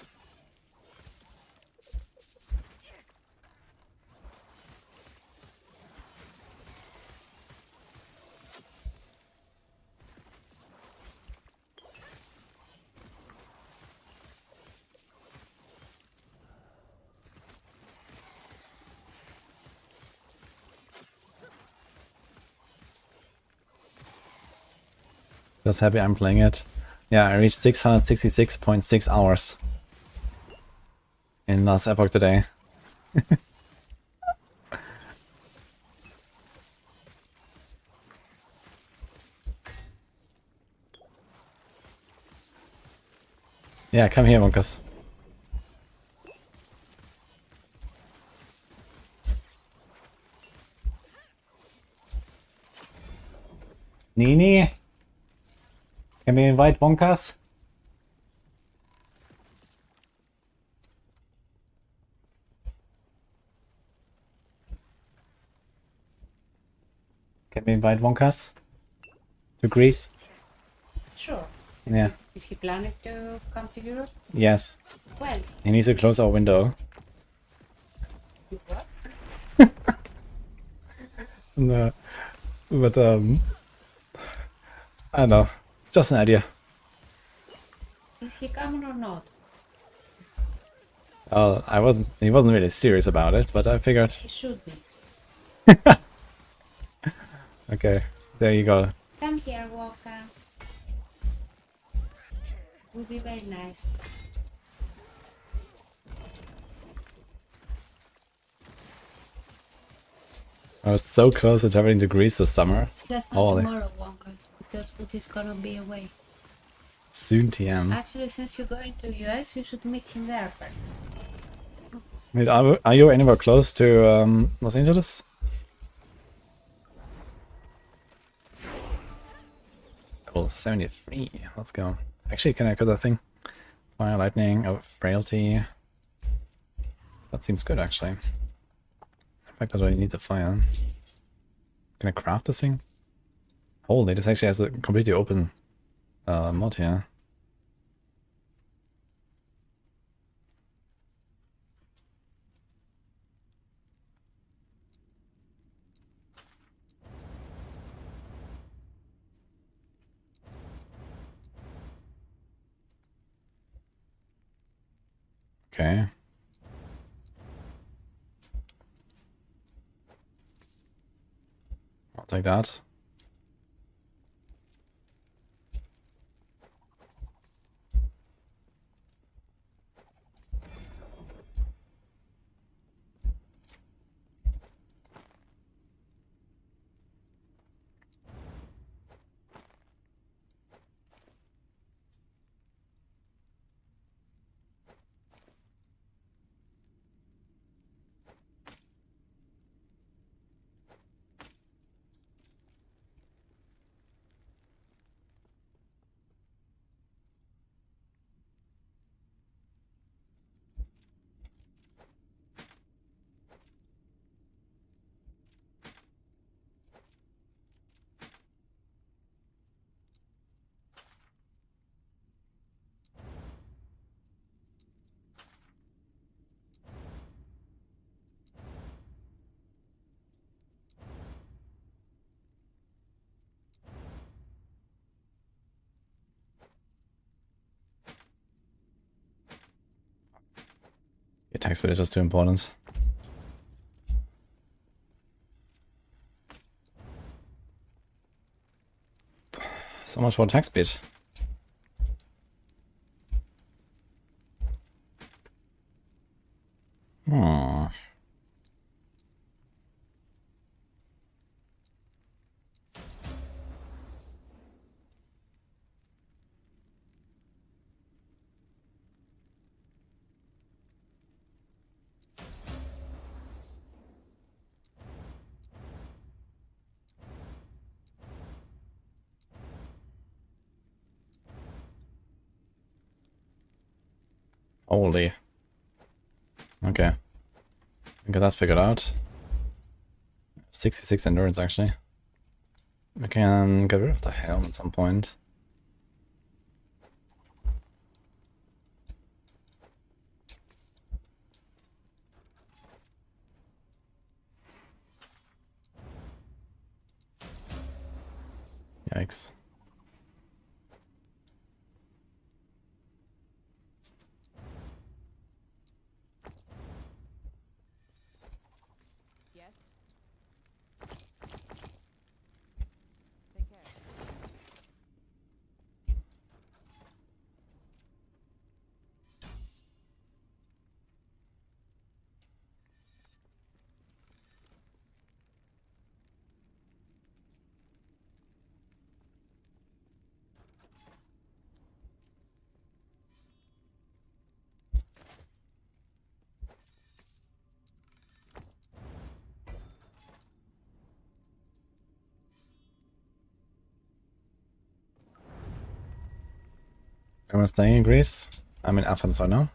Just happy I'm playing it. Yeah, I reached 666.6 hours in last Epoch today. Yeah, come here, Monkas. Nini? Can we invite Wonkas? Can we invite Wonkas to Greece? Sure. Yeah. Is he planning to come to Europe? Yes. When? He needs to close our window. You what? No. But I don't know. Just an idea. Is he coming or not? Well, he wasn't really serious about it, but I figured. He should be. Okay, there you go. Come here, Walker. Would be very nice. I was so close to traveling to Greece this summer. Just not Holy. tomorrow, Walker, because Wood is gonna be away. Soon TM. Actually, since you're going to US, you should meet him there first. Wait, are you anywhere close to Los Angeles? Level 73. Let's go. Actually, can I cut that thing? Fire, lightning, oh, frailty. That seems good, actually. In fact, I don't need the fire. Can I craft this thing? Holy, this actually has a completely open mod here. Okay. I'll take that. Attack speed is just too important. So much for attack speed. Hmm. Holy. Okay. I got that figured out. 66 endurance, actually. We can get rid of the helm at some point. Yikes. Yes. Take care. Am I staying in Greece? I'm in Athens right now.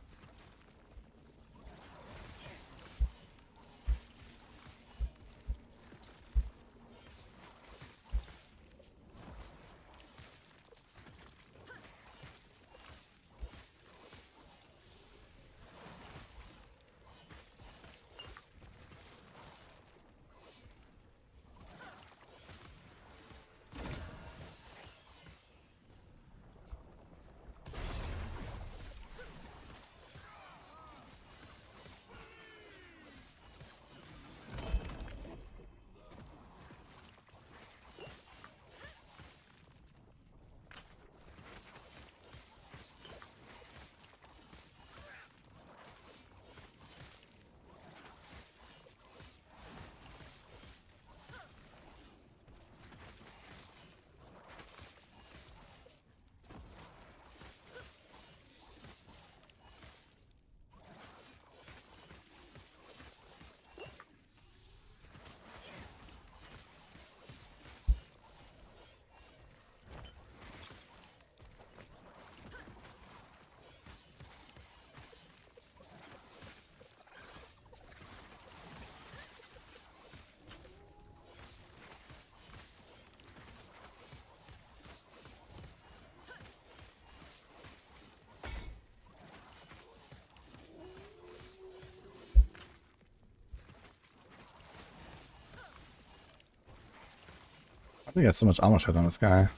How do you get so much armor shot on this guy?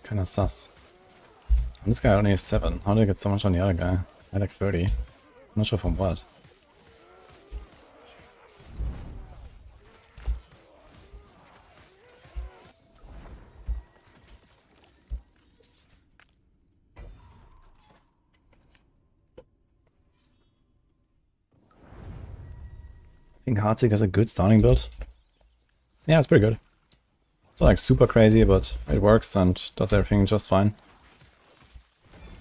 Kinda sus. And this guy only has 7. How did I get so much on the other guy? I had like 30. I'm not sure from what. I think Heartseeker is a good starting build. Yeah, it's pretty good. It's not like super crazy, but it works and does everything just fine.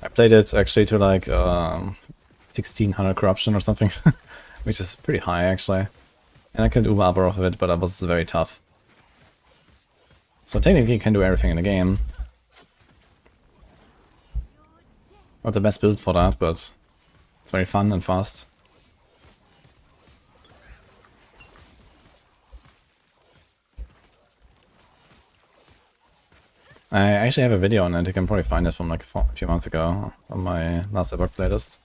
I played it actually to like 1600 corruption or something, which is pretty high actually. And I can do Barb off of it, but that was very tough. So technically you can do everything in the game. Not the best build for that, but it's very fun and fast. I actually have a video on it, you can probably find it from like a few months ago on my last Epoch playlist.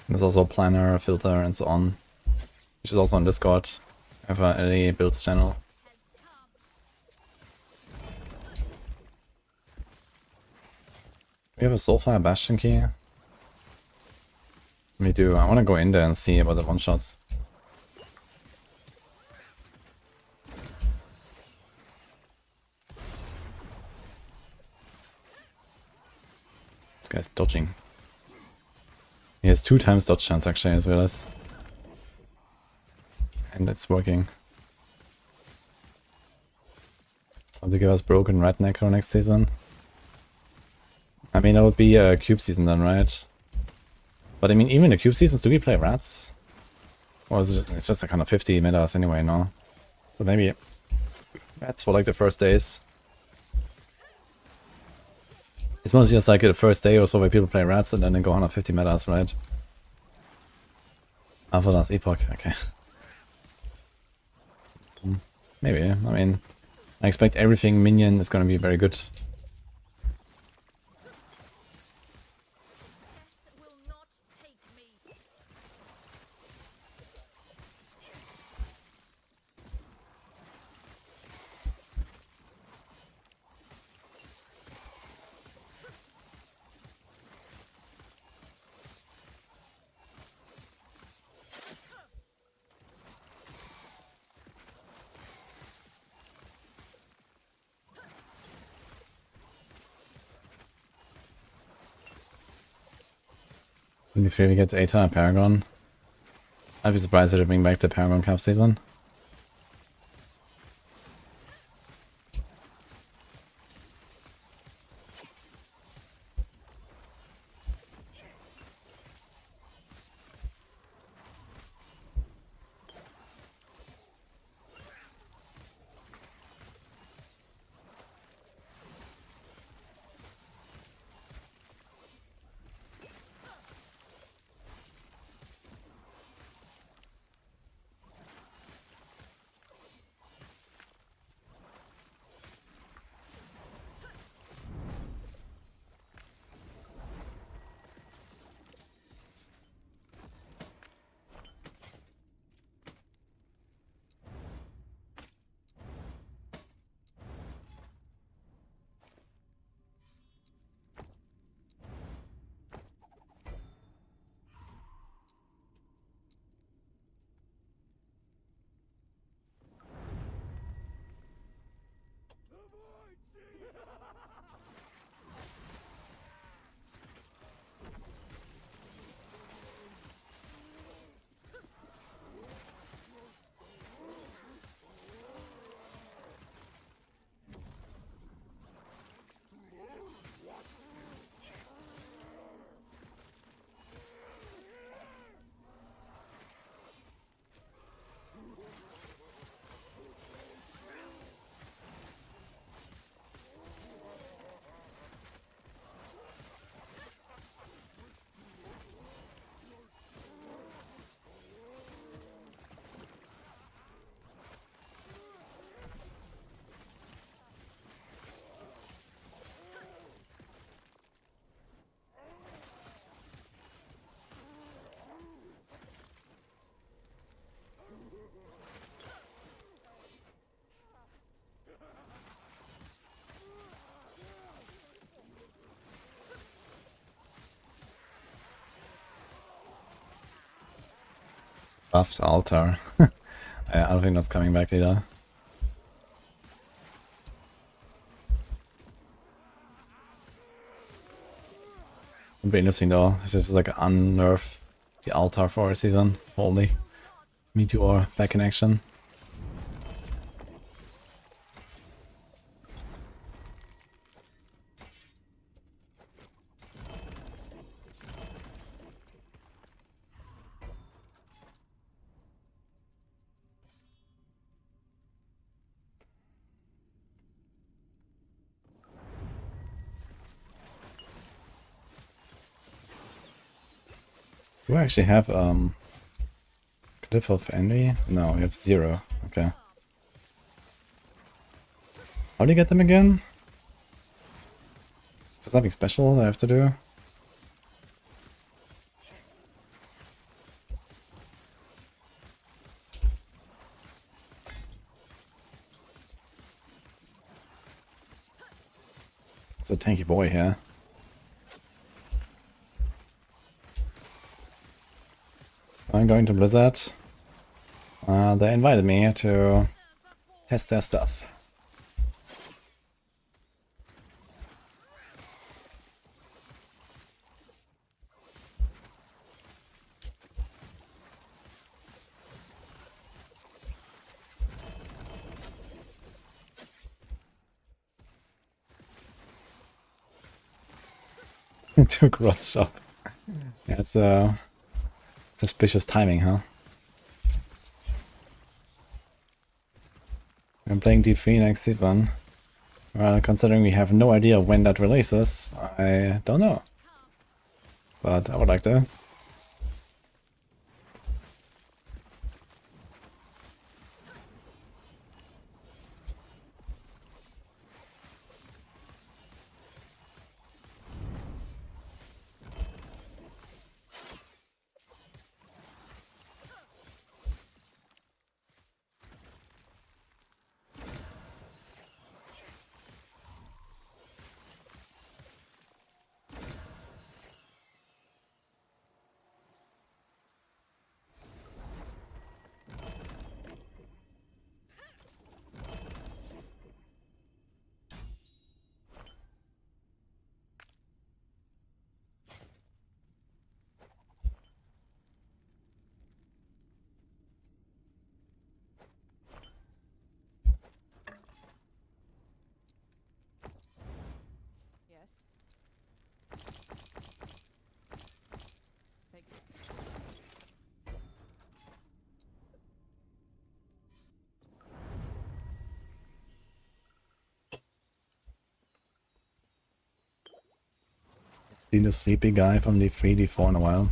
There's also a planner, a filter and so on, which is also on Discord. I have a LA builds channel. We have a Soulfire Bastion key. Me too. I want to go in there and see about the one-shots. This guy's dodging. He has 2 times dodge chance actually, as well as. And it's working. Want to give us broken red Necro next season? I mean, that would be a cube season then, right? But I mean, even the cube seasons, do we play rats? Or is it's just a kind of 50 metas anyway, no? But maybe rats for like the first days. It's mostly just like the first day or so where people play rats and then they go on 50 metas, right? After last Epoch, okay. Maybe, I mean, I expect everything minion is gonna be very good. If we get Eta and Paragon, I'd be surprised if they bring back the Paragon Cup season. Buffed altar. I don't think that's coming back either. Would be interesting though. It's just like unnerf the altar for a season. Holy. Meteor back in action. Do I actually have Cliff of Envy? No, we have 0. Okay. How do you get them again? Is there something special I have to do? It's a tanky boy here. I'm going to Blizzard. They invited me to test their stuff. To Groth's shop. Yeah, it's suspicious timing, huh? I'm playing D3 next season. Well, considering we have no idea when that releases, I don't know. But I would like to. Yes. Take Seen the sleepy guy from D3, D4 in a while.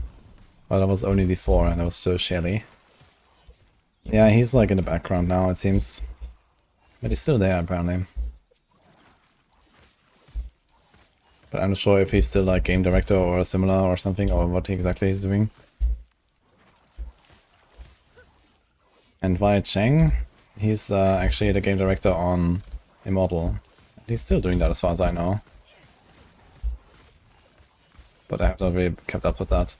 Well, that was only D4 and it was still Shelly. Yeah, he's like in the background now, it seems. But he's still there, apparently. But I'm not sure if he's still like game director or similar or something, or what exactly he's doing. And Wyatt Cheng, he's actually the game director on Immortal. He's still doing that as far as I know. But I have not really kept up with that.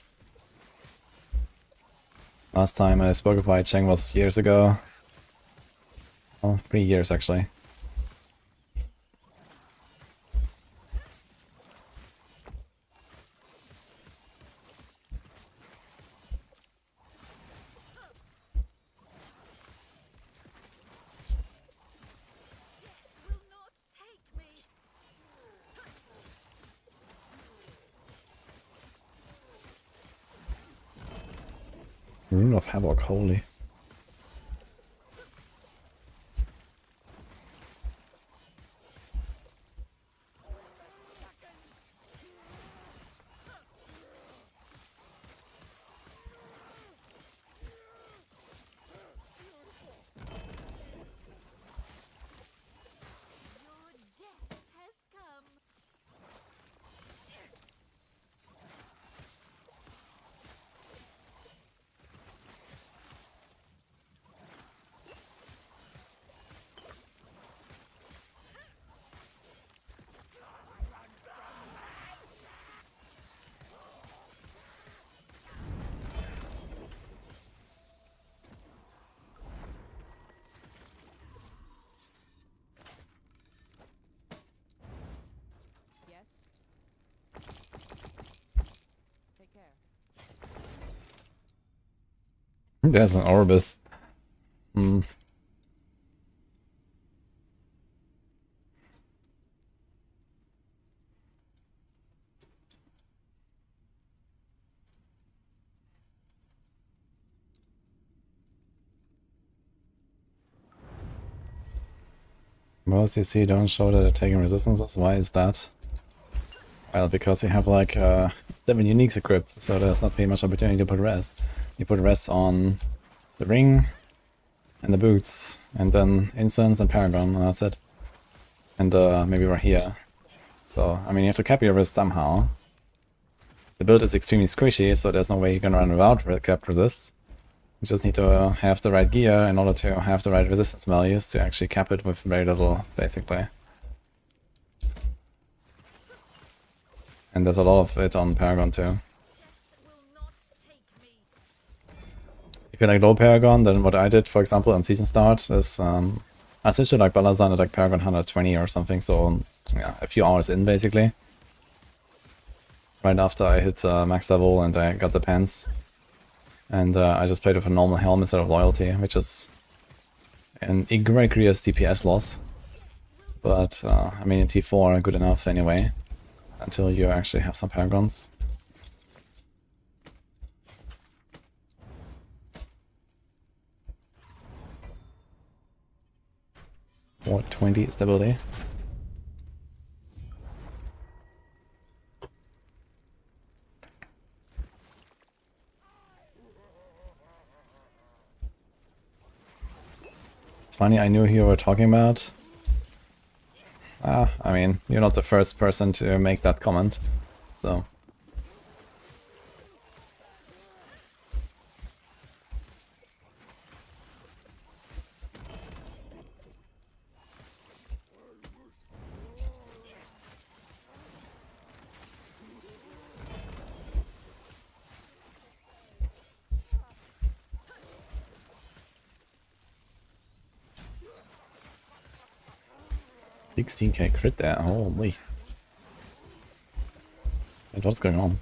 Last time I spoke with Wyatt Cheng was years ago. Well, 3 years actually. Will not take me. Rune of Havoc, holy. Your death has come. There's an Orbis. Hmm. Most you see don't show that they're taking resistances. Why is that? Well, because you have like 7 uniques equipped, so there's not very much opportunity to put res. You put res on the ring and the boots, and then incense and paragon, and that's it. And maybe we're here. So, I mean, you have to cap your res somehow. The build is extremely squishy, so there's no way you can run without capped resists. You just need to have the right gear in order to have the right resistance values to actually cap it with very little, basically. And there's a lot of it on Paragon too. If you like low Paragon, then what I did, for example, on season start is I switched to like Balazan at like Paragon 120 or something, so yeah, a few hours in basically. Right after I hit max level and I got the pants. And I just played with a normal helm instead of loyalty, which is an egregious DPS loss. But I mean in T4 good enough anyway, until you actually have some Paragons. Or 20 stability. It's funny, I knew who you were talking about. I mean, you're not the first person to make that comment, so... $16k crit there, holy. And what's going on?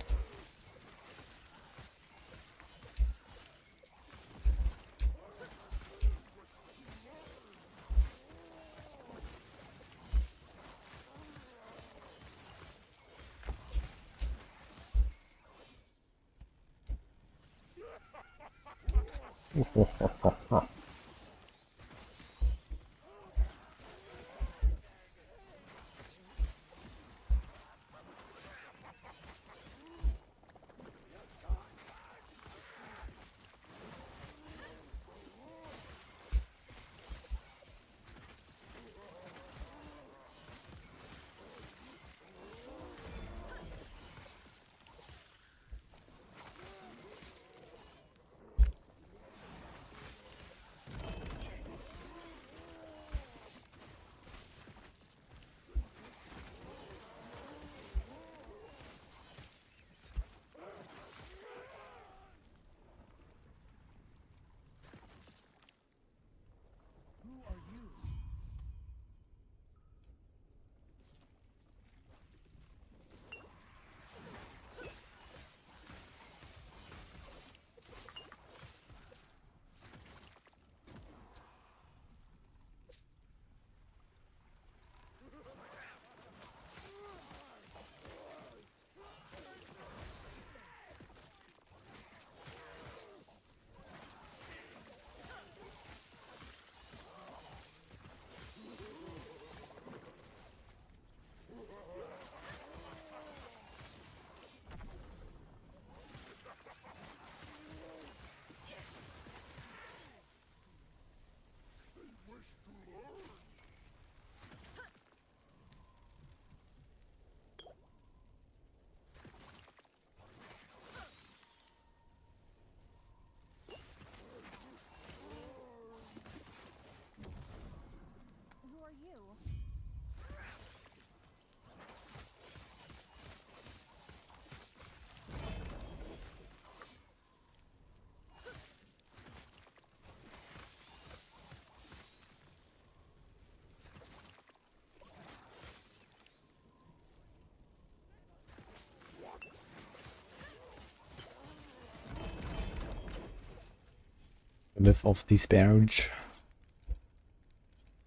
Live off the sparge.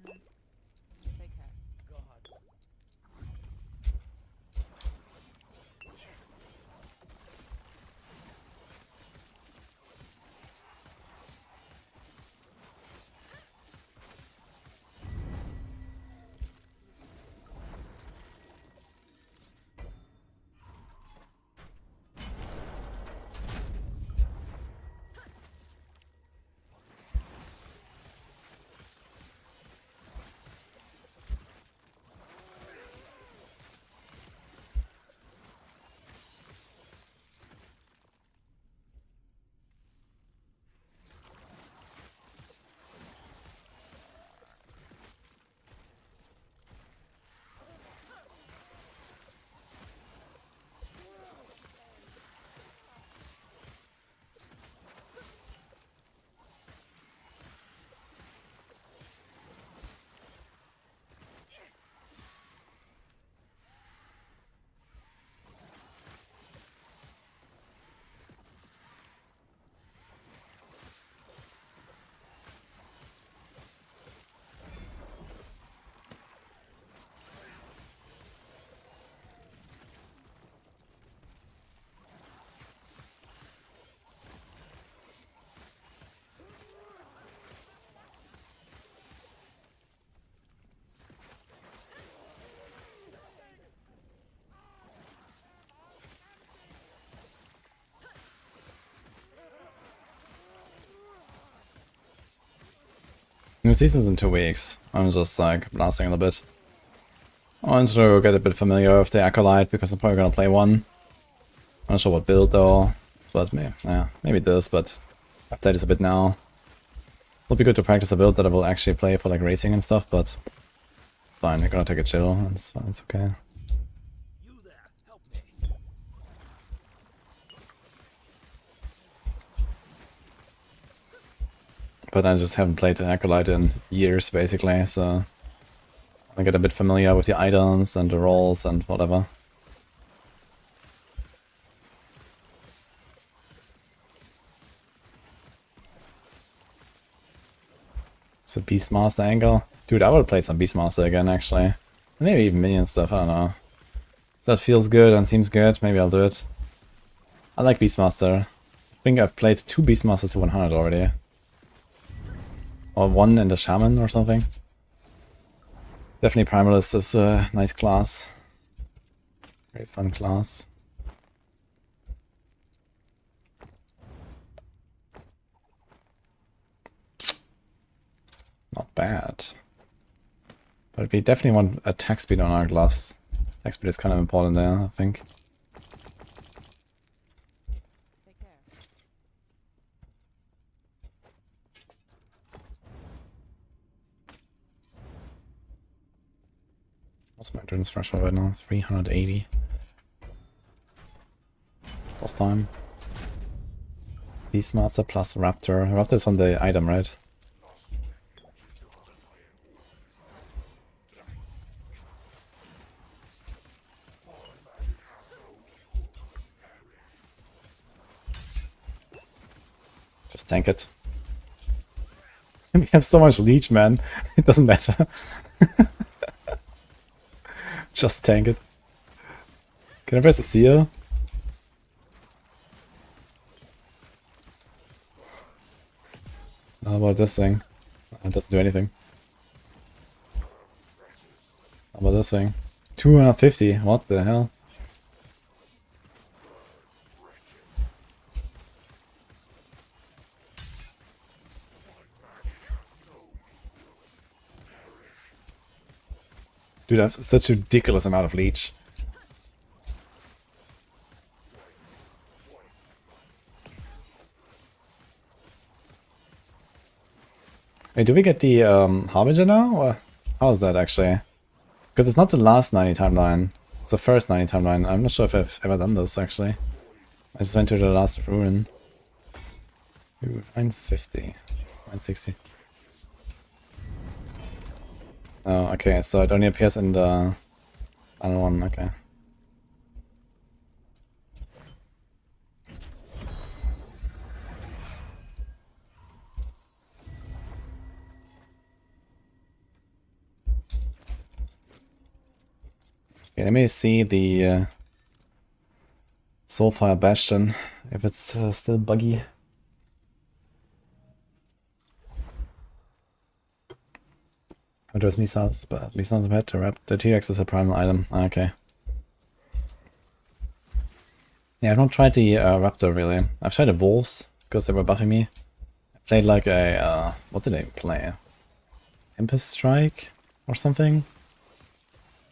Take care. New season's in 2 weeks. I'm just like blasting it a bit. I want to get a bit familiar with the Acolyte because I'm probably gonna play one. I'm not sure what build though, but maybe this, but I've played this a bit now. It'll be good to practice a build that I will actually play for like racing and stuff, but fine, we're gonna take a chill, it's fine, it's okay. You there, help me. But I just haven't played an Acolyte in years basically, so I get a bit familiar with the items and the rolls and whatever. It's a Beastmaster angle. Dude, I would play some Beastmaster again actually. Maybe even minion stuff, I don't know. If that feels good and seems good, maybe I'll do it. I like Beastmaster. I think I've played 2 Beastmasters to 100 already. Or 1 in the Shaman or something. Definitely Primalist is a nice class. Very fun class. Not bad. But we definitely want attack speed on our gloves. Attack speed is kind of important there, I think. Take care. What's my endurance threshold right now? 380. Last time. Beastmaster plus Raptor. Raptor is on the item, right? Just tank it. We have so much leech, man. It doesn't matter. Just tank it. Can I press the seal? How about this thing? It doesn't do anything. How about this thing? 250. What the hell? Dude, I have such a ridiculous amount of leech. Hey, do we get the Harbinger now? Or how is that actually? Because it's not the last 90 timeline. It's the first 90 timeline. I'm not sure if I've ever done this actually. I just went to the last ruin. Ooh, 950. 960. Oh, okay, so it only appears in the other one, okay. Okay, let me see the Soulfire Bastion, if it's still buggy. How does Misan's bad to wrap? The T-Rex is a primal item. Ah, okay. Yeah, I've not tried the Raptor really. I've tried the Wolves, because they were buffing me. I played like a, what did I play? Tempest Strike? Or something?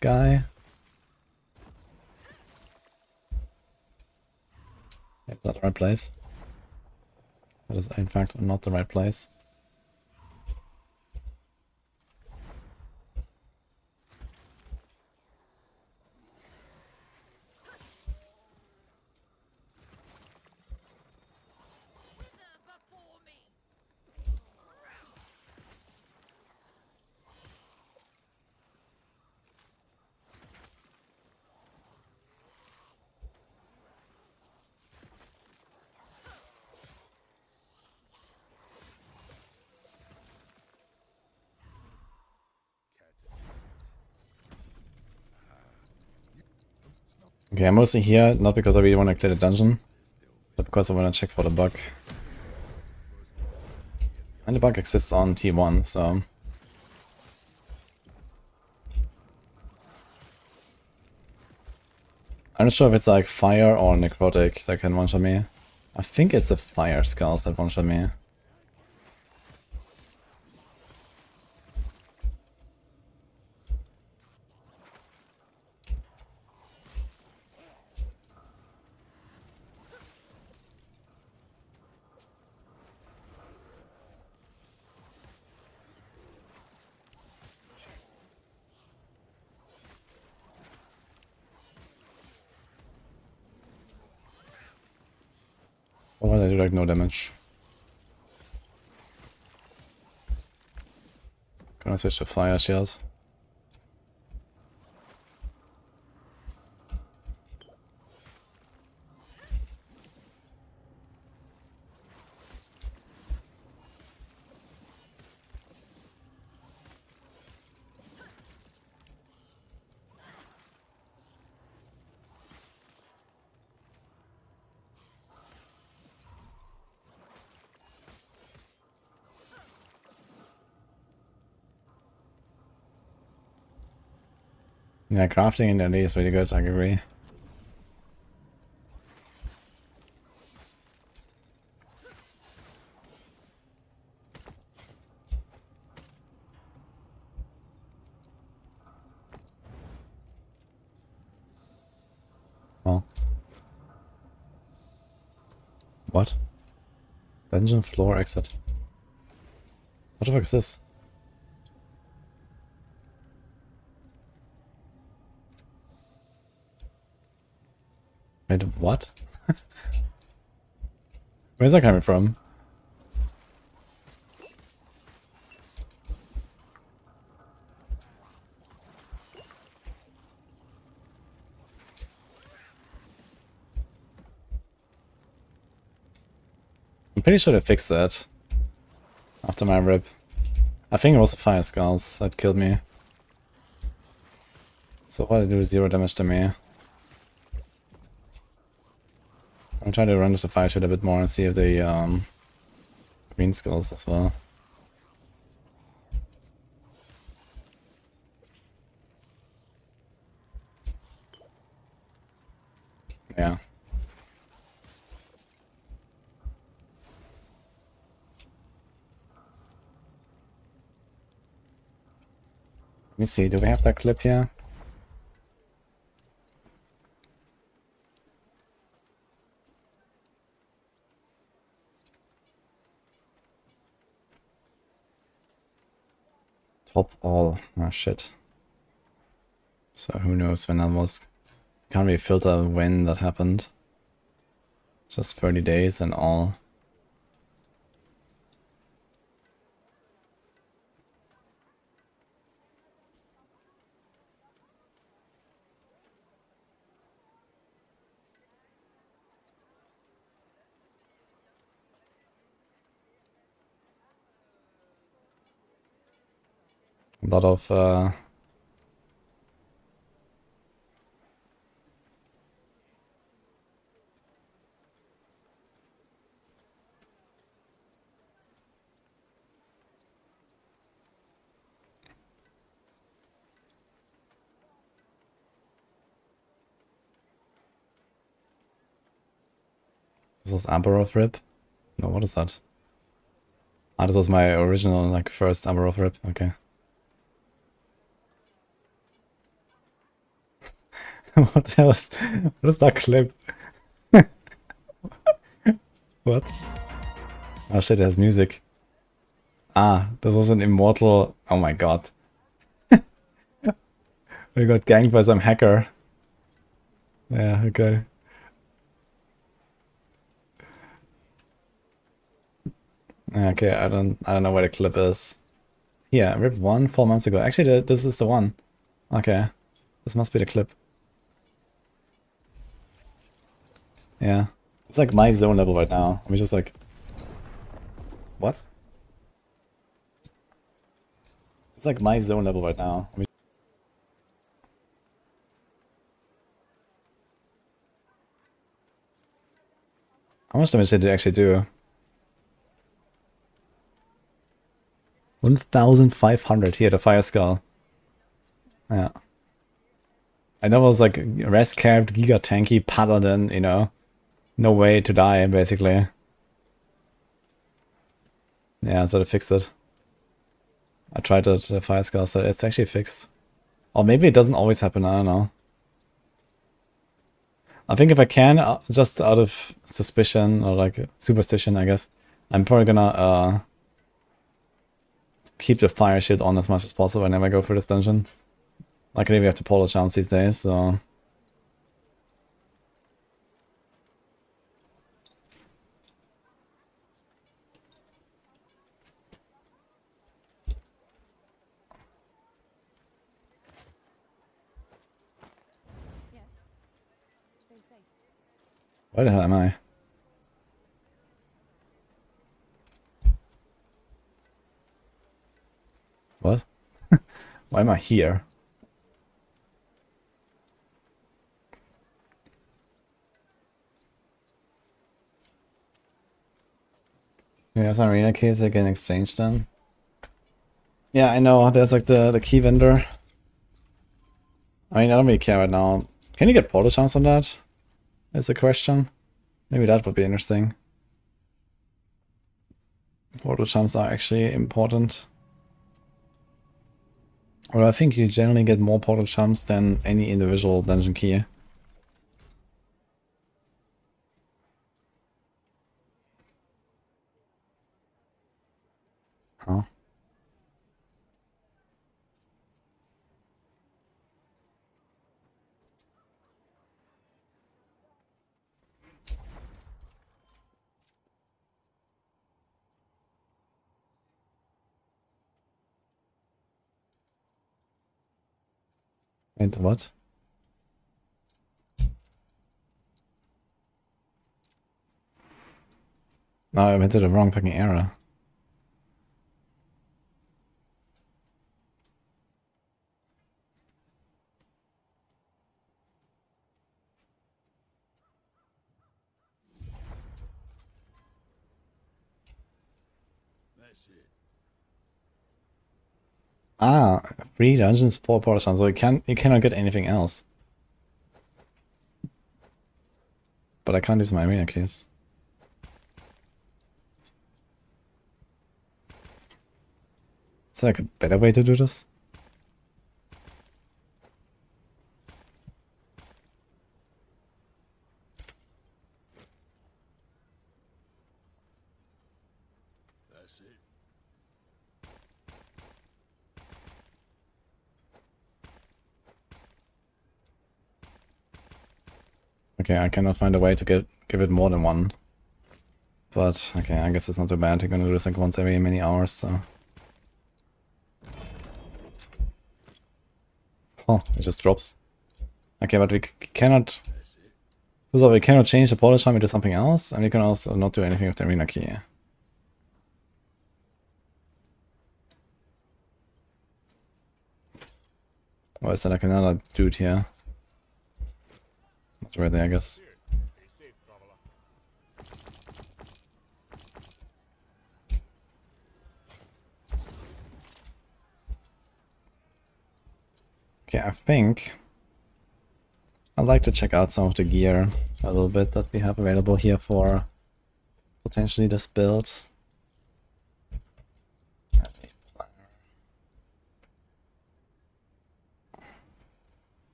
Guy? Is that the right place? That is in fact not the right place. Okay, I'm mostly here, not because I really want to clear the dungeon, but because I want to check for the bug. And the bug exists on T1, so... I'm not sure if it's like fire or necrotic that can one-shot me. I think it's the fire skulls that one-shot me. Or why I do like no damage? Can I switch to fire shield? Yeah, crafting in the day is really good, I agree. Oh. What? Dungeon floor exit. What the fuck is this? Wait, what? Where's that coming from? I'm pretty sure they fixed that after my rip. I think it was the fire skulls that killed me. So far they do 0 damage to me. I'm trying to run with the fire shield a bit more and see if the green skulls as well. Yeah. Let me see, do we have that clip here? Top all. Ah, shit. So who knows when that was. Can't really filter when that happened. Just 30 days and all. A lot of This was Abaroth rip? No, what is that? Ah, this was my original, like, first Abaroth rip. Okay. What else? What is that clip? What? Oh shit, it has music. Ah, this was an immortal... Oh my god. We got ganked by some hacker. Yeah, okay. Okay, I don't know where the clip is. Yeah, rip 1 4 months ago. Actually, this is the one. Okay. This must be the clip. Yeah. It's like my zone level right now. I'm just like... What? It's like my zone level right now. How much damage did it actually do? 1,500 here, the Fire Skull. Yeah. I know it was like res capped, giga tanky, paladin, you know. No way to die, basically. Yeah, so they fixed it. I tried it, the Fire Skull, so it's actually fixed. Or maybe it doesn't always happen, I don't know. I think if I can, just out of suspicion, or like superstition, I guess, I'm probably gonna keep the fire shield on as much as possible whenever I go through this dungeon. I can even have to pull a chance these days, so... Yes. Stay safe. Where the hell am I? What? Why am I here? Yeah, some arena keys I can exchange them. Yeah, I know, there's like the key vendor. I mean, I don't really care right now. Can you get portal chance on that? Is the question. Maybe that would be interesting. Portal chance are actually important. Or I think you generally get more portal jumps than any individual dungeon key. Huh? Wait, what? No, I went to the wrong fucking era. That's it. Ah, 3 dungeons, 4 portal chance, so you cannot get anything else. But I can't use my arena keys. Is there like a better way to do this? That's it. Okay, I cannot find a way to give it more than one. But, okay, I guess it's not too bad. You're gonna do this like once every many hours, so... Oh, it just drops. Okay, but we cannot... So we cannot change the portal charm into something else, and we can also not do anything with the arena key. Or is there like another dude here? Not really, I guess. Stay safe, traveler. Okay, I think I'd like to check out some of the gear a little bit that we have available here for potentially this build.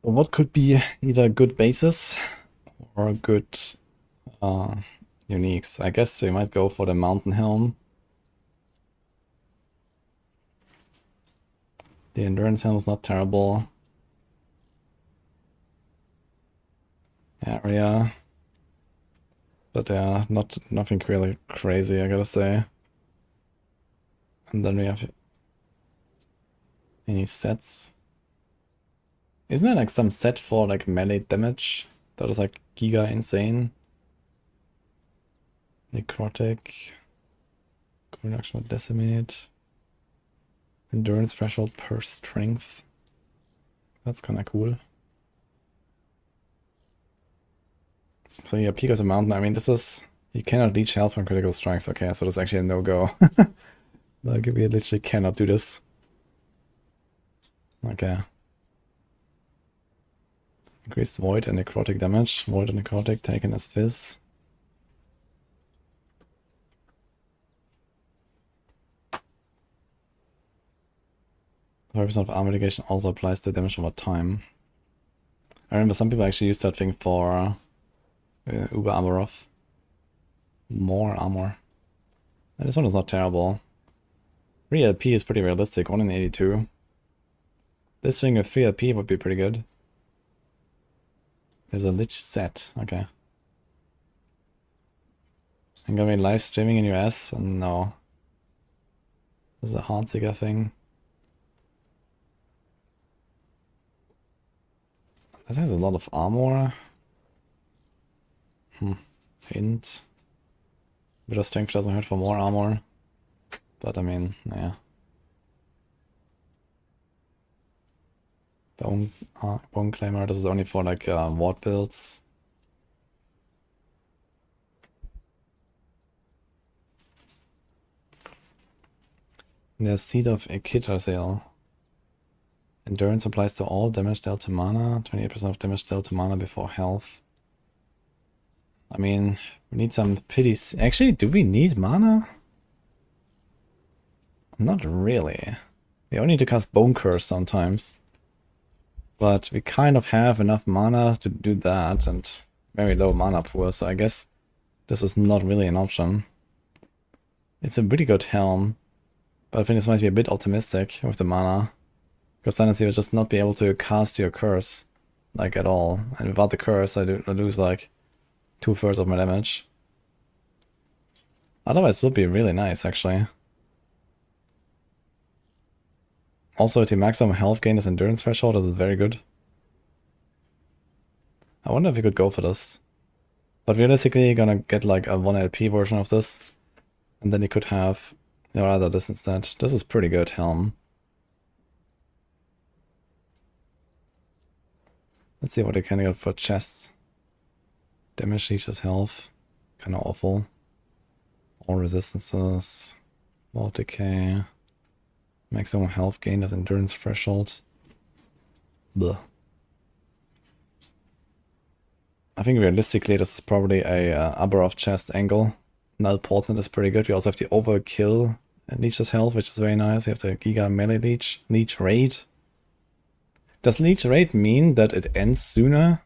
What could be either good bases or good uniques? I guess we might go for the Mountain Helm. The Endurance Helm is not terrible. Area. But yeah, nothing really crazy, I gotta say. And then we have any sets. Isn't there like some set for like melee damage that is like giga insane? Necrotic, reduction of decimate, endurance threshold per strength. That's kind of cool. So yeah, Peak of the Mountain. I mean, this is, you cannot leech health from critical strikes. Okay, so that's actually a no-go. Like we literally cannot do this. Okay. Increased void and necrotic damage. Void and necrotic taken as fizz. % of armor mitigation also applies to damage over time. I remember some people actually used that thing for Uber Armoroth. More armor. And this one is not terrible. 3 LP is pretty realistic, 1 in 82. This thing with 3 LP would be pretty good. There's a Lich set, okay. I'm gonna be live streaming in US? No. There's a Heartseeker thing. This has a lot of armor. Hint. Bit of strength doesn't hurt for more armor. But I mean, yeah. Bone Claimer, this is only for like ward builds. There's Seed of Exile. Endurance applies to all damage dealt to mana. 28% of damage dealt to mana before health. I mean, we need some pity. Actually, do we need mana? Not really. We only need to cast Bone Curse sometimes. But we kind of have enough mana to do that, and very low mana pool, so I guess this is not really an option. It's a pretty good helm, but I think this might be a bit optimistic with the mana. Because then you will just not be able to cast your curse, like at all. And without the curse, I lose like 2/3 of my damage. Otherwise, it would be really nice, actually. Also, to maximum health gain this endurance threshold is very good. I wonder if we could go for this. But realistically, you're gonna get like a 1 LP version of this. And then you could have, or rather this instead. This is pretty good helm. Let's see what you can get for chests. Damage leeches health. Kinda awful. All resistances. Wall decay. Maximum health gain at endurance threshold. Bleh. I think realistically this is probably a upper of chest angle. Null Portent is pretty good. We also have the overkill and leeches health, which is very nice. You have the Giga melee leech. Leech raid. Does leech raid mean that it ends sooner?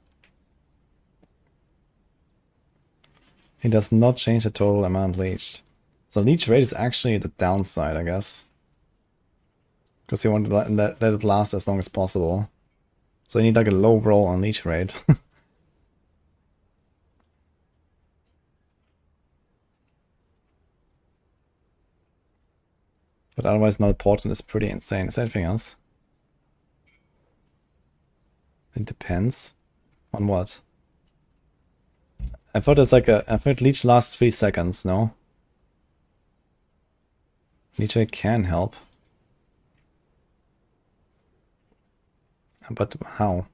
It does not change the total amount leeched. So leech raid is actually the downside, I guess. Because you want to let it last as long as possible. So you need like a low roll on leech raid. But otherwise Null Portent is pretty insane. Is there anything else? It depends. On what? I thought it's like I thought leech lasts 3 seconds, no? Leech raid can help. But how?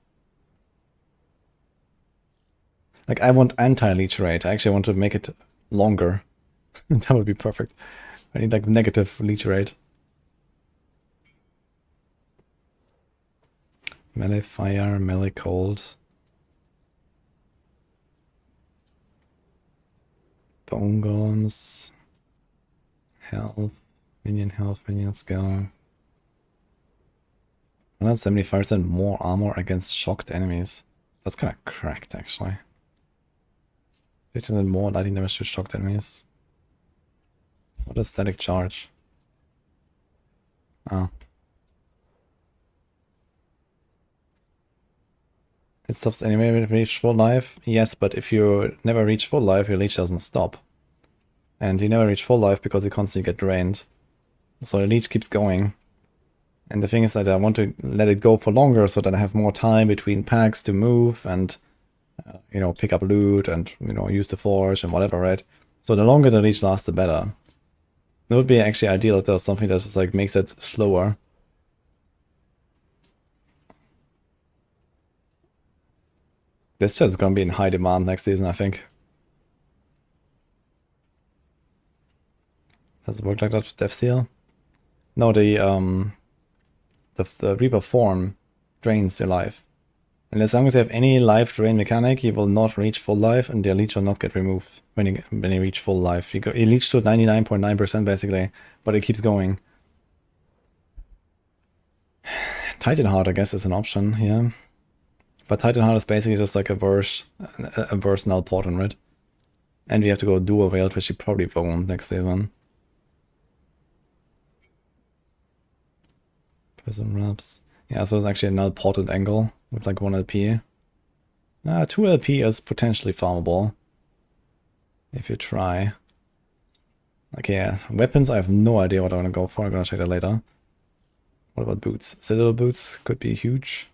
Like, I want anti-leech raid. I actually want to make it longer. That would be perfect. I need like negative leech raid. Melee fire, melee cold. Bone golems. Health. Minion skill. 175% more armor against shocked enemies. That's kind of cracked, actually. 50% more lightning damage to shocked enemies. What is static charge? Oh. It stops anyway when you reach full life? Yes, but if you never reach full life, your leech doesn't stop. And you never reach full life because you constantly get drained. So the leech keeps going. And the thing is that I want to let it go for longer so that I have more time between packs to move and, you know, pick up loot and, you know, use the forge and whatever, right? So the longer the leech lasts, the better. It would be actually ideal if there's something that just like makes it slower. This just gonna be in high demand next season, I think. Does it work like that with Death Seal? No, the Reaper form drains your life. And as long as you have any life drain mechanic, you will not reach full life, and your leech will not get removed when you reach full life. You leech to 99.9% basically, but it keeps going. Titan Heart, I guess, is an option here. But Titan Heart is basically just like a burst null portent, right? And we have to go dual veiled, which you probably won't next season. Prism wraps. Yeah, so it's actually a null portent angle with like 1 LP. 2 LP is potentially farmable. If you try. Okay, yeah. Weapons, I have no idea what I want to go for. I'm gonna check that later. What about boots? Citadel boots could be huge.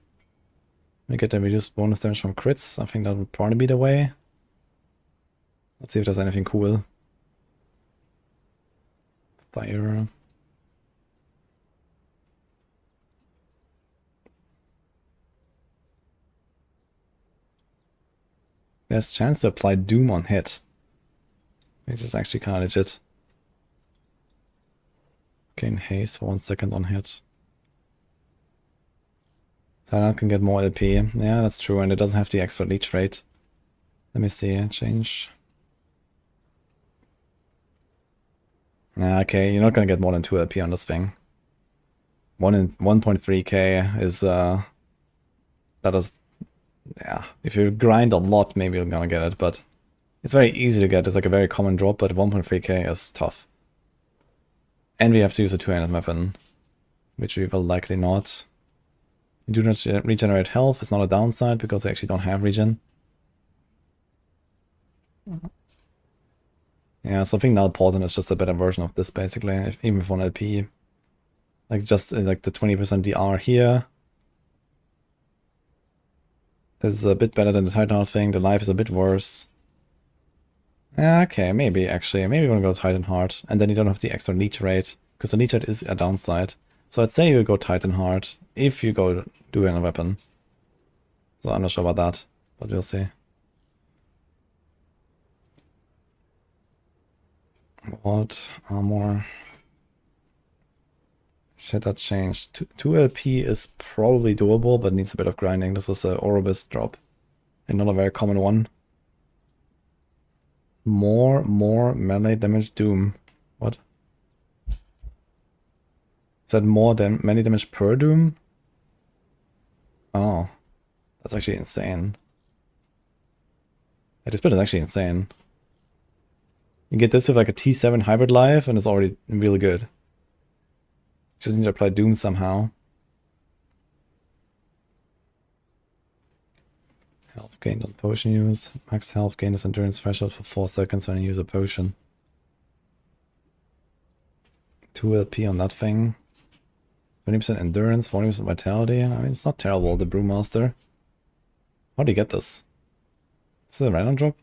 We get the reduced bonus damage from crits. I think that would probably be the way. Let's see if there's anything cool. Fire. There's a chance to apply Doom on hit. Which is actually kind of legit. Gain haste for 1 second on hit. Tyrant can get more LP. Yeah, that's true, and it doesn't have the extra leech rate. Let me see, change. Okay, you're not gonna get more than 2 LP on this thing. 1.3k is that is, yeah. If you grind a lot, maybe you're gonna get it, but it's very easy to get. It's like a very common drop, but 1.3k is tough. And we have to use a two-handed weapon, which we will likely not. You do not regenerate health. It's not a downside because I actually don't have regen. Yeah, so I think null portent is just a better version of this basically, even with 1 LP. Like just like the 20% DR here. This is a bit better than the Titan Heart thing. The life is a bit worse. Yeah, okay, maybe actually. Maybe we're gonna go Titan Heart, and then you don't have the extra leech rate, because the leech rate is a downside. So I'd say you go Titan Heart if you go do a weapon. So I'm not sure about that, but we'll see. What? Armor. Shit, that changed. 2 LP is probably doable, but needs a bit of grinding. This is a Orobis drop. And not a very common one. More melee damage doom. What? Is that more than melee damage per doom? Oh. That's actually insane. Yeah, this build is actually insane. You get this with like a T7 hybrid life and it's already really good. Just need to apply doom somehow. Health gained on potion use. Max health gain is endurance threshold for 4 seconds when you use a potion. 2 LP on that thing. 20% endurance, 40% vitality. I mean, it's not terrible, the Brewmaster. How do you get this? Is it a random drop?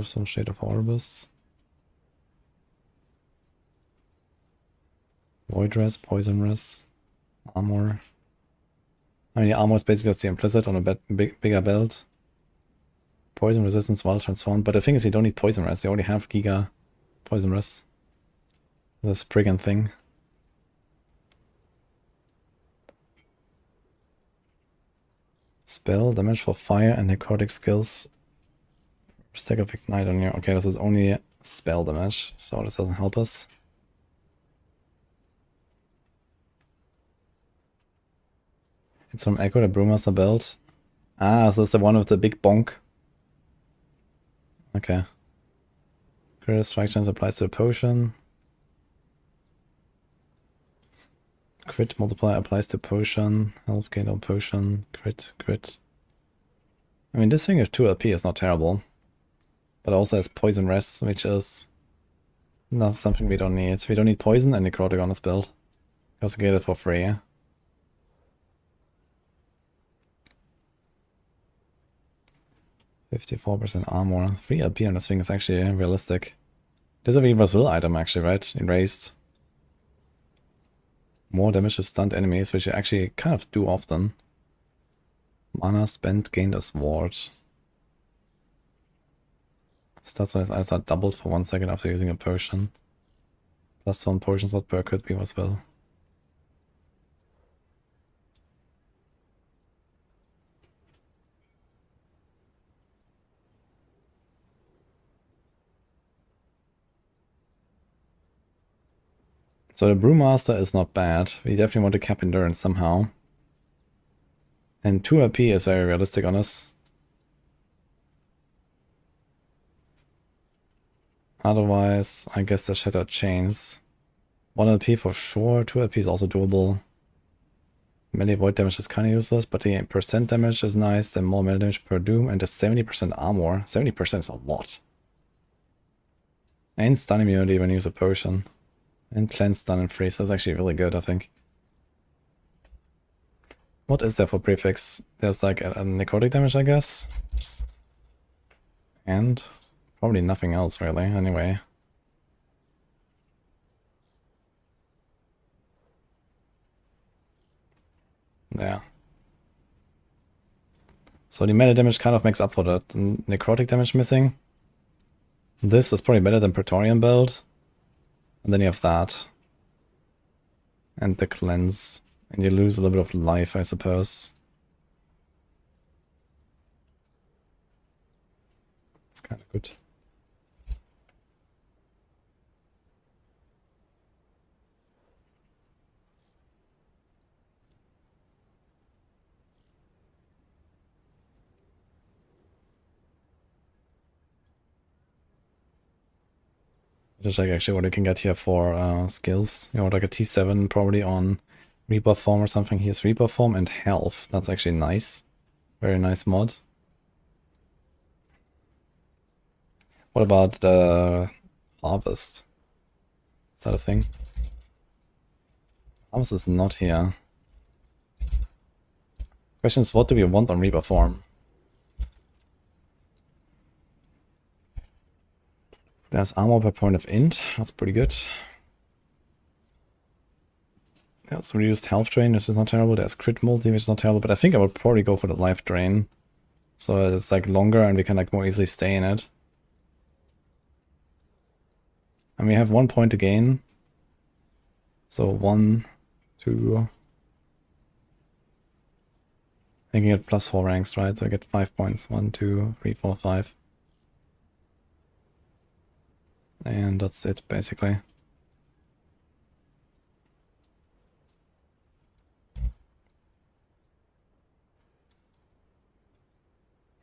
Some shade of Orbis. Void Res, Poison Res, Armor. I mean, the armor is basically just the implicit on a bigger belt. Poison resistance while transformed, but the thing is you don't need Poison Res, you already have Giga Poison Res. This brigand thing. Spell, damage for fire and necrotic skills. Stack of ignite on you. Okay, this is only spell damage, so this doesn't help us. It's from Echo, the Brewmaster belt. Ah, so it's the one with the big bonk. Okay. Crit strike chance applies to a potion. Crit multiplier applies to potion. Health gain on potion. Crit. I mean, this thing with 2 LP is not terrible. But also has poison rest, which is not something we don't need. We don't need poison and necrotic on this build. Because we get it for free. 54% armor. 3 LP on this thing is actually realistic. This is a Weaver's Will item actually, right? Erased. More damage to stunned enemies, which you actually kind of do often. Mana spent gained as ward. Stats on his eyes are doubled for 1 second after using a potion. +1 potion slot per crit Weaver's Will. So the Brewmaster is not bad. We definitely want to cap endurance somehow. And 2 LP is very realistic on us. Otherwise, I guess the Shattered Chains. 1 LP for sure, 2 LP is also doable. Melee void damage is kind of useless, but the percent damage is nice, then more melee damage per doom, and the 70% armor. 70% is a lot. And stun immunity when you use a potion. And cleanse, stun, and freeze. That's actually really good, I think. What is there for prefix? There's like a necrotic damage, I guess. And probably nothing else, really, anyway. Yeah. So the melee damage kind of makes up for the necrotic damage missing. This is probably better than Praetorian build. And then you have that. And the cleanse. And you lose a little bit of life, I suppose. It's kind of good. Just check actually what you can get here for skills. You know, like a T7 probably on Reaper Form or something. Here's Reaper Form and Health. That's actually nice. Very nice mod. What about the Harvest? Is that a thing? Harvest is not here. Question is, what do we want on Reaper Form? There's armor per point of int, that's pretty good. There's reduced health drain, this is not terrible. There's crit multi, which is not terrible, but I think I would probably go for the life drain. So it's like longer and we can like more easily stay in it. And we have 1 point to gain. So 1, 2. I can get +4 ranks, right? So I get 5 points. 1, 2, 3, 4, 5. And that's it, basically.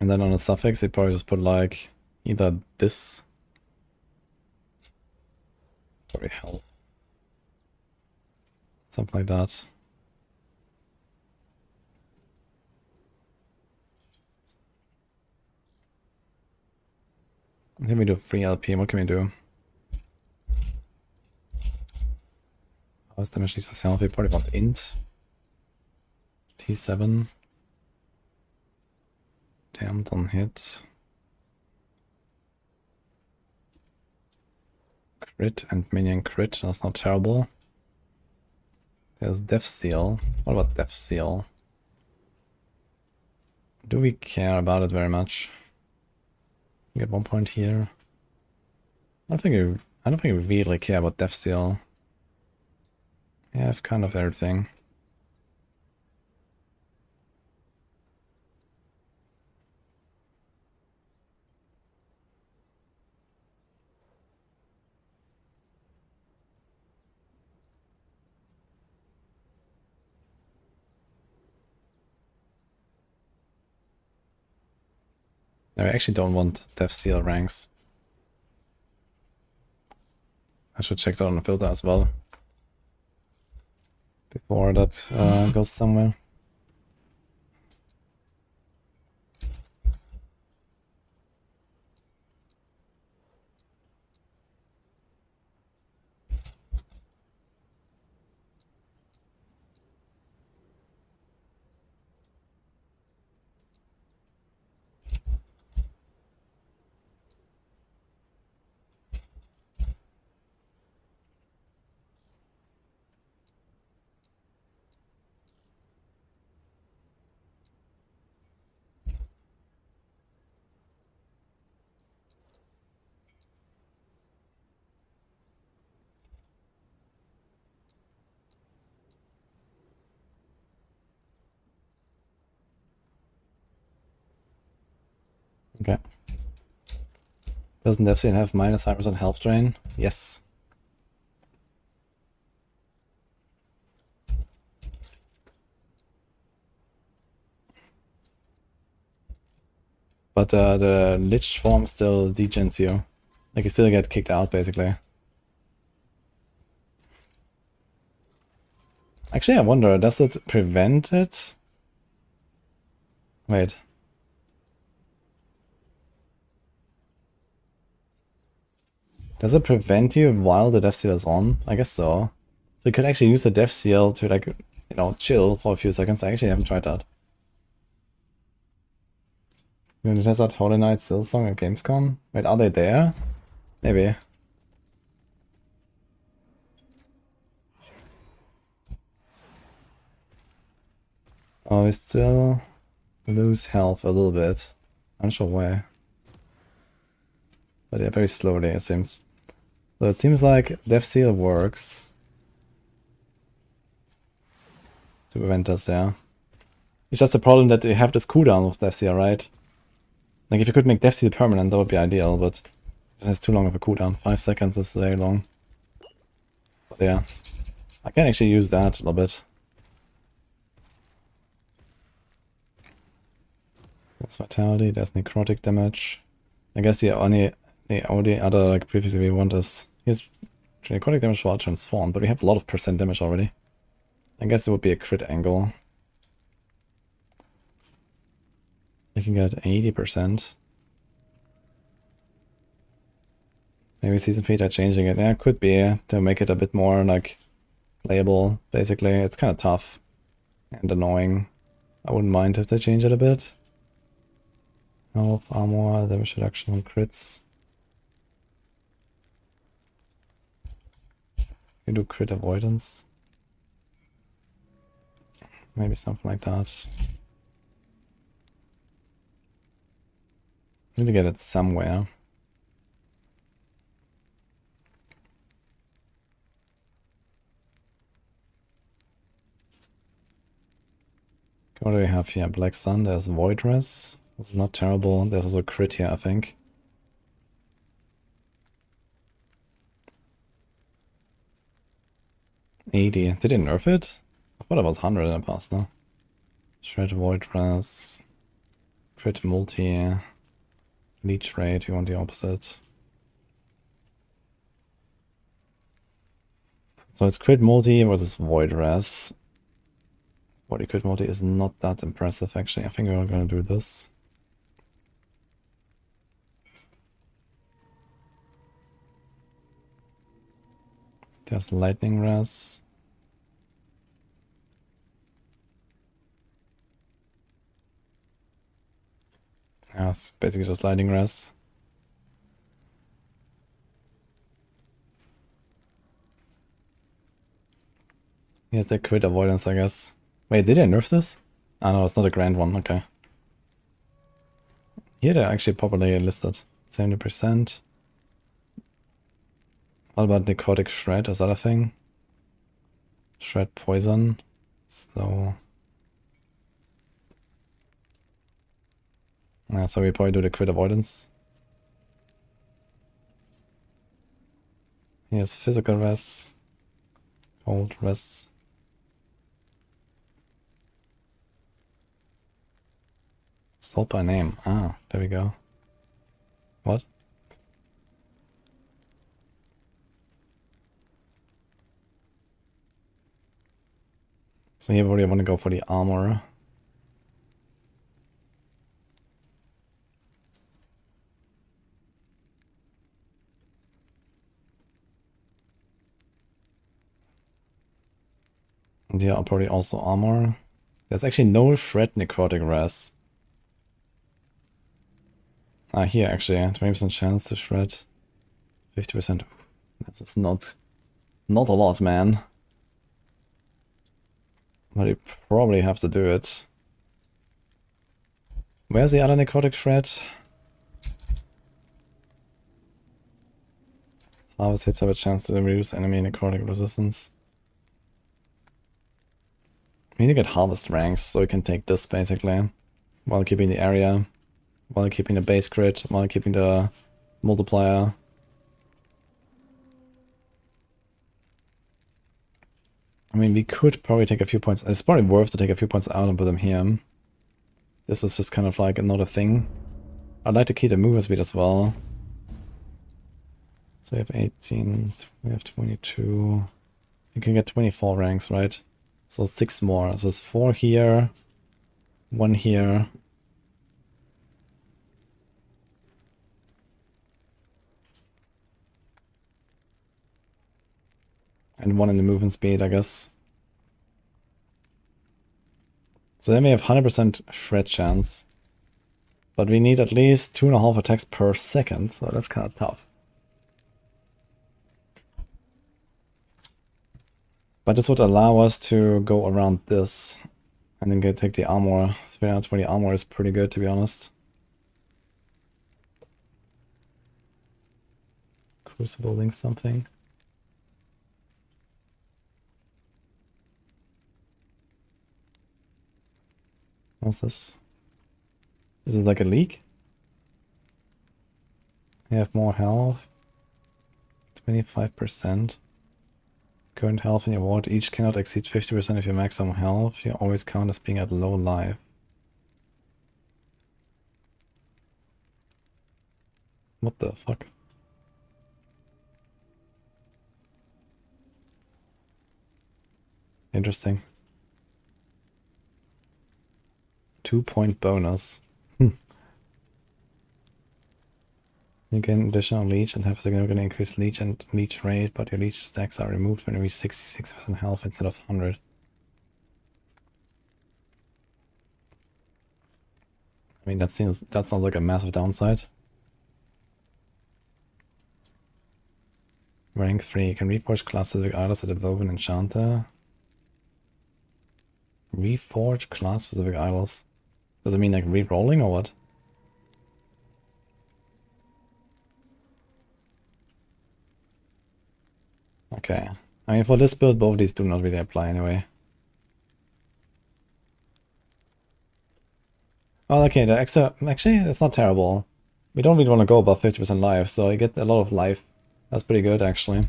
And then on a suffix, you probably just put like either this, probably health, something like that. Can we do free LP? What can we do? How's damage is health? We probably want int. T7. Damned on hit. Crit and minion crit. That's not terrible. There's Death Seal. What about Death Seal? Do we care about it very much? Get 1 point here. I don't think we really care about Death Seal. Yeah, I have kind of everything. No, I actually don't want Death Seal ranks. I should check that on the filter as well. Before that goes somewhere. Okay. Doesn't Death Seal have minus 5% health drain? Yes. But the Lich form still degens you. Like you still get kicked out basically. Actually, I wonder, does it prevent it? Wait. Does it prevent you while the Death Seal is on? I guess so. So you could actually use the Death Seal to, like, you know, chill for a few seconds. I actually haven't tried that. You want to test out Holy Knight Silsong at Gamescom? Wait, are they there? Maybe. Oh, we still lose health a little bit. Unsure why. But yeah, very slowly it seems. So it seems like Death Seal works. To prevent us, yeah. It's just the problem that you have this cooldown of Death Seal, right? Like if you could make Death Seal permanent, that would be ideal, but this has too long of a cooldown. 5 seconds is very long. But yeah. I can actually use that a little bit. That's Vitality, there's Necrotic damage. I guess the only other like previously we want is here's Necrotic damage while transformed, but we have a lot of percent damage already. I guess it would be a crit angle. I can get 80%. Maybe Season Fate are changing it. Yeah, it could be to make it a bit more like playable. Basically, it's kind of tough and annoying. I wouldn't mind if they change it a bit. Health, armor, damage reduction on crits. You do crit avoidance. Maybe something like that. Need to get it somewhere. What do we have here? Black Sun, there's Void Res. This is not terrible. There's also crit here, I think. $80. Did they nerf it? I thought it was 100 in the past, no? Shred Void Res. Crit multi. Leech rate, you want the opposite. So it's crit multi versus Void Res. Body crit multi is not that impressive actually. I think we're gonna do this. There's lightning res. Yeah, it's basically just lightning res. Here's the crit avoidance, I guess. Wait, did I nerf this? Ah no, it's not a grand one, okay. Here they're actually properly listed. 70%. What about necrotic shred? Is that a thing? Shred poison. Slow. So we probably do the crit avoidance. Here's physical res. Cold res. Sort by name. Ah, there we go. What? So here we want to go for the armor. And here I'll probably also armor. There's actually no shred necrotic res. Ah, here actually, 20% chance to shred. 50%. That's not a lot, man. But you probably have to do it. Where's the other necrotic shred? Harvest hits have a chance to reduce enemy necrotic resistance. We need to get harvest ranks so we can take this basically. While keeping the area. While keeping the base crit. While keeping the multiplier. I mean, we could probably take a few points. It's probably worth to take a few points out and put them here. This is just kind of like another thing. I'd like to keep the movement speed as well. So we have 18, we have 22. You can get 24 ranks, right? So 6 more. So it's 4 here, 1 here. And 1 in the movement speed, I guess. So then we have 100% shred chance. But we need at least 2.5 attacks per second, so that's kind of tough. But this would allow us to go around this and then take the armor. 320 armor is pretty good, to be honest. Crucible link something. What's this? Is it like a leak? You have more health. 25%. Current health in your ward each cannot exceed 50% of your maximum health. You always count as being at low life. What the fuck? Interesting. 2-point bonus. You gain additional leech and have a significant increased leech and leech rate, but your leech stacks are removed when you reach 66% health instead of 100. I mean, that sounds like a massive downside. Rank 3. You can reforge class-specific items at Evoke and Enchanter. Reforge class-specific idols. Does it mean like re-rolling or what? Okay. I mean, for this build, both of these do not really apply anyway. Oh, okay, the extra... Actually, it's not terrible. We don't really want to go above 50% life, so I get a lot of life. That's pretty good, actually.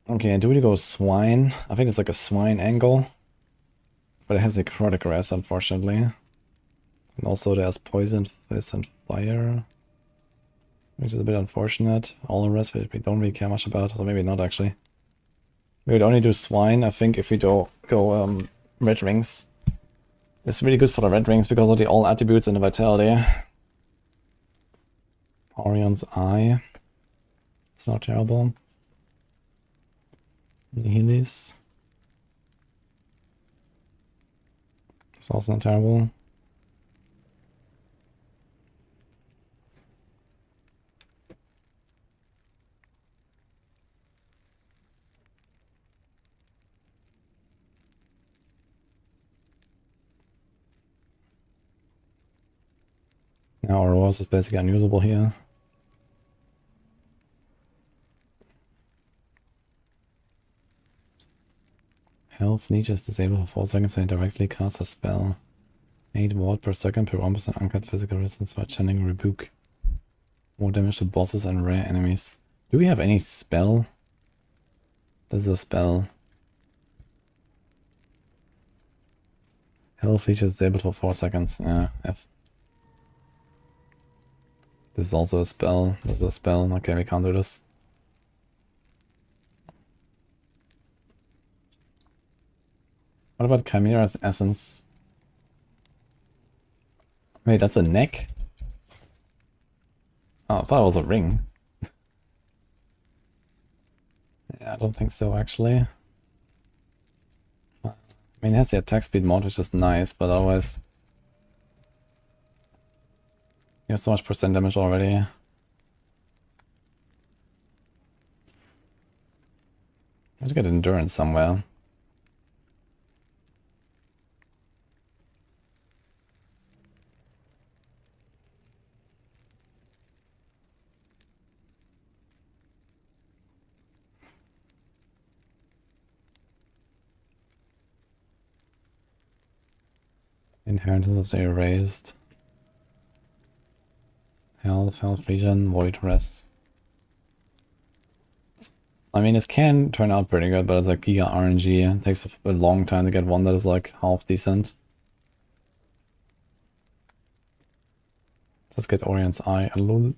Okay, do we go swine? I think it's like a swine angle. But it has a necrotic res, unfortunately. And also there's poison, fist, and fire. Which is a bit unfortunate. All the rest we don't really care much about, so maybe not actually. We would only do swine, I think, if we do go red rings. It's really good for the red rings because of the all attributes and the vitality. Orion's Eye. It's not terrible. Nihilis. It's also not terrible. Now our Rose is basically unusable here. Health leech is disabled for 4 seconds when you directly cast a spell. 8 ward per second per 1% uncut physical resistance by channeling rebuke. More damage to bosses and rare enemies. Do we have any spell? This is a spell. Health leech is disabled for 4 seconds. Yeah, F. This is also a spell. This is a spell. Okay, we can't do this. What about Chimera's Essence? Wait, that's a neck? Oh, I thought it was a ring. Yeah, I don't think so, actually. I mean, it has the attack speed mod, which is nice, but otherwise... You have so much percent damage already. I have to get endurance somewhere. Inheritance of the Erased. Health regen, void rest. I mean, this can turn out pretty good, but it's like giga RNG. It takes a long time to get one that is like half decent. Let's get Orion's Eye a little.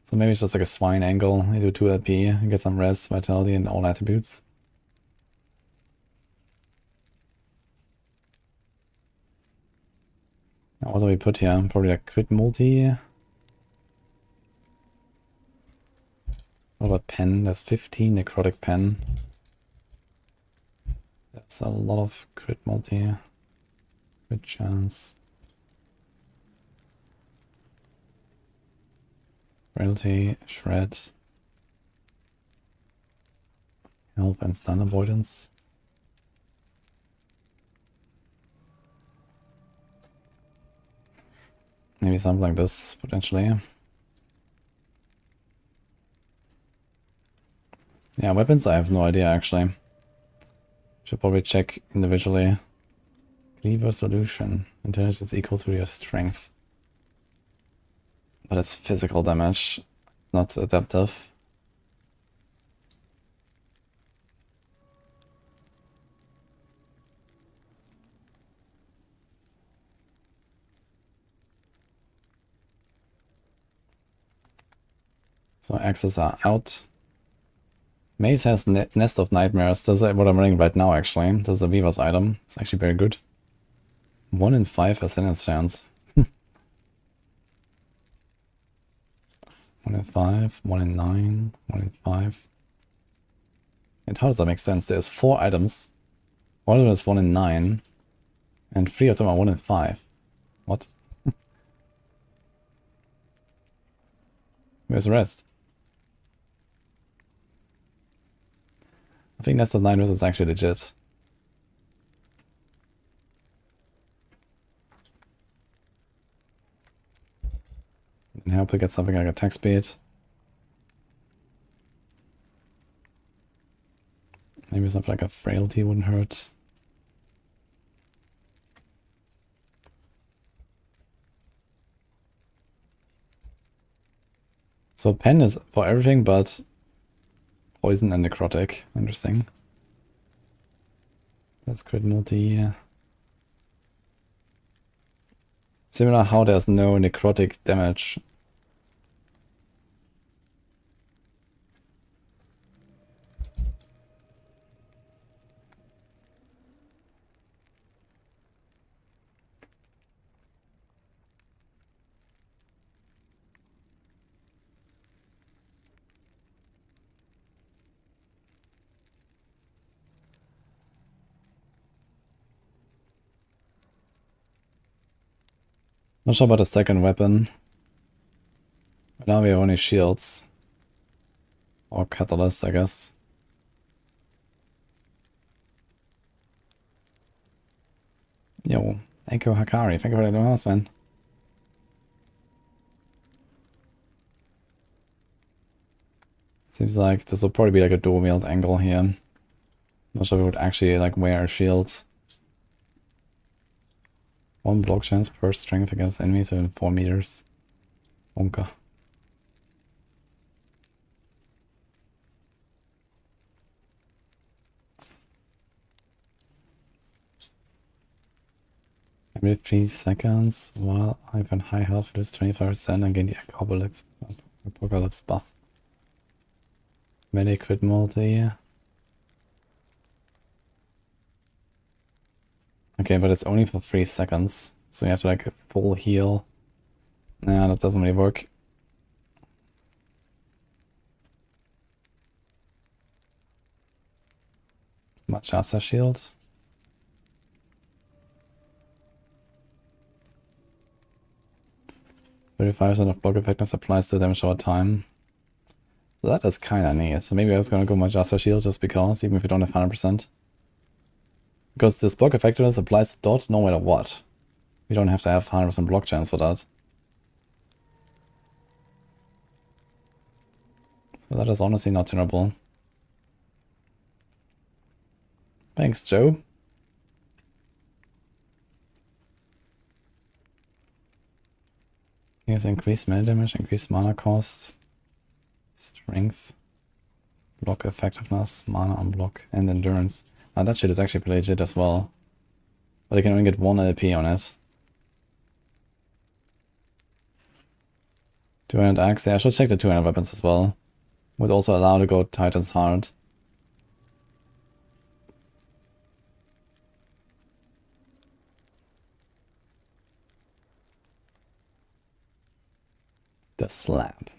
So maybe it's just like a swine angle. You do 2 LP, you get some res, vitality, and all attributes. Now, what do we put here? Probably a crit multi. What about pen? There's 15 necrotic pen. That's a lot of crit multi. Good chance. Frailty, shred. Help and stun avoidance. Maybe something like this, potentially. Yeah, weapons, I have no idea, actually. Should probably check individually. Cleaver solution. Intelligence is equal to your strength. But it's physical damage, not adaptive. So axes are out. Maze has Nest of Nightmares. This is what I'm running right now, actually. This is a Weaver's item. It's actually very good. 1 in 5 ascendance chance. 1 in 5, 1 in 9, 1 in 5. And how does that make sense? There's 4 items. One of them is 1 in 9. And 3 of them are 1 in 5. What? Where's the rest? I think Nest of Nightmares is actually legit. And help to get something like attack speed. Maybe something like a frailty wouldn't hurt. So pen is for everything but poison and necrotic. Interesting. That's crit multi. Similar how there's no necrotic damage. Not sure about the second weapon. But now we have only shields. Or catalysts, I guess. Yo, Echo Hakari, thank you for the house, man. Seems like this will probably be like a dual wield angle here. Not sure if we would actually like wear a shield. 1 block chance per strength against enemies within 4 meters. Onka. Every 3 seconds, while I've on high health, lose 25% and gain the Apocalypse buff. Melee crit multi. Okay, but it's only for 3 seconds, so you have to like full heal. Nah, that doesn't really work. Machasa shield. %35% of block effectiveness applies to damage over time. So that is kinda neat. So maybe I was gonna go Machasa shield just because, even if you don't have 100%. Because this block effectiveness applies to dot no matter what. You don't have to have 100% block chance for that. So that is honestly not terrible. Thanks, Joe. Here's increased melee damage, increased mana cost, strength, block effectiveness, mana on block, and endurance. Now that shit is actually pretty legit as well. But I can only get 1 LP on it. 200 axe, yeah, I should check the 200 weapons as well. Would also allow to go Titan's Heart. The slab.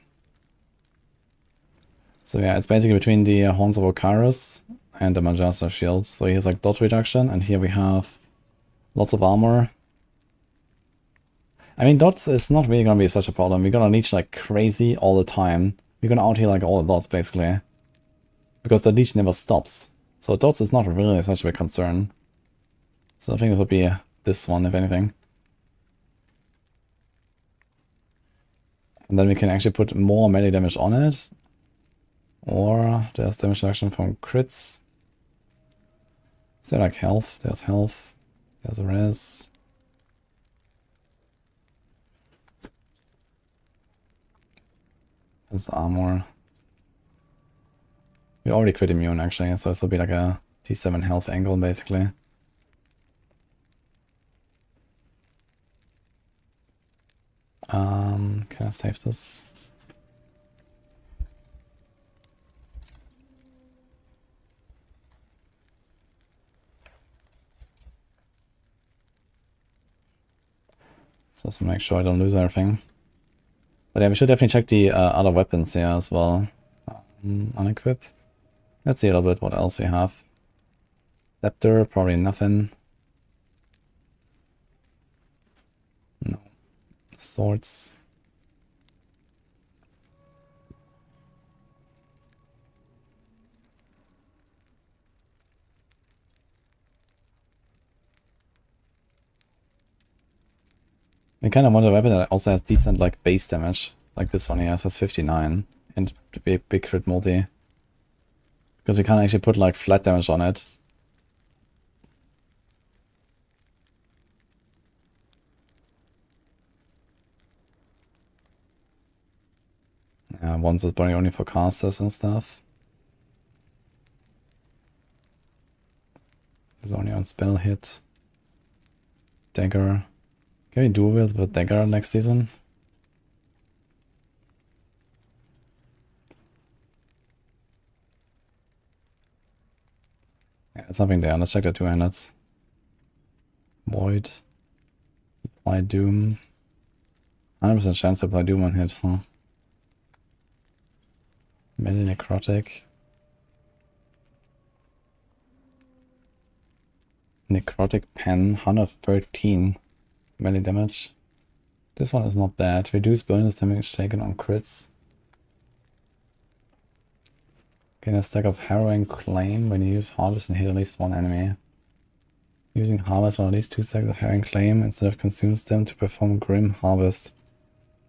So yeah, it's basically between the Horns of Ocarus and the Majasa shield. So he has like dot reduction, and here we have lots of armor. I mean, dots is not really gonna be such a problem. We're gonna leech like crazy all the time. We're gonna out heal like all the dots basically. Because the leech never stops. So dots is not really such a big concern. So I think it would be this one, if anything. And then we can actually put more melee damage on it. Or there's damage reduction from crits. Is there like health? There's health. There's a res. There's armor. We already crit immune actually, so this will be like a T7 health angle basically. Can I save this? Just to make sure I don't lose everything. But yeah, we should definitely check the other weapons here as well. Unequip. Let's see a little bit what else we have. Scepter, probably nothing. No. Swords. I kind of want a weapon that also has decent like base damage, like this one here has 59 and big crit multi. Because we can't actually put like flat damage on it. Yeah, one's is probably only for casters and stuff. It's only on spell hit. Dagger. Can we dual wield with dagger next season? Yeah, there's nothing there. Let's check the 200s. Void. Apply Doom. 100% chance to apply Doom on hit, huh? Melee Necrotic. Necrotic Pen, 113 melee damage. This one is not bad. Reduce bonus damage taken on crits. Gain a stack of Harrowing Claim when you use Harvest and hit at least one enemy. Using Harvest on at least 2 stacks of Harrowing Claim instead of consumes them to perform Grim Harvest.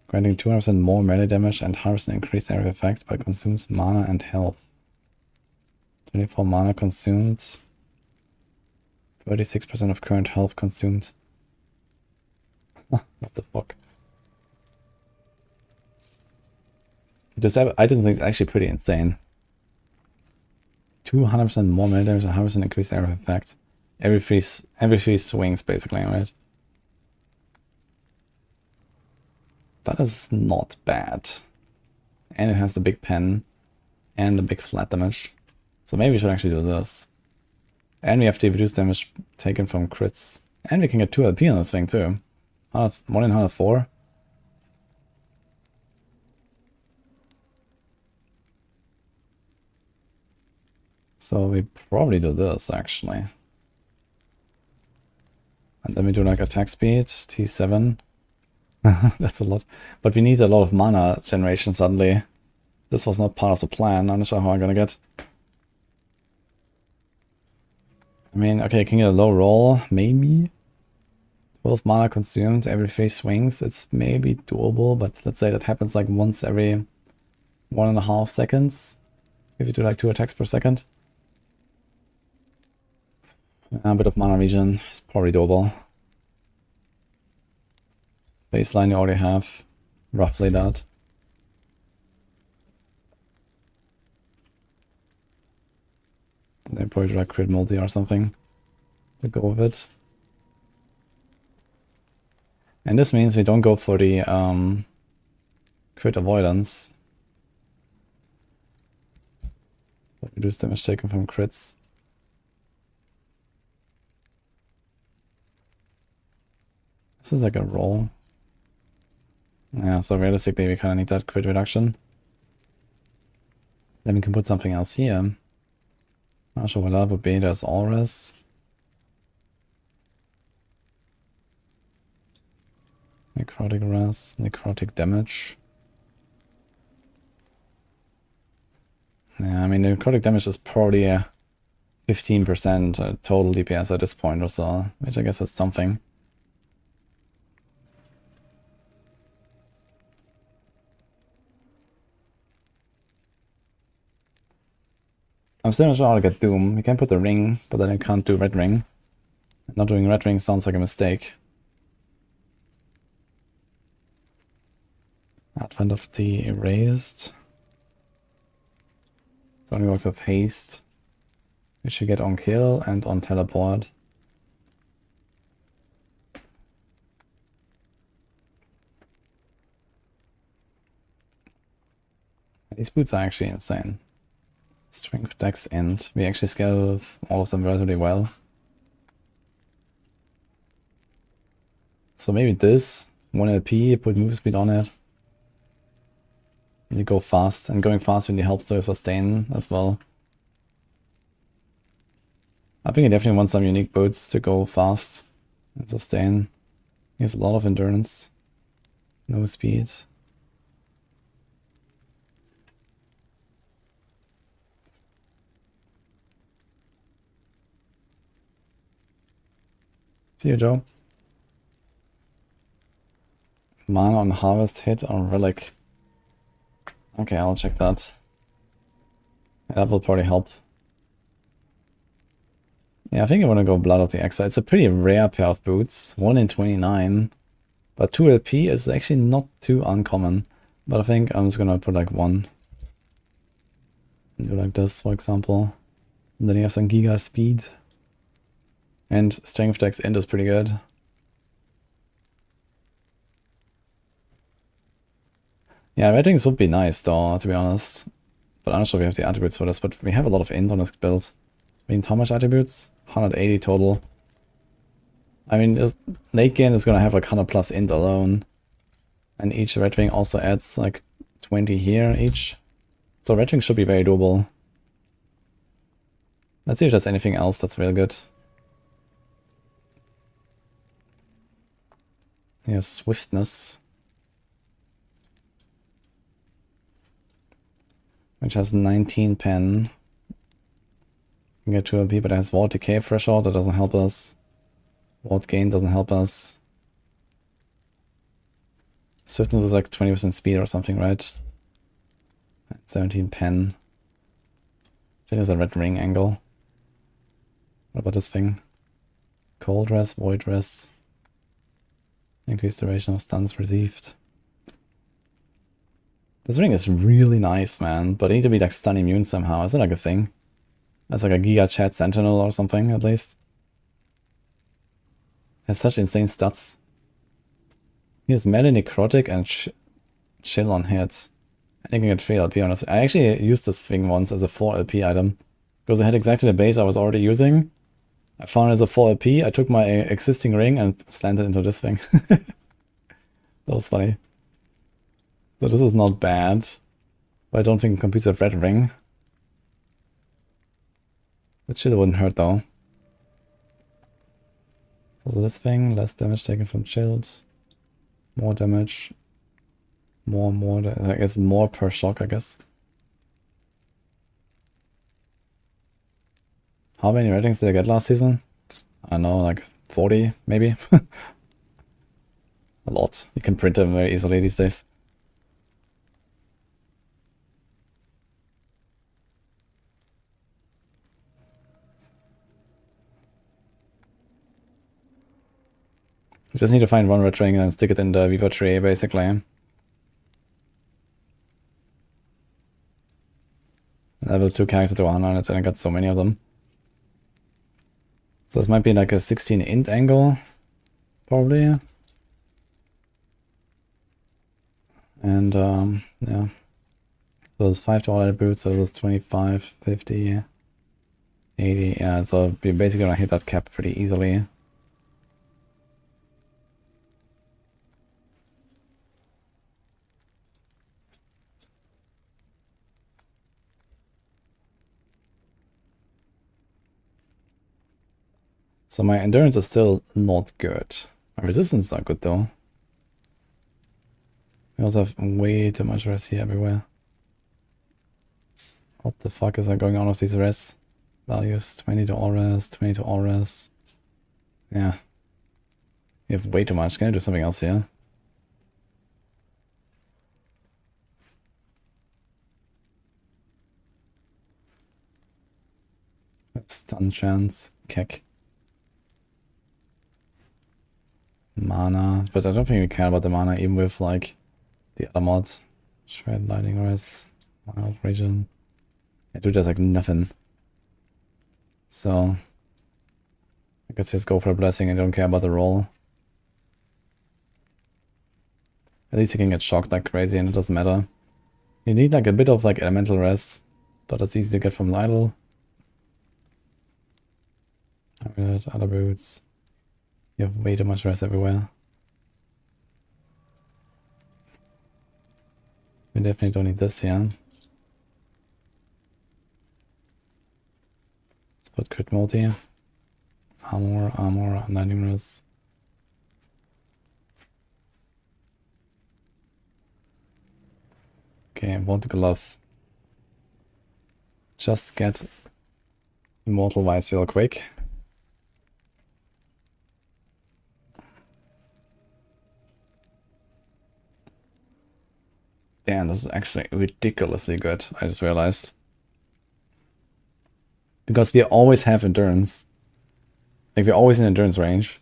Granting 200% more melee damage and 100% increased area effect, but consumes mana and health. 24 mana consumed. 36% of current health consumed. What the fuck? This item is actually pretty insane. 200% more melee damage and 100% increased area effect. Every three swings, basically, right? That is not bad. And it has the big pen and the big flat damage. So maybe we should actually do this. And we have the reduced damage taken from crits. And we can get 2 LP on this thing too. 1 in 104. So we probably do this actually. And then we do like attack speed, T7. That's a lot. But we need a lot of mana generation suddenly. This was not part of the plan. I'm not sure how I'm gonna get. I mean, okay, I can get a low roll, maybe. 12 mana consumed every 3 swings. It's maybe doable, but let's say that happens like once every 1.5 seconds. If you do like 2 attacks per second. A bit of mana regen is probably doable. Baseline you already have roughly that. And then probably do like crit multi or something to go with it. And this means we don't go for the crit avoidance. But reduce damage taken from crits. This is like a roll. Yeah, so realistically we kind of need that crit reduction. Then we can put something else here. Not sure what that would be. There's Auras. Necrotic res, necrotic damage. Yeah, I mean the necrotic damage is probably a 15% total DPS at this point or so, which I guess is something. I'm still not sure how to get Doom. We can put the ring, but then I can't do red ring. Not doing red ring sounds like a mistake. Advent of the Erased. It only works with haste, which you get on kill and on teleport. These boots are actually insane. Strength, Dex, Int. We actually scale all of them relatively well. So maybe this, 1 LP, put move speed on it. And you go fast, and going fast really helps to sustain as well. I think I definitely want some unique boots to go fast and sustain. He has a lot of endurance, no speed. See you, Joe. Mana on harvest, hit on relic. Okay, I'll check that. That will probably help. Yeah, I think I want to go Blood of the Exile. It's a pretty rare pair of boots. 1 in 29. But 2 LP is actually not too uncommon. But I think I'm just gonna put like 1. And do like this, for example. And then you have some Giga speed. And Strength Dex Int is pretty good. Yeah, ratings would be nice though, to be honest. But I'm not sure we have the attributes for this, but we have a lot of Int on this build. I mean, how much attributes? 180 total. I mean, late game is gonna have like 100 plus Int alone. And each red ring also adds like 20 here each. So red ring should be very doable. Let's see if there's anything else that's real good. Here's Swiftness, which has 19 pen. You can get 2 LP, but it has Ward Decay threshold, that doesn't help us. Ward Gain doesn't help us. Swiftness is like 20% speed or something, right? 17 pen. I think there's a red ring angle. What about this thing? Cold res, void res. Increased duration of stuns received. This ring is really nice, man, but it need to be like stun immune somehow. Is it like a thing? That's like a Giga Chat Sentinel or something, at least. Has such insane stats. He has melee necrotic and chill on hit. And you can get 3 LP on this. I actually used this thing once as a 4 LP item. Because I had exactly the base I was already using. I found it as a 4 LP, I took my existing ring and slanted into this thing. That was funny. So this is not bad. But I don't think it competes with red ring. The chill wouldn't hurt though. So this thing, less damage taken from chilled. More damage. More, I guess more per shock, I guess. How many ratings did I get last season? I don't know, like 40 maybe? A lot. You can print them very easily these days. You just need to find one red ring and stick it in the Viva tray, basically. Level 2 character to 100, and I got so many of them. So this might be like a 16 int angle, probably. And yeah. So it's 5 to all attributes, so it's 25, 50, 80, yeah, so you're basically gonna hit that cap pretty easily. So my endurance is still not good. My resistance is not good though. I also have way too much res here everywhere. What the fuck is going on with these res values? 20 to all res, 20 to all res. Yeah. You have way too much. Can I do something else here? Stun chance, kick. Mana, but I don't think we care about the mana even with like the other mods. Shred, lightning res, wild region. Yeah, dude, there's like nothing. So I guess just go for a blessing and don't care about the roll. At least you can get shocked like crazy and it doesn't matter. You need like a bit of like elemental res, but it's easy to get from Lidl. Alright, other boots. You have way too much res everywhere. We definitely don't need this here. Let's put crit multi. Armor, lightning res. Okay, want glove. Just get Immortal Vice real quick. Damn, this is actually ridiculously good, I just realized. Because we always have endurance. Like, we're always in endurance range.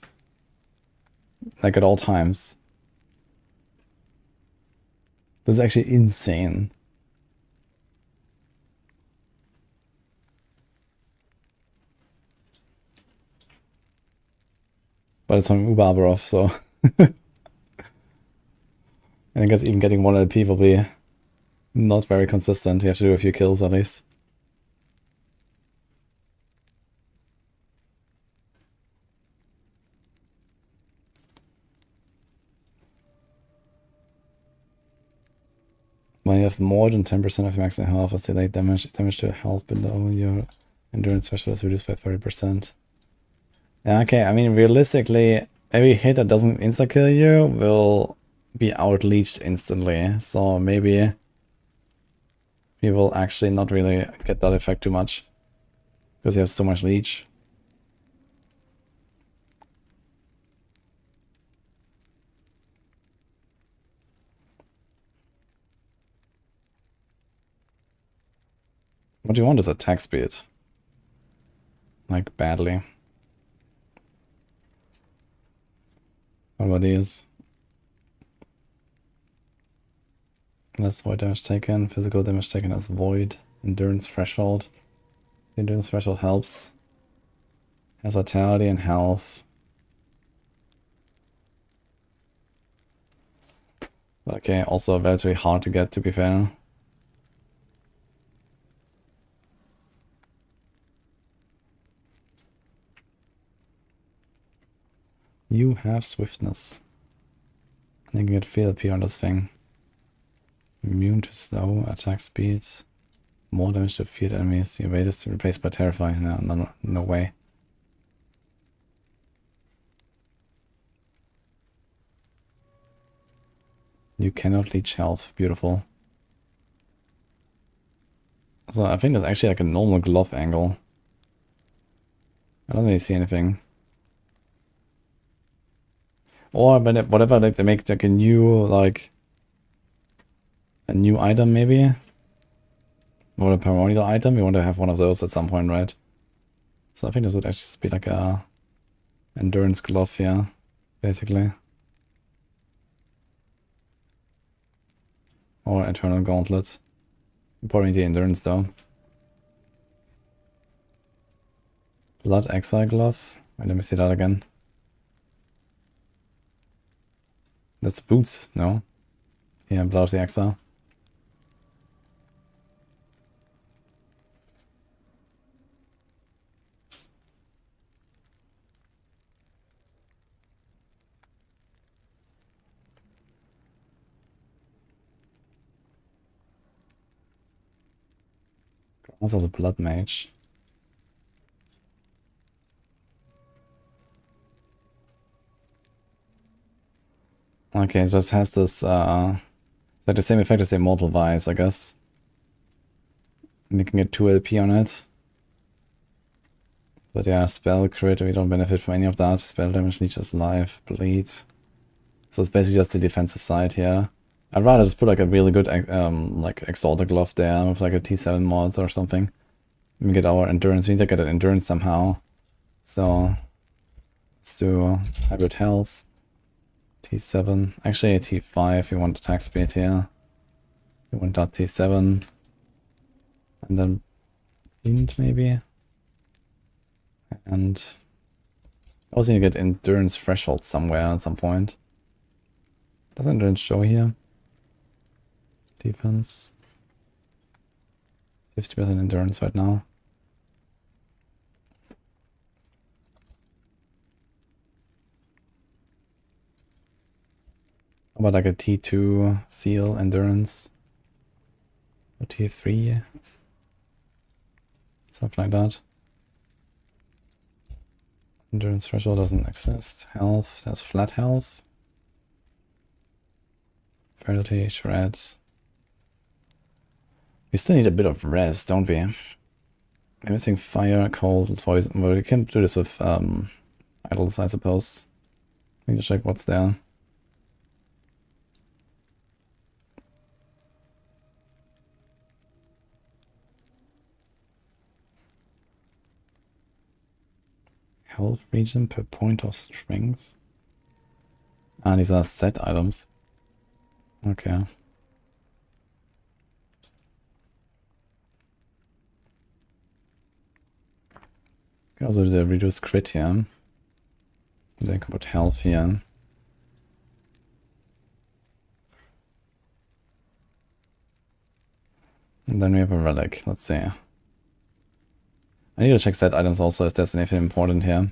Like, at all times. This is actually insane. But it's on Ubarbarov, so... And I guess even getting 1 LP will be not very consistent. You have to do a few kills at least. When you have more than 10% of your maximum health, or delayed damage to health below your endurance threshold is reduced by 30%. Yeah, okay, I mean, realistically, every hit that doesn't insta-kill you will be out-leeched instantly, so maybe we will actually not really get that effect too much, because you have so much leech. What you want is attack speed. Like, badly. What about these? Less void damage taken, physical damage taken as void, endurance threshold. The endurance threshold helps. Has vitality and health. Okay, also very hard to get, to be fair. You have swiftness. You can get PLP on this thing. Immune to slow, attack speeds, more damage to field enemies. Your weight is replaced by Terrify. No way. You cannot leech health. Beautiful. So I think that's actually like a normal glove angle. I don't really see anything. Or whatever, like they make like a new item maybe. Or a primordial item. You want to have one of those at some point, right? So I think this would actually just be like a endurance glove here, basically. Or eternal gauntlet. Probably the endurance though. Blood Exile glove. Wait, let me see that again. That's boots, no? Yeah, Blood of the Exile. Also the Blood Mage. Okay, it just has this, it's like the same effect as the Immortal Vice, I guess. And you can get 2 LP on it. But yeah, spell crit, we don't benefit from any of that. Spell damage, leeches life, bleed. So it's basically just the defensive side here. I'd rather just put like a really good like Exalted Glove there with like a T7 mod or something. We get our endurance. We need to get an endurance somehow. So let's do hybrid health. T7. Actually a T5 we want attack speed here. We want that T7. And then int maybe. And I also need to get endurance threshold somewhere at some point. Doesn't endurance show here? Defense. 50% endurance right now. How about like a T2 seal endurance? Or T3? Something like that. Endurance threshold doesn't exist. Health, that's flat health. Fertility, shreds. We still need a bit of rest, don't we? I'm missing fire, cold, poison. Well, we can do this with idols, I suppose. Need to check what's there. Health region per point of strength. Ah, these are set items. Okay. Can also do the reduce crit here. And then put health here. And then we have a relic. Let's see. I need to check set items also if there's anything important here.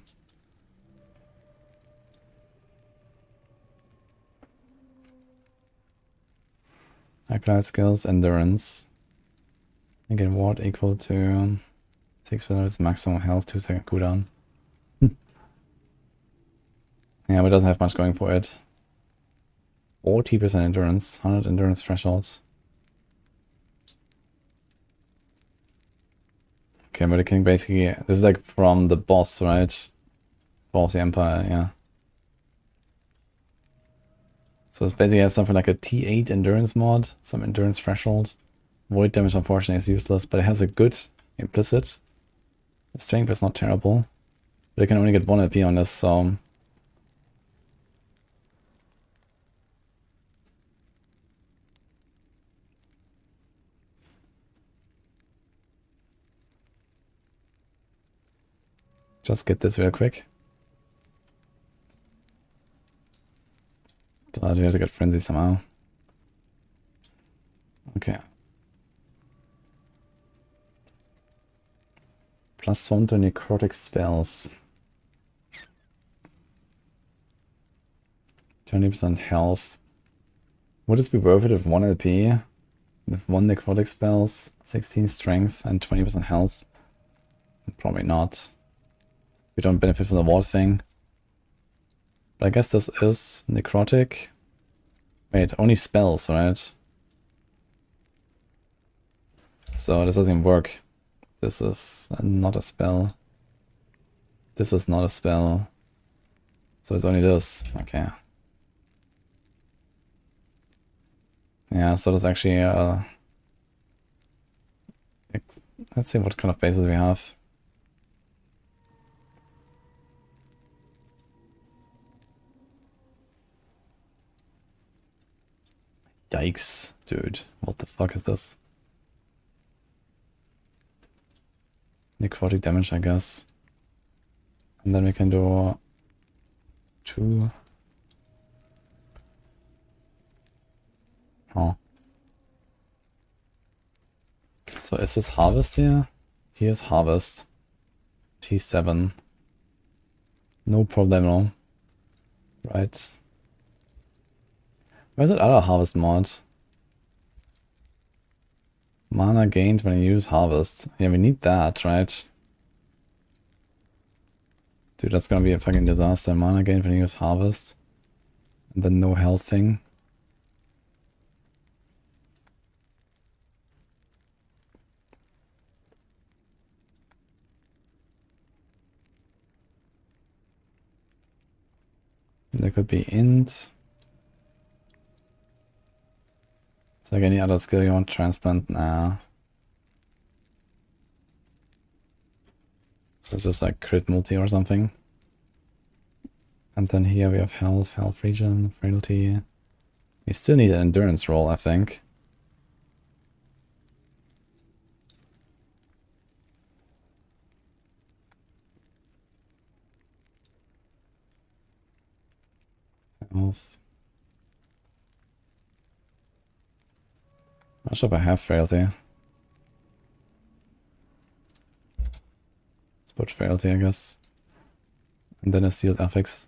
Acquired skills, endurance. Again, ward equal to 6 maximum health, 2-second cooldown. Yeah, but it doesn't have much going for it. 40% endurance, 100 endurance thresholds. Okay, but it can basically... This is like from the boss, right? For the Empire, yeah. So it's basically has something like a T8 endurance mod, some endurance threshold. Void damage unfortunately is useless, but it has a good implicit. The strength is not terrible. But I can only get 1 LP on this, so... Just get this real quick. But we have to get Frenzy somehow. Okay. +1 to necrotic spells. 20% health. Would this be worth it with 1 LP? With 1 necrotic spells, 16 strength, and 20% health? Probably not. We don't benefit from the ward thing. But I guess this is necrotic. Wait, only spells, right? So this doesn't even work. This is not a spell. This is not a spell. So it's only this. Okay. Yeah, so there's actually let's see what kind of bases we have. Yikes, dude. What the fuck is this? Necrotic damage, I guess. And then we can do 2. Oh. So is this harvest here? Here's harvest. T7. No problemo. Right. Where's that other harvest mod? Mana gained when you use harvest. Yeah, we need that, right? Dude, that's gonna be a fucking disaster. Mana gained when you use harvest. And then no health thing. There could be int. Is there any other skill you want? Transplant? Nah. So just like crit multi or something. And then here we have health, health regen, frailty. We still need an endurance roll, I think. Health. Not sure if I have frailty. Let's put frailty, I guess. And then a sealed affix.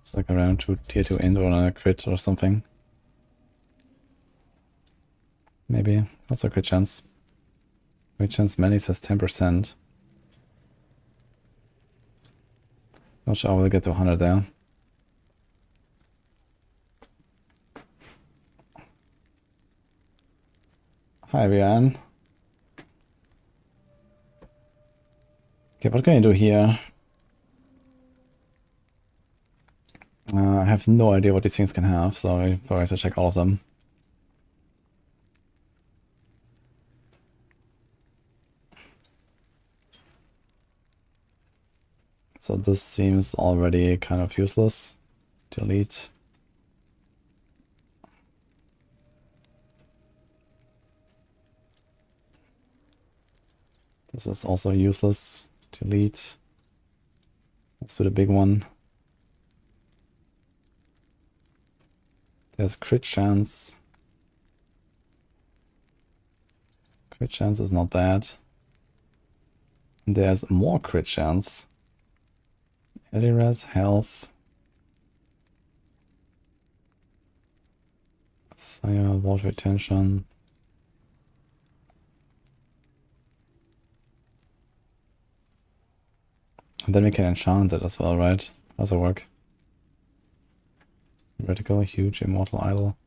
It's like around tier 2 int or a crit or something. Maybe. That's a crit chance. Crit chance many says 10%. Not sure I will get to 100 there. Hi, Rian. Okay, what can I do here? I have no idea what these things can have, so I probably have to check all of them. So this seems already kind of useless. Delete. This is also useless. Delete. Let's do the big one. There's crit chance. Crit chance is not bad. And there's more crit chance. Eliras, health. Fire, water retention. And then we can enchant it as well, right? How's that work? Vertical, huge, immortal idol.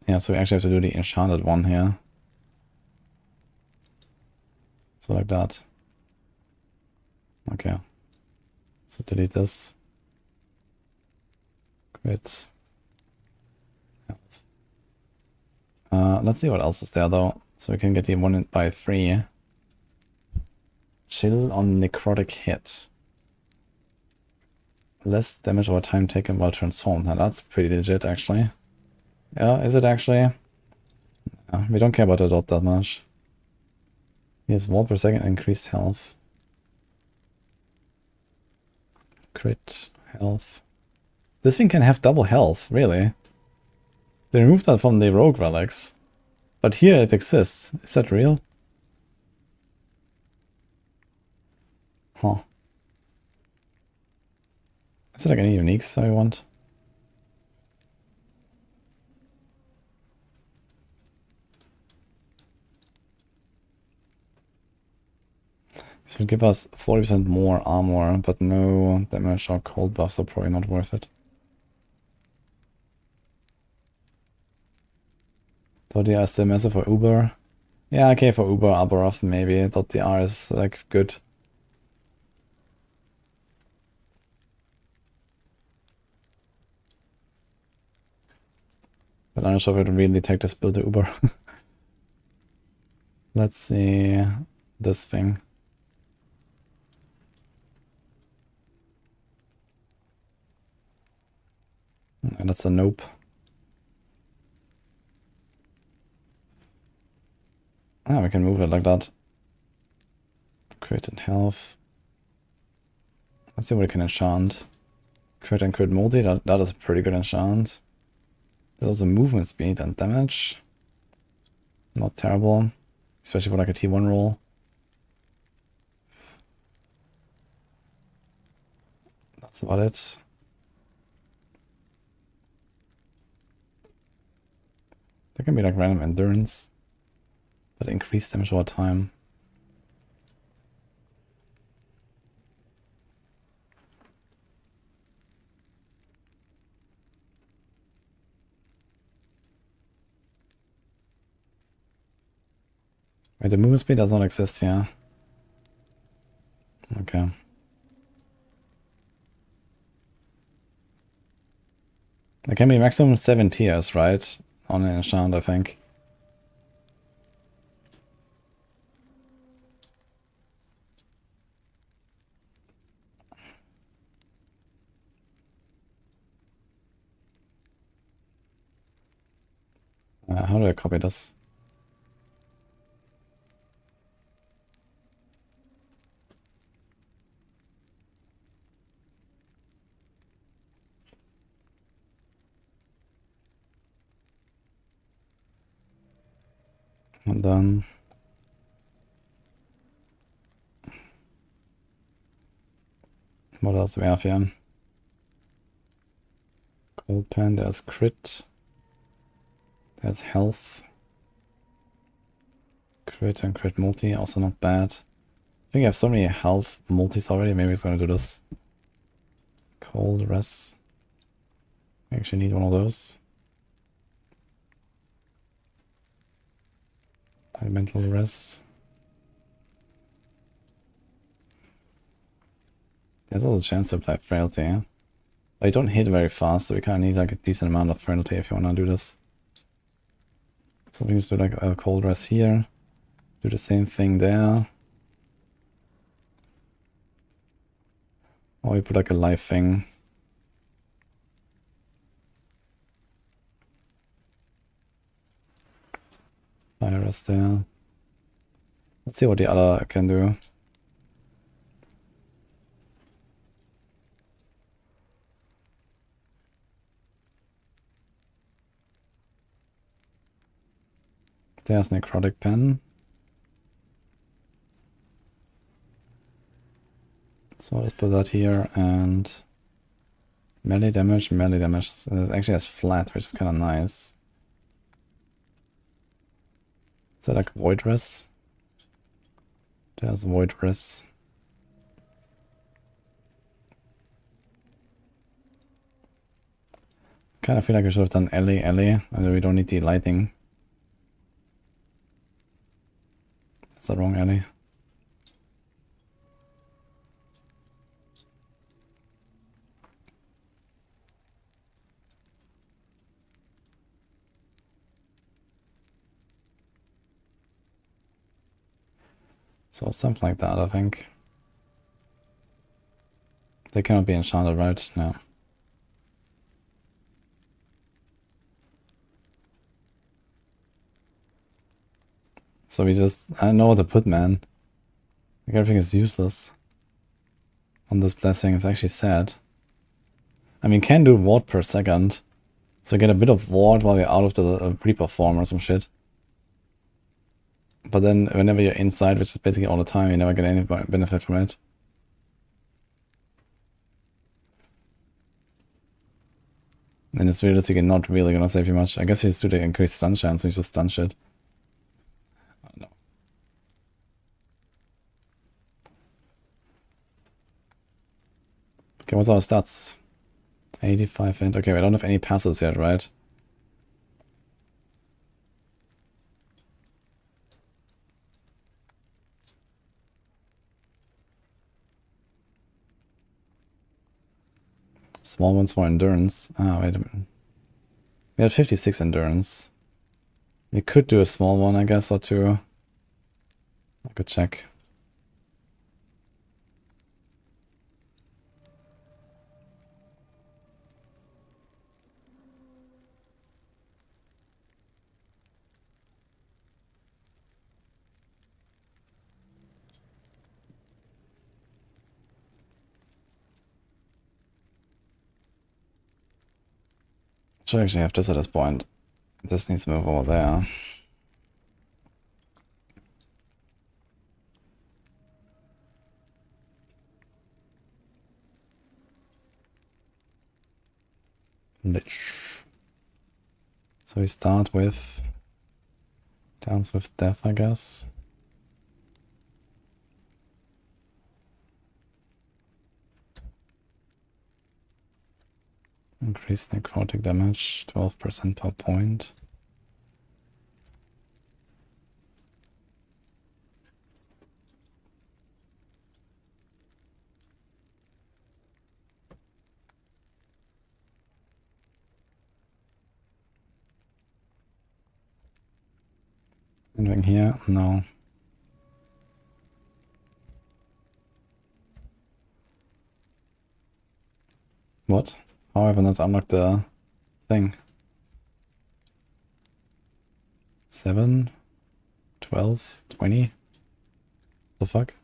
Yeah, so we actually have to do the enchanted one here. So like that. Okay. So delete this. Quit. Let's see what else is there though. So we can get the 1 by 3. Chill on necrotic hit. Less damage over time taken while transformed. Now that's pretty legit actually. Yeah, is it actually? We don't care about the dot that much. He has 1 per second increased health. Crit health. This thing can have double health, really. They removed that from the rogue relics. But here it exists. Is that real? Huh. Is there like any uniques I want? This will give us 40% more armor, but no damage or cold buffs are probably not worth it. .dr is still massive for Uber. Yeah, okay, for Uber, Abaroth maybe. .dr is like good. But I'm not sure if it would really take this build to Uber. Let's see this thing. And that's a nope. Ah, we can move it like that. Crit and health. Let's see what we can enchant. Crit and crit multi, that is a pretty good enchant. There's also movement speed and damage. Not terrible. Especially for like a T1 roll. That's about it. There can be like random endurance. But increased damage over time. Wait, the movement speed does not exist here. Okay. There can be maximum 7 tiers, right? On an enchant, I think. How do I copy this? And then what else do we have here? Cold pen, there's crit. There's health. Crit and crit multi, also not bad. I think I have so many health multis already, maybe it's gonna do this. Cold rest. I actually need one of those. Elemental rest. There's also a chance to apply frailty. But you don't hit very fast, so we kinda need like a decent amount of frailty if you wanna do this. So we just do like a cold rest here. Do the same thing there. Or you put like a life thing. Fire rest there. Let's see what the other can do. There's Necrotic Pen. So let's put that here and melee damage, melee damage. It actually has flat, which is kind of nice. Is that like Void Res? There's Void Res. Kind of feel like I should have done Ellie, and then we don't need the lighting. That's the wrong Ellie. So something like that, I think. They cannot be enchanted, right? No. So we just... I don't know what to put, man. Like everything is useless on this blessing. It's actually sad. I mean, can do ward per second. So get a bit of ward while you're out of the Reaper form or some shit. But then whenever you're inside, which is basically all the time, you never get any benefit from it. And it's realistically not really gonna save you much. I guess you just do the increased stun chance, so you just stun shit. I don't know. Okay, what's our stats? 85 and... Okay, we don't have any passes yet, right? Small ones for endurance. Ah, wait a minute. We had 56 endurance. We could do a small one, I guess, or two. I could check. Should actually have this at this point. This needs to move over there. Lich. So we start with Dance with Death, I guess. Increased necrotic damage, 12% per point. Anything here? No. What? How have I not unlocked the thing? 7, 12, 20? The fuck?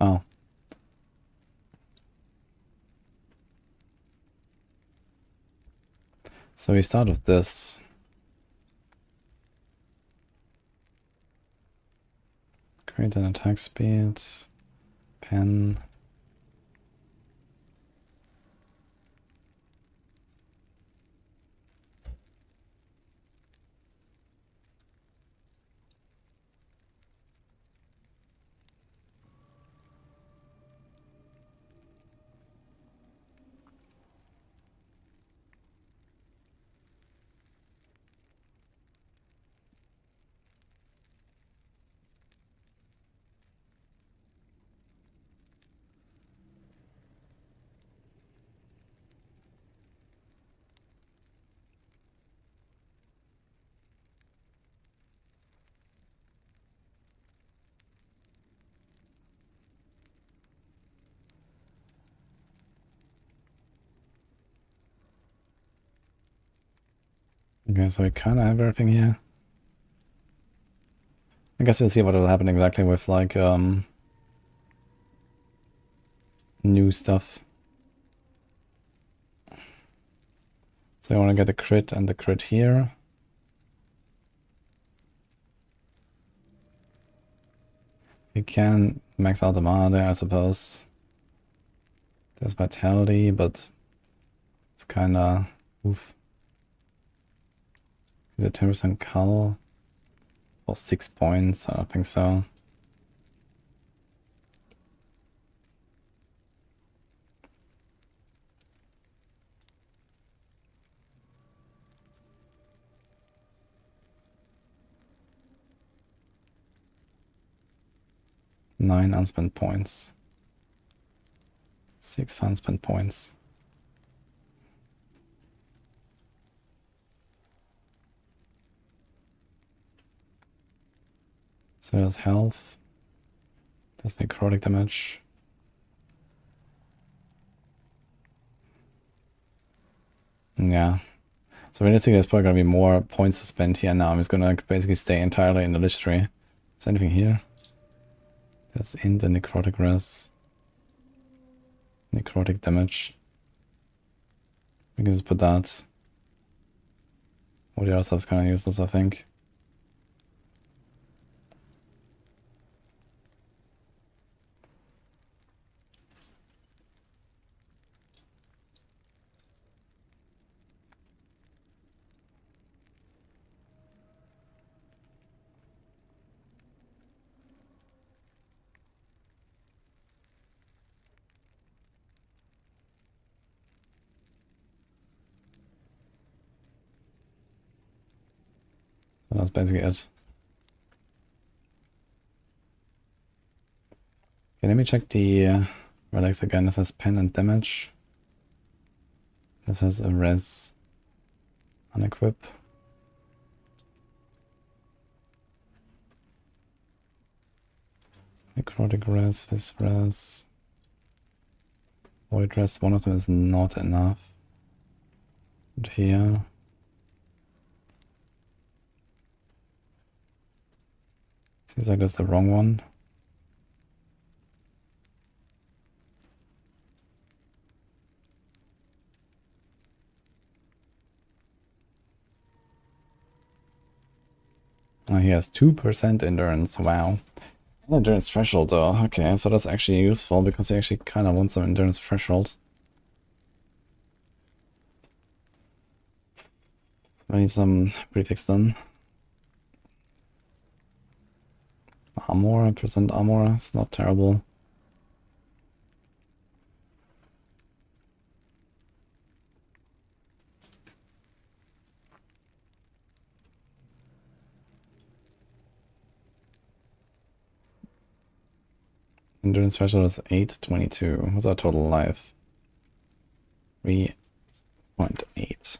Oh. So we start with this. Create an attack speed. Pen. Okay, so we kind of have everything here. I guess we'll see what will happen exactly with like new stuff. So I want to get a crit and the crit here. We can max out the mana there, I suppose. There's vitality, but it's kinda oof. Is it 10% cull? For 6 points? I don't think so. Nine unspent points. 6 unspent points. So there's health. There's necrotic damage. Yeah. So realistically, there's probably gonna be more points to spend here now. I'm just gonna like, basically stay entirely in the Lich tree. Is there anything here? There's int and necrotic res. Necrotic damage. We can just put that. All the other stuff's kind of useless, I think. So that's basically it. Okay, let me check the relics again. This has pen and damage. This has a res unequip. Necrotic res, this res. Void res, one of them is not enough. And here. Seems like that's the wrong one. Oh, he has 2% endurance, wow. Endurance threshold though, okay, so that's actually useful because he actually kind of wants some endurance threshold. I need some prefix then. Armor, percent armor, it's not terrible. Endurance threshold is 822. What's our total life? 3.8.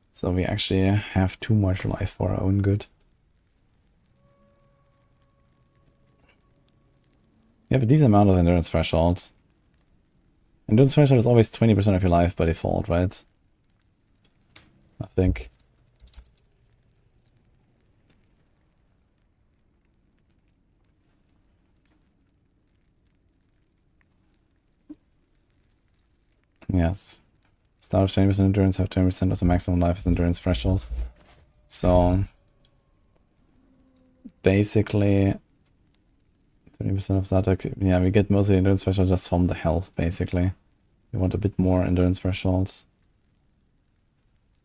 So we actually have too much life for our own good. You have a decent amount of endurance threshold. Endurance threshold is always 20% of your life by default, right? I think. Yes. Start with 20% endurance, have 20% of the maximum life as endurance threshold. So basically 20% of that, okay, yeah, we get most of the endurance threshold just from the health, basically. We want a bit more endurance thresholds.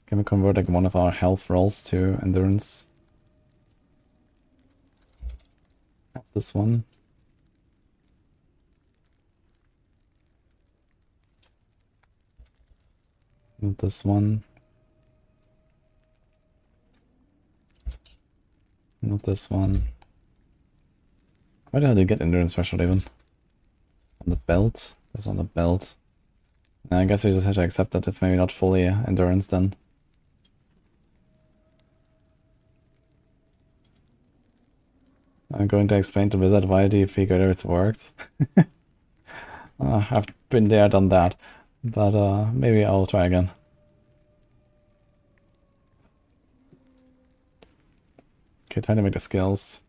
Can we convert like one of our health rolls to endurance? This one. Not this one. Not this one. Why the hell do you get endurance threshold even? On the belt? That's on the belt. I guess we just have to accept that it's maybe not fully endurance then. I'm going to explain to Blizzard why do you figure it's worked. I've been there, done that. But maybe I'll try again. Okay, time to make the skills.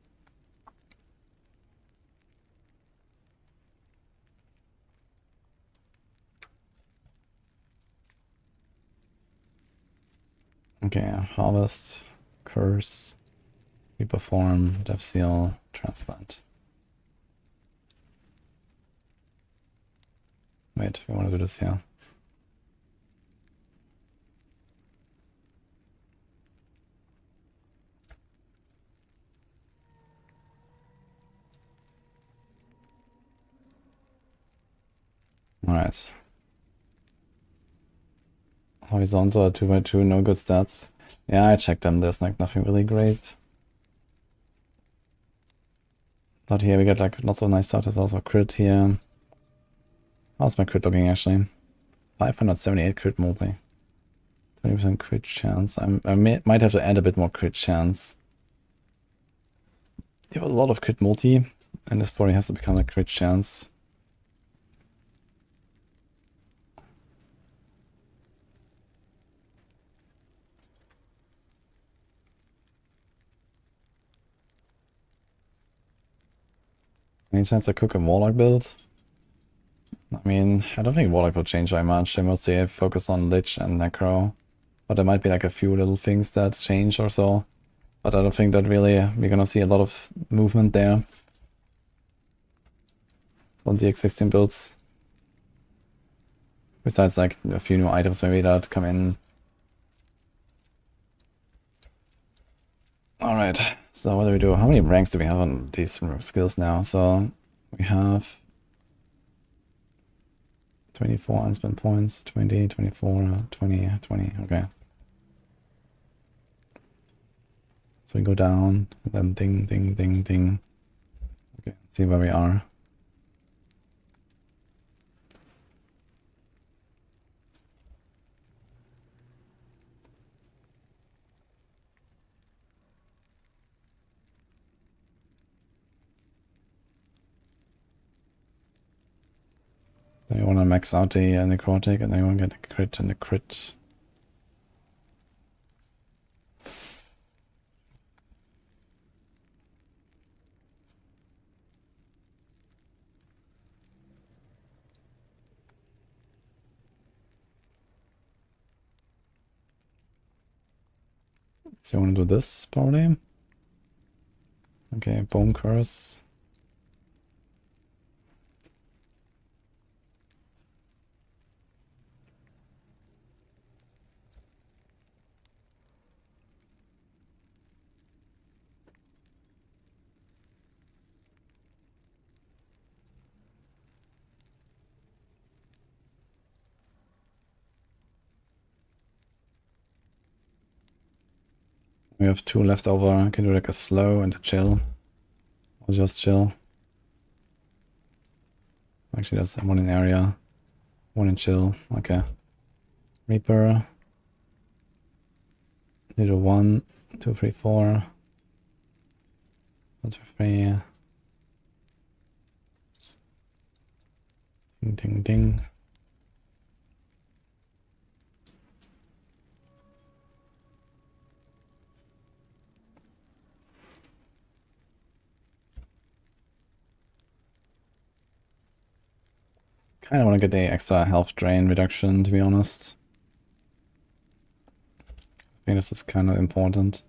Okay, harvest, curse, reperform, death seal, transplant. Wait, we want to do this here. Alright. Horizontal 2x2, no good stats. Yeah, I checked them, there's like nothing really great. But here we get like lots of nice stuff, there's also a crit here. How's my crit looking actually? 578 crit multi. 20% crit chance. I might have to add a bit more crit chance. You have a lot of crit multi, and this probably has to become a crit chance. Any chance I cook a Warlock build? I mean, I don't think Warlock will change very much. They mostly focus on Lich and Necro. But there might be like a few little things that change or so. But I don't think that really we're gonna see a lot of movement there from the existing builds. Besides like a few new items maybe that come in. Alright, so what do we do? How many ranks do we have on these skills now? So we have 24 unspent points, 20, 24, 20, 20, okay. So we go down, and then ding, ding, ding, ding. Okay, let's see where we are. Then you want to max out the necrotic, and then you want to get the crit and the crit. So you want to do this probably? Okay, Bone Curse. We have 2 left over. I can do like a slow and a chill. Or just chill. Actually, that's 1 in area. 1 in chill. Okay. Reaper. Little 1, 2, 3, 4. 1, 2, 3. Ding, ding, ding. Kind of want to get the extra health drain reduction, to be honest. I think this is kind of important.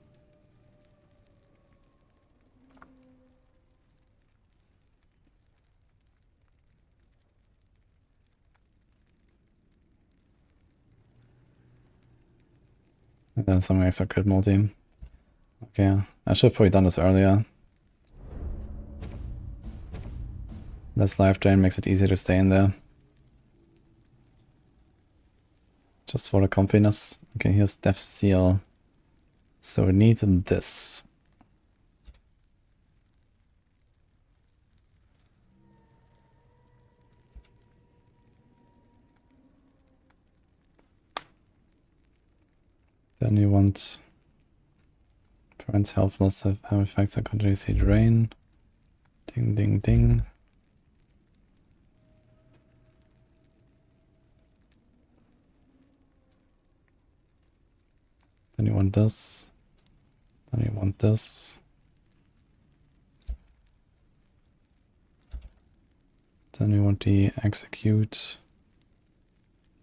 And then some extra crit multi. Okay, I should have probably done this earlier. Less life drain makes it easier to stay in there. Just for the comfiness. Okay, here's Death Seal. So we need this. Then you want prevents health loss of have effects on continuously drain. Ding ding ding. Then you want this. Then you want this. Then you want the execute.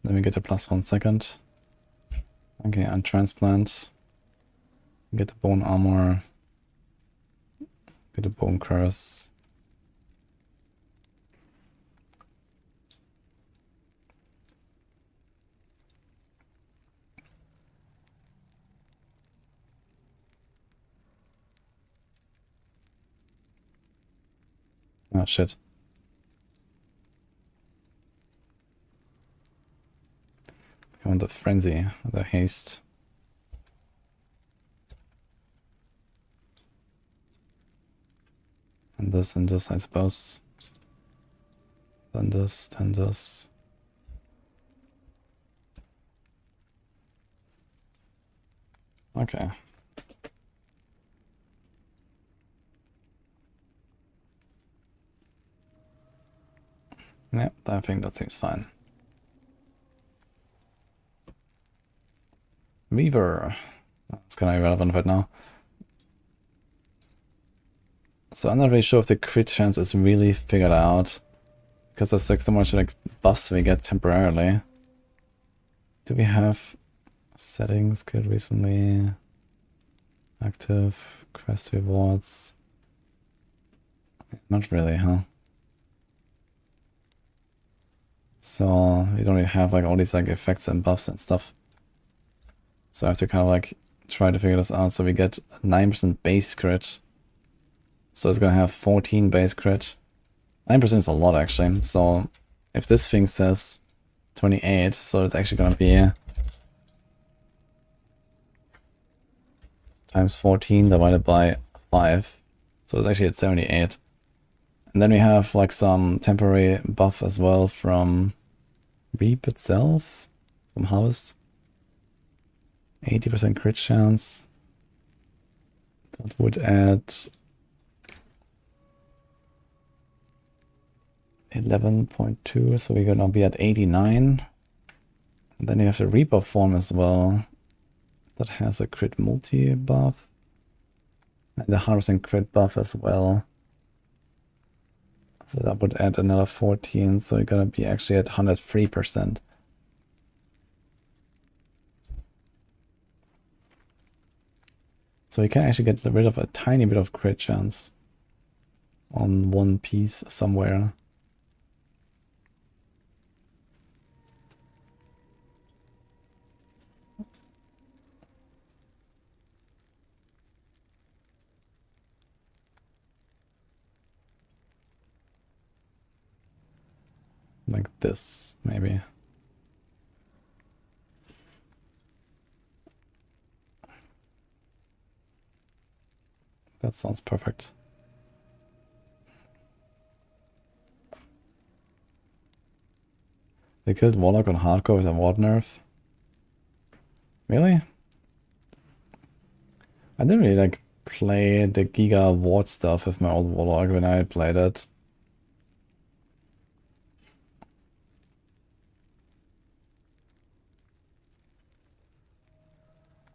Then we get a +1 second. Okay, and transplant. Get the bone armor. Get the bone curse. Ah, shit. I want the frenzy, the haste. And this, I suppose. Then this, then this. Okay. I think that seems fine. Weaver. That's kind of irrelevant right now. So I'm not really sure if the crit chance is really figured out. Because there's like so much like buffs we get temporarily. Do we have settings killed recently? Active, quest rewards. Not really, huh? So we don't really have like all these like effects and buffs and stuff. So I have to kind of like try to figure this out. So we get 9% base crit. So it's gonna have 14 base crit. 9% is a lot actually. So if this thing says 28, so it's actually gonna be times 14 divided by 5. So it's actually at 78. And then we have like some temporary buff as well from Reap itself, from House. 80% crit chance. That would add 11.2, so we're gonna be at 89. And then you have the Reaper form as well. That has a crit multi buff. And the 100% crit buff as well. So that would add another 14, so you're gonna be actually at 103%. So you can actually get rid of a tiny bit of crit chance on one piece somewhere. Like this, maybe. That sounds perfect. They killed Warlock on hardcore with a ward nerf. Really? I didn't really like play the Giga ward stuff with my old Warlock when I played it.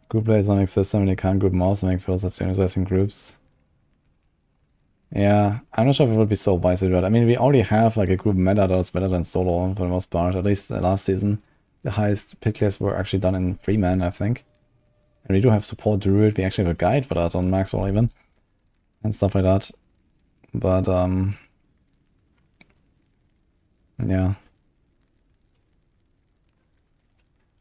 Group plays don't exist and you can't group mouse and make pills that's energizing groups. Yeah, I'm not sure if it would be so wise to do that. I mean, we already have like a group meta that's better than solo for the most part. At least last season, the highest pick lists were actually done in 3-man, I think. And we do have support Druid. We actually have a guide for that on Maxroll even. And stuff like that. But, yeah.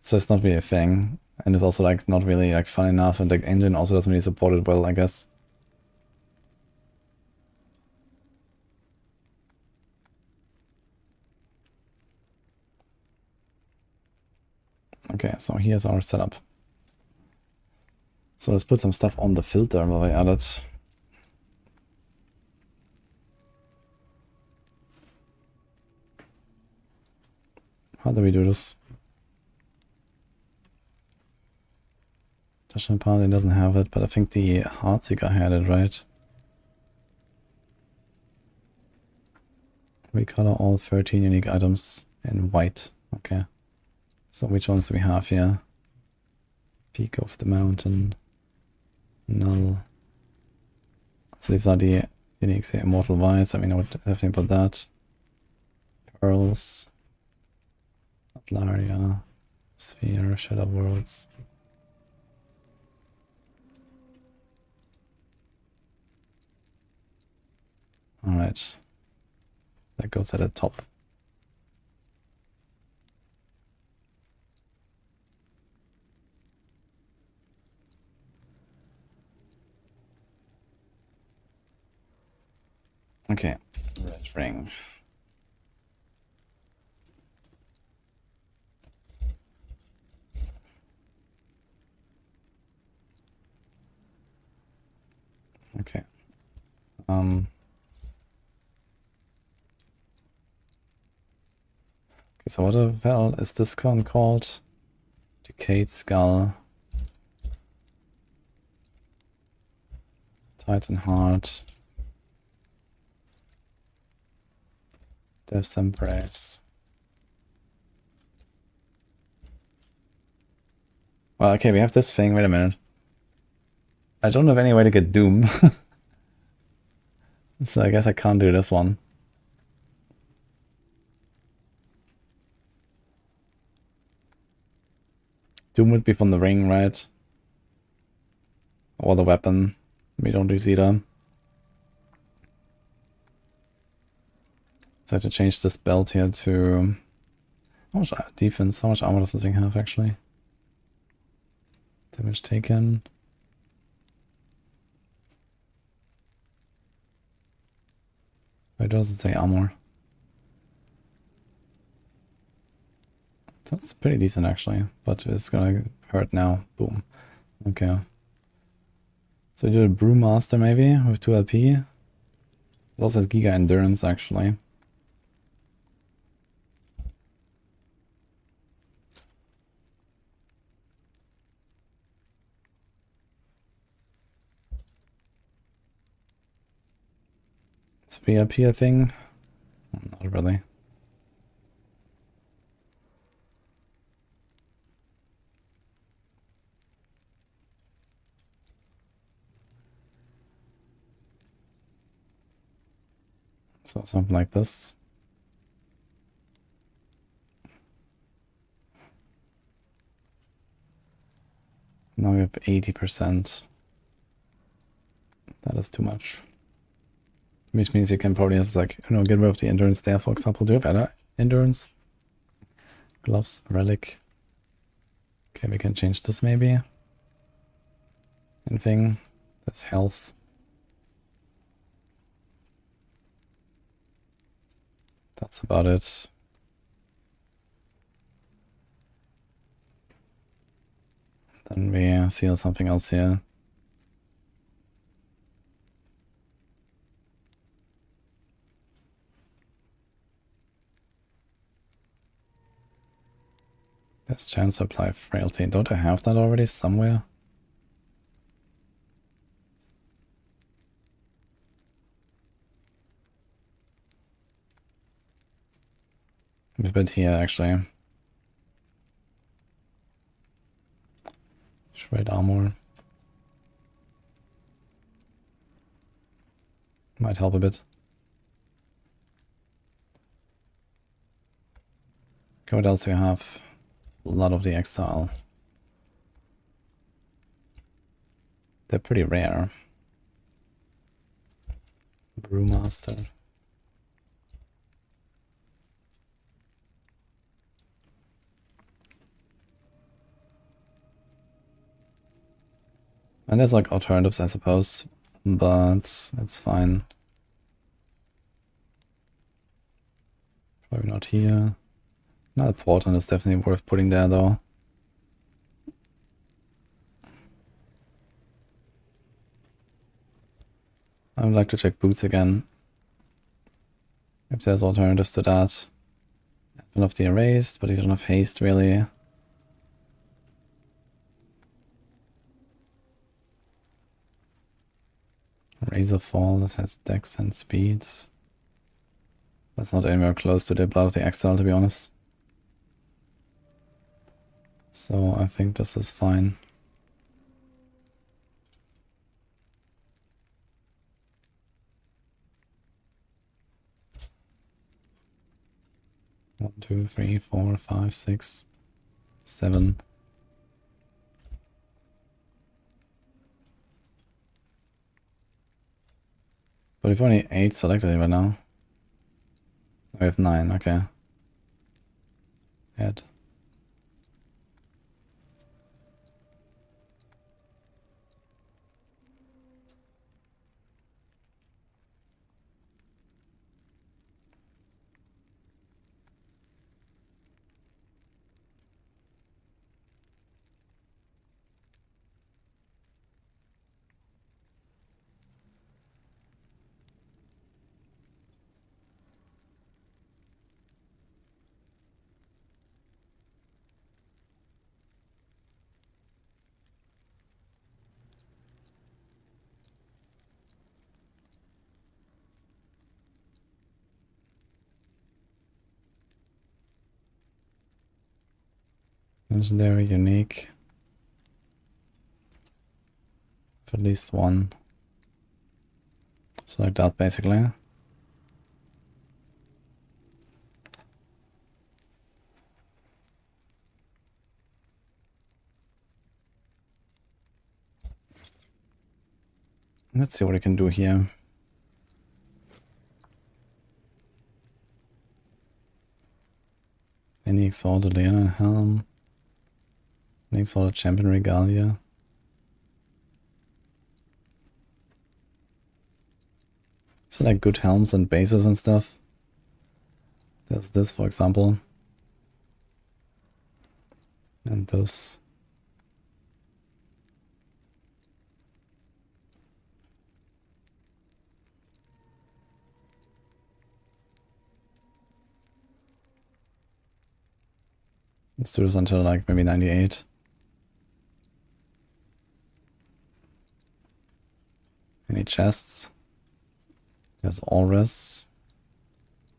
So it's not really a thing. And it's also like not really like fun enough, and the engine also doesn't really support it well, I guess. Okay, so here's our setup. So let's put some stuff on the filter while I add it. How do we do this? Judgement Party doesn't have it, but I think the Heartseeker had it, right? We color all 13 unique items in white. Okay. So which ones do we have here? Peak of the mountain. Null. So these are the unique, say, Immortal Vice. I mean, I would definitely put that. Pearls. Atlaria. Sphere. Shadow Worlds. Alright. That goes at the top. Okay, red ring. Okay. Okay, so what the hell is this con called? Decayed Skull. Titan Heart. Death's Embrace. Well, okay, we have this thing. Wait a minute. I don't have any way to get Doom. So I guess I can't do this one. Doom would be from the ring, right? Or the weapon. We don't use either. So I have to change this belt here to... How much defense? How much armor does this thing have, actually? Damage taken. Why does it say armor? That's pretty decent, actually. But it's gonna hurt now. Boom. Okay. So we do a Brewmaster, maybe, with 2 LP. It also has Giga Endurance, actually. It's 3 LP, I think. Not really. So something like this. Now we have 80%. That is too much. Which means you can probably just like, you know, get rid of the endurance there, for example. Do you have other endurance? Gloves, relic. Okay, we can change this maybe. Anything? That's health. That's about it. Then we seal something else here. There's chance to apply frailty. Don't I have that already somewhere? A bit here, actually. Shred armor. Might help a bit. Okay, what else do we have? A lot of the Exile. They're pretty rare. Brewmaster. And there's like alternatives, I suppose, but it's fine. Probably not here. Another portent is definitely worth putting there, though. I would like to check boots again. If there's alternatives to that. One of the erased, but you don't have haste, really. Razor Fall, this has dex and speed. That's not anywhere close to the Blood of the Exile, to be honest. So I think this is fine. One, 2, 3, 4, 5, 6, 7. But we've only 8 selected right now. We have 9, okay. Add. Legendary, unique. at least one. So like that basically. Let's see what we can do here. Any exalted Leona helm. Any exalted champion regalia. So like good helms and bases and stuff. There's this for example. And this. Let's do this until like maybe 98. Any chests? There's Aurus.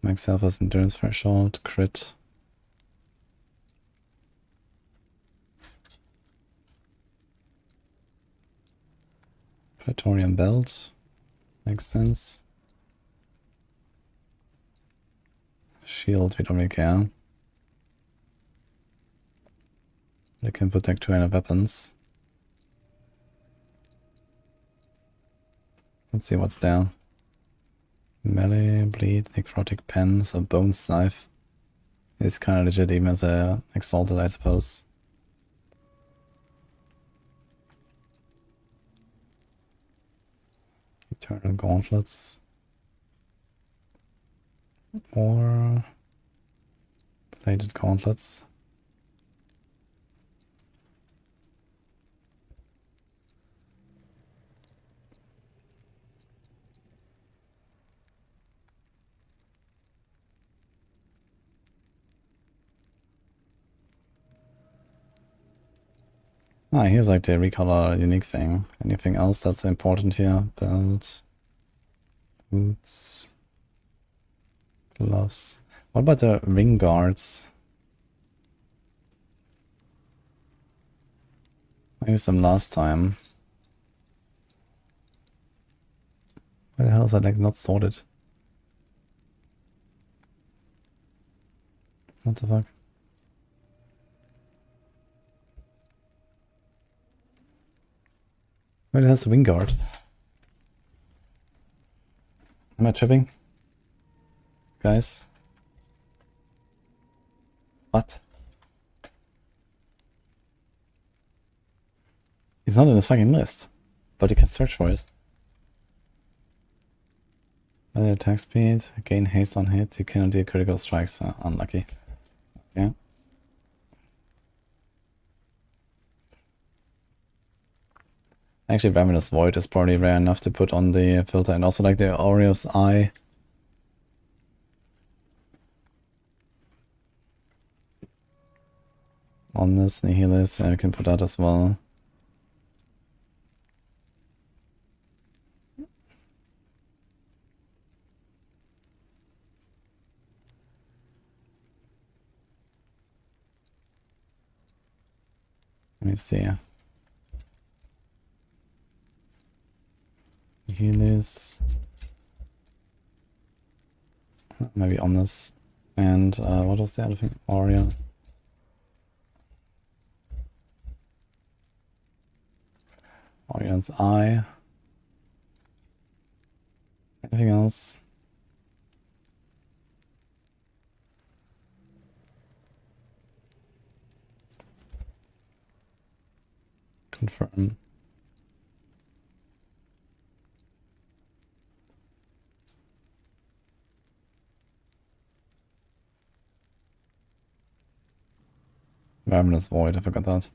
Max health has endurance threshold, crit. Praetorian belt. Makes sense. Shield, we don't really care. They can protect 200 weapons. Let's see what's there. Melee, bleed, necrotic pen, so bone scythe. It's kind of legit even as a exalted, I suppose. Eternal gauntlets. Or plated gauntlets. Ah, here's like the recolor unique thing. Anything else that's important here? Belt, boots, gloves. What about the ring guards? I used them last time. Why the hell is that like not sorted? What the fuck? Where the hell's the wing guard? Am I tripping? Guys? What? It's not in this fucking list. But you can search for it. Melee attack speed, gain haste on hit, you cannot deal critical strikes, unlucky. Yeah. Actually, Ravenous Void is probably rare enough to put on the filter, and also like the Aureo's Eye. Omnis, Nihilus, I can put that as well. Let me see. Nihilus. Maybe Omnis. And what was the other thing? Aureo. Orion's Eye. Anything else? Confirm. Ravenous Void, I forgot that.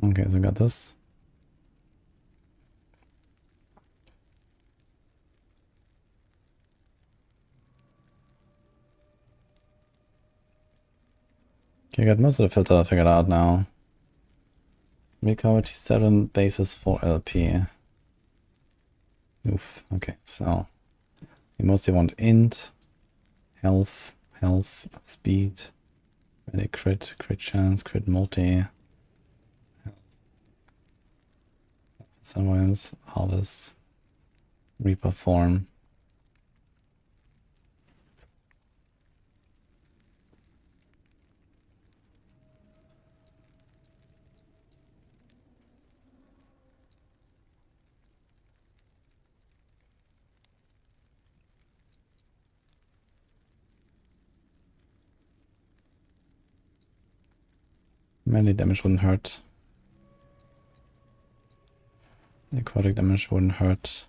Okay, so I got this. Okay, I got most of the filter figured out now. We cover T7 bases for LP. Oof. Okay, so we mostly want int, health, speed, medic crit, crit chance, crit multi, sunrise, harvest, reaper form. Melee damage wouldn't hurt. Necrotic damage wouldn't hurt.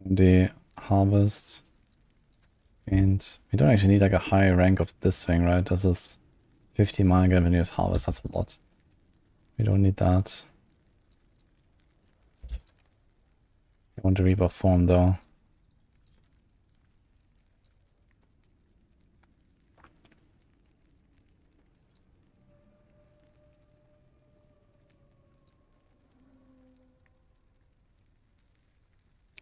The harvest. And we don't actually need like a high rank of this thing, right? This is 50 mana when you use harvest, that's a lot. We don't need that. I want the reaper form though.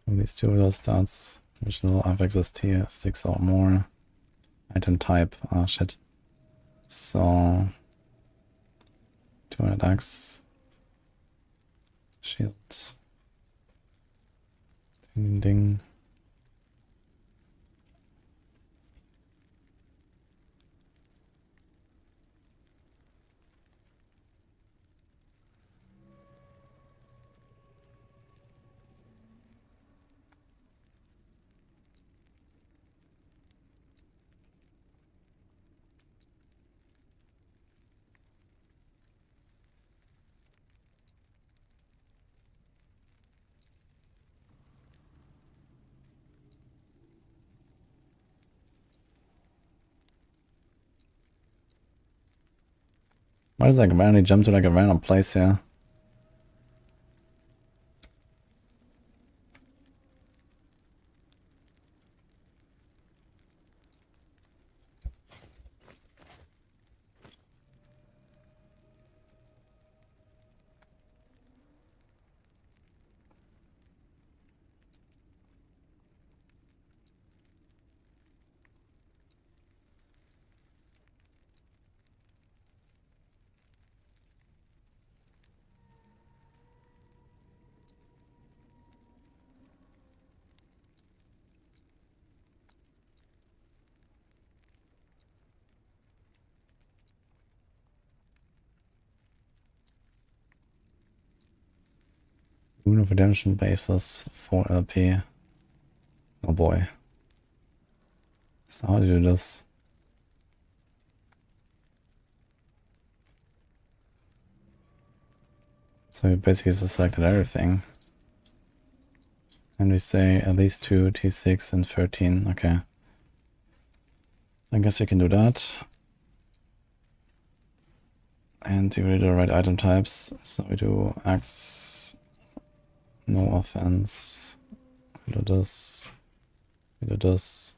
At least 2 of those stats. Original affixes tier 6 or more. Item type, ah shit. So 200 axe. Shield. Ding ding. Why does like randomly jump to like a random place here? Rune of Redemption basis for LP. Oh boy. So how do you do this? So we basically just selected everything. And we say at least 2, T6 and 13. Okay. I guess we can do that. And we really do the right item types. So we do axe, no offense. We do this. We do this.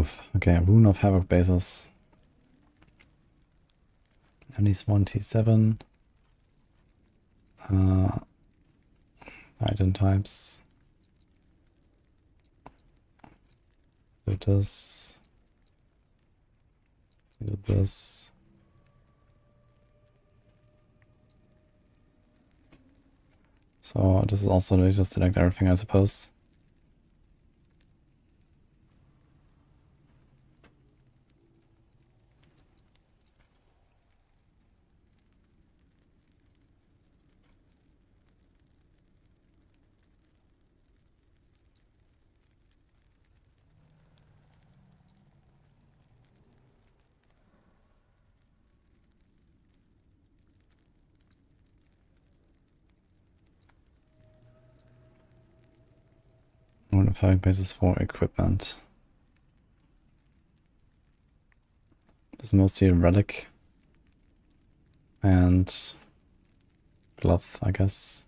move. Okay, Rune of Havoc bases. At least one T7. Item types. Do this. Do this. So this is also just select everything, I suppose. One of Havoc bases for equipment. This is mostly a relic and glove, I guess.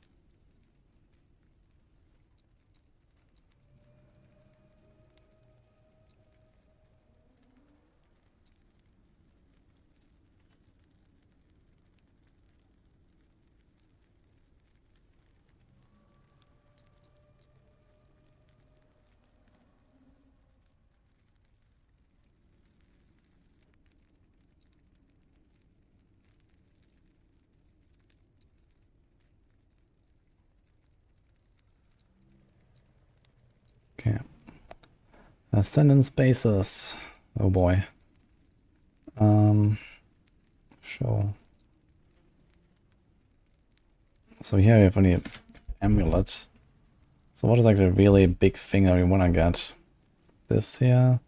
Okay. Ascendant spaces. Oh boy. Show. So here we have only amulet. So what is like the really big thing that we wanna get? This here.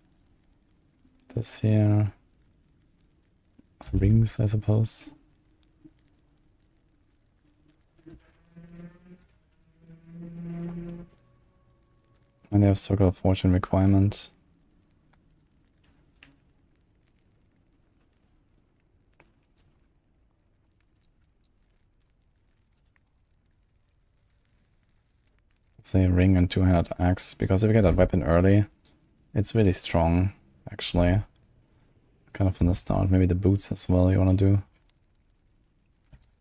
This here. Rings, I suppose. And they have Circle of Fortune requirement. Say ring and 200 axe, because if you get that weapon early, it's really strong, actually. Kind of from the start. Maybe the boots as well you want to do.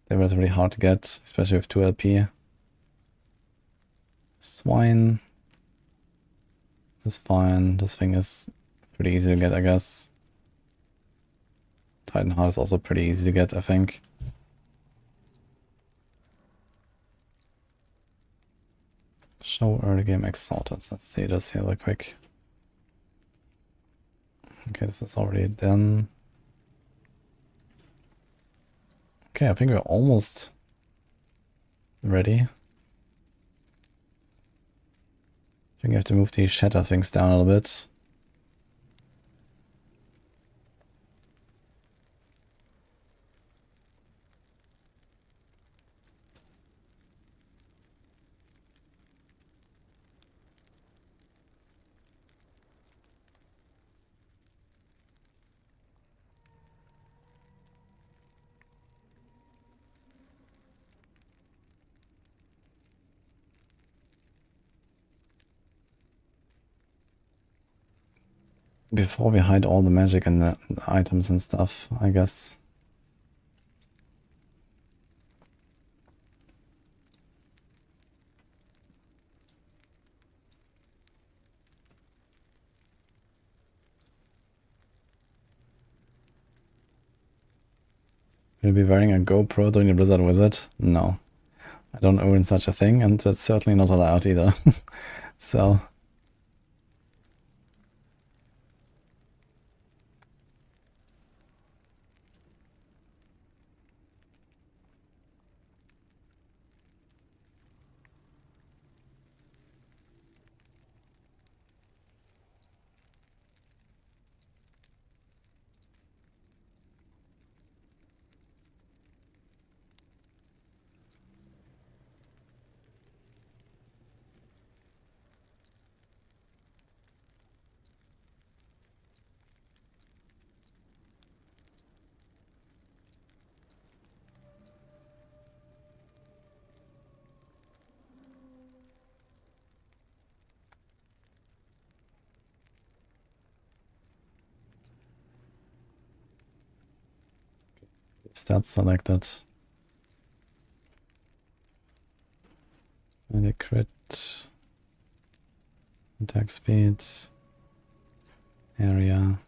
They're relatively hard to get, especially with 2 LP. Swine is fine. This thing is pretty easy to get, I guess. Titan Heart is also pretty easy to get, I think. Show early game exalted. Let's see this here real quick. Okay, this is already done. Okay, I think we're almost ready. I think you have to move the shatter things down a little bit. Before we hide all the magic and the items and stuff, I guess. Will you be wearing a GoPro during the Blizzard Wizard? No. I don't own such a thing, and that's certainly not allowed either. So... Stats selected. And a crit. Attack speed. Area.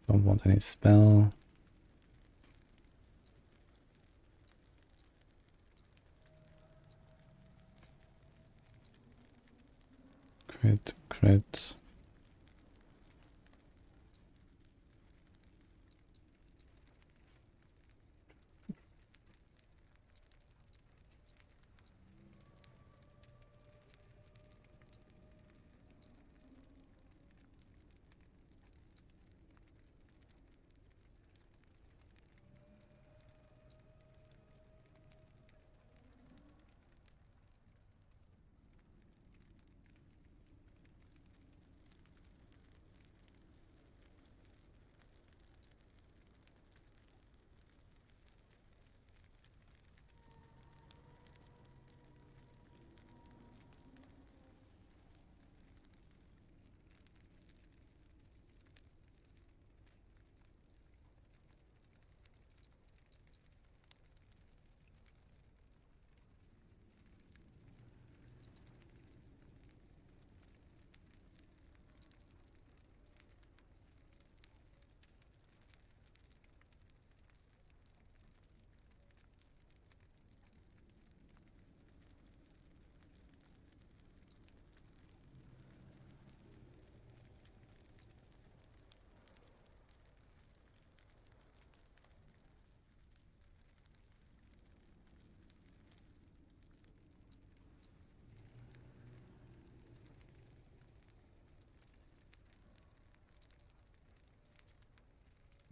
Don't want any spell. Crit, crit.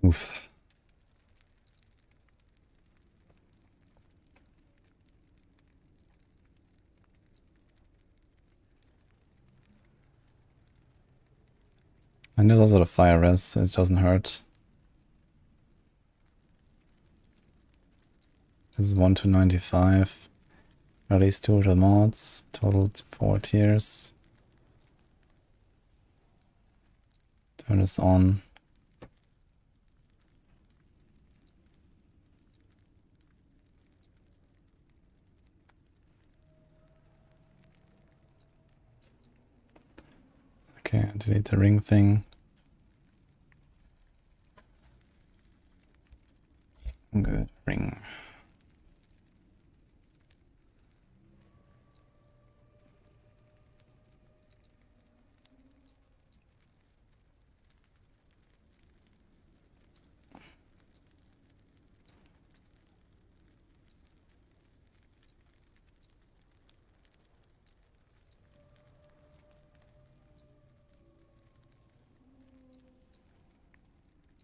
Oof. And there's also the fire res, so it doesn't hurt. This is 1 to 95. Release 2 of the mods, total 4 tiers. Turn this on. Okay, delete the ring thing. Good, ring.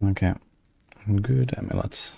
Okay, good amulet.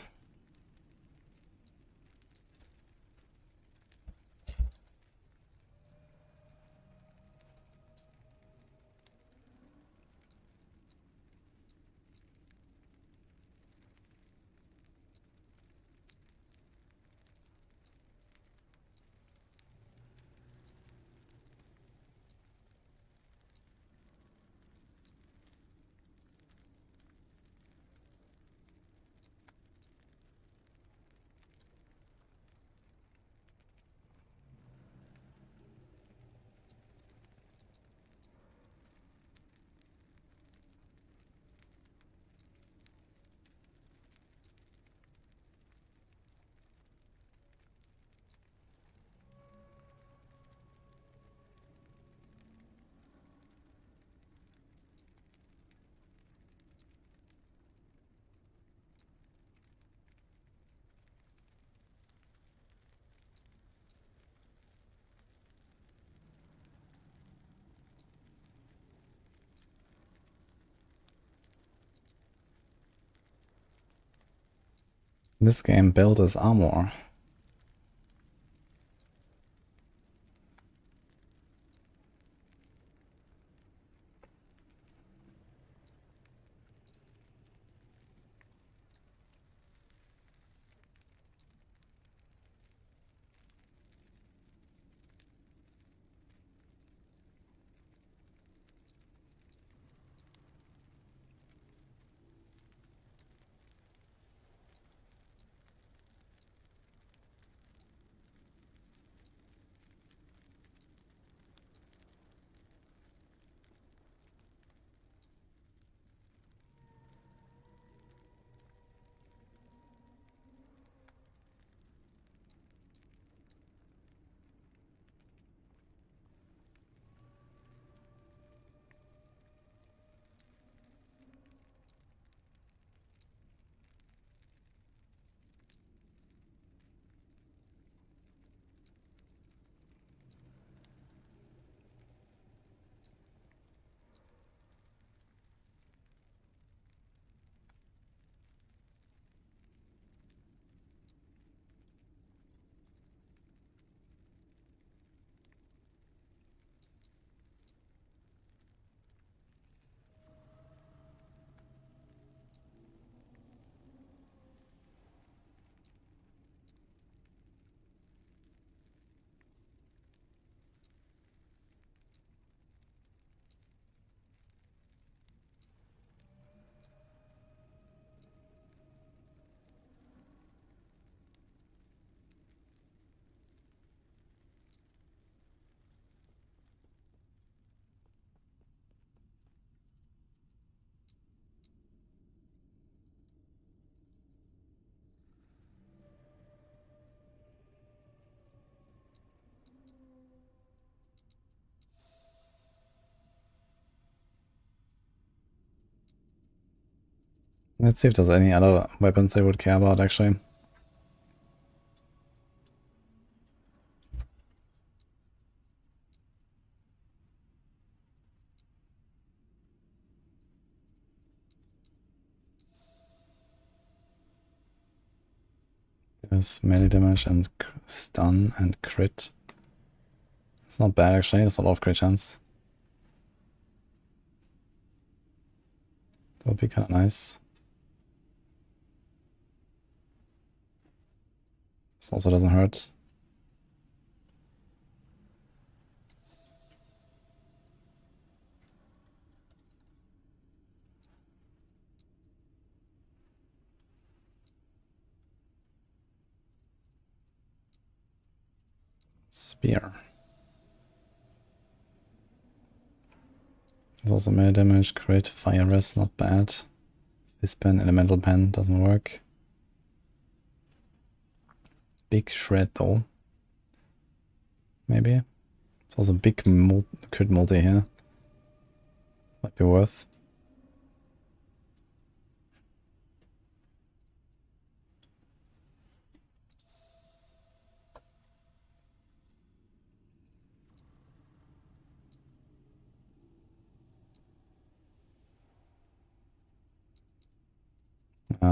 This game built as armor. Let's see if there's any other weapons they would care about, actually. There's melee damage and stun and crit. It's not bad, actually. There's a lot of crit chance. That would be kind of nice. This also doesn't hurt. Spear. There's also melee damage, crit, fire rest, not bad. This pen, elemental pen, doesn't work. Big shred though. Maybe. It's also big crit multi here. Might be worth.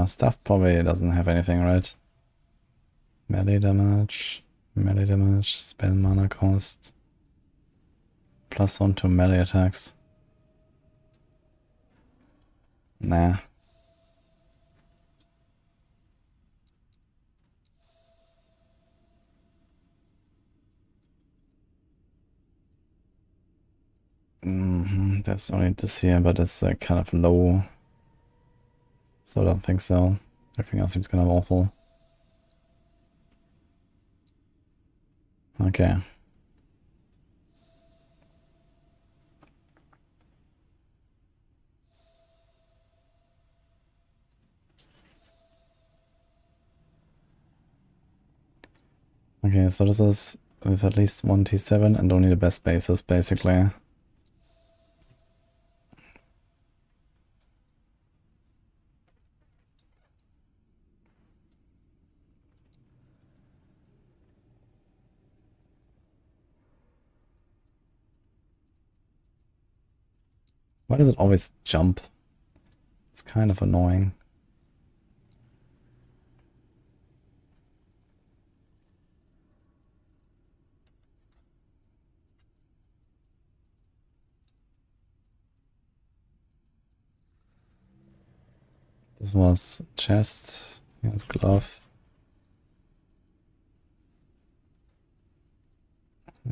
Stuff probably doesn't have anything, right? Melee damage, spell mana cost, +1 to melee attacks. Nah. That's only this here, but it's kind of low. So I don't think so. Everything else seems kind of awful. Okay. Okay, so this is with at least 1 T7 and only the best bases, basically. Why does it always jump? It's kind of annoying. This was chest, here's glove.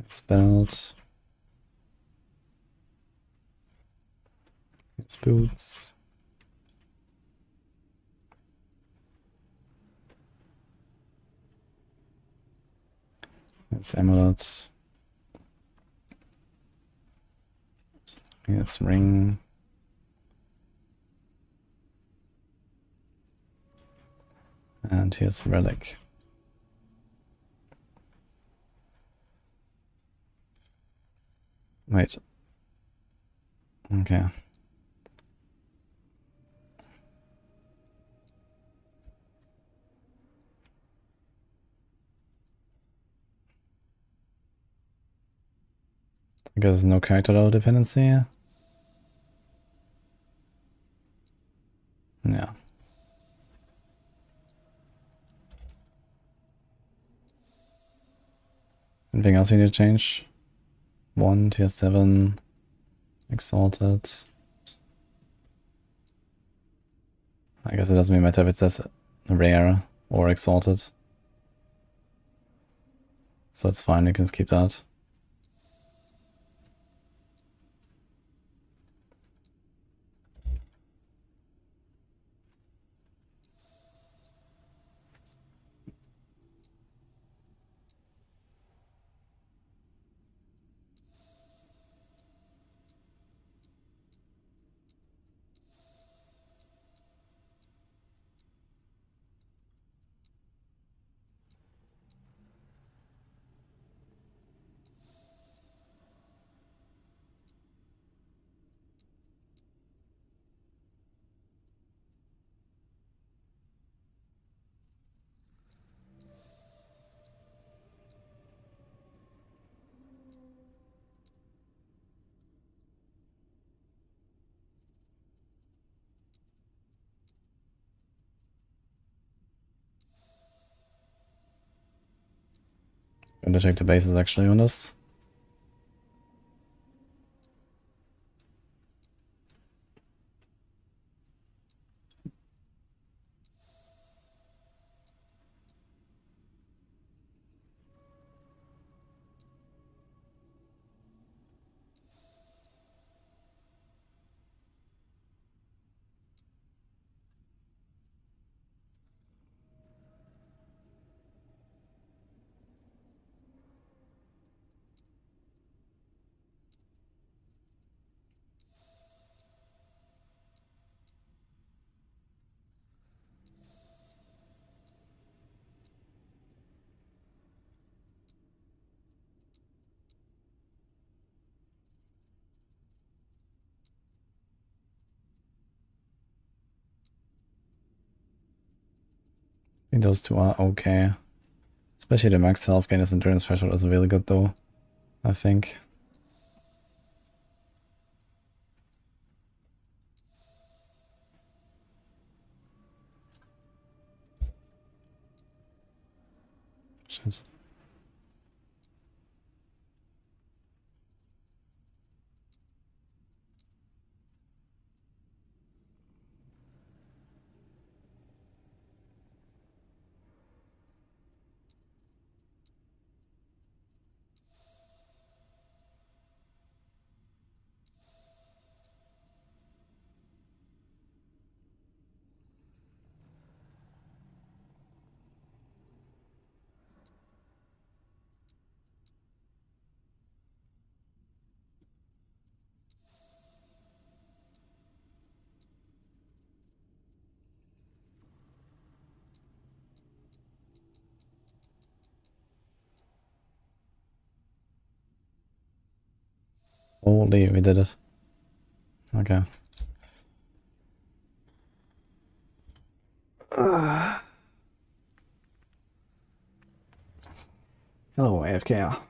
Spelled. Here's boots. Here's amulet. Here's ring. And here's relic. Wait. Okay. I guess no character level dependency. Yeah. Anything else you need to change? 1, tier 7, exalted. I guess it doesn't really matter if it says rare or exalted. So it's fine, you can skip that. Gonna check the bases actually on this. I think those two are okay. Especially the max health gain as endurance threshold is really good though, I think. Shit. Holy, we did it. Okay. Hello, AFK.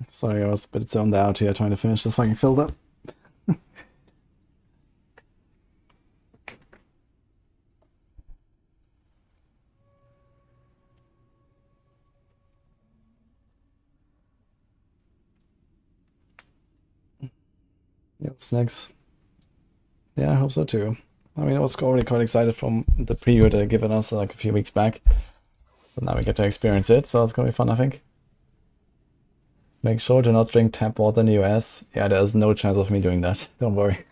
Sorry, I was a bit zoned out here trying to finish this fucking filled up. What's next? Yeah, I hope so too. I mean, I was already quite excited from the preview they'd given us like a few weeks back. But now we get to experience it, so it's gonna be fun, I think. Make sure to not drink tap water in the US. Yeah, there's no chance of me doing that. Don't worry.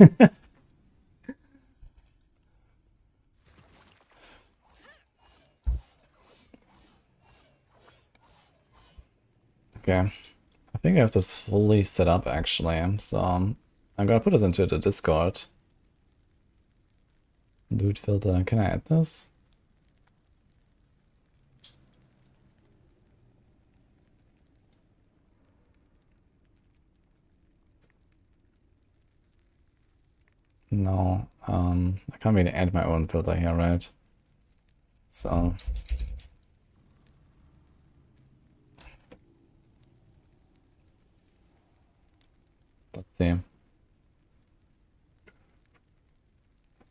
Okay. I think I have this fully set up actually. So I'm gonna put this into the Discord. Loot filter. Can I add this? No, I can't really add my own filter here, right? So let's see.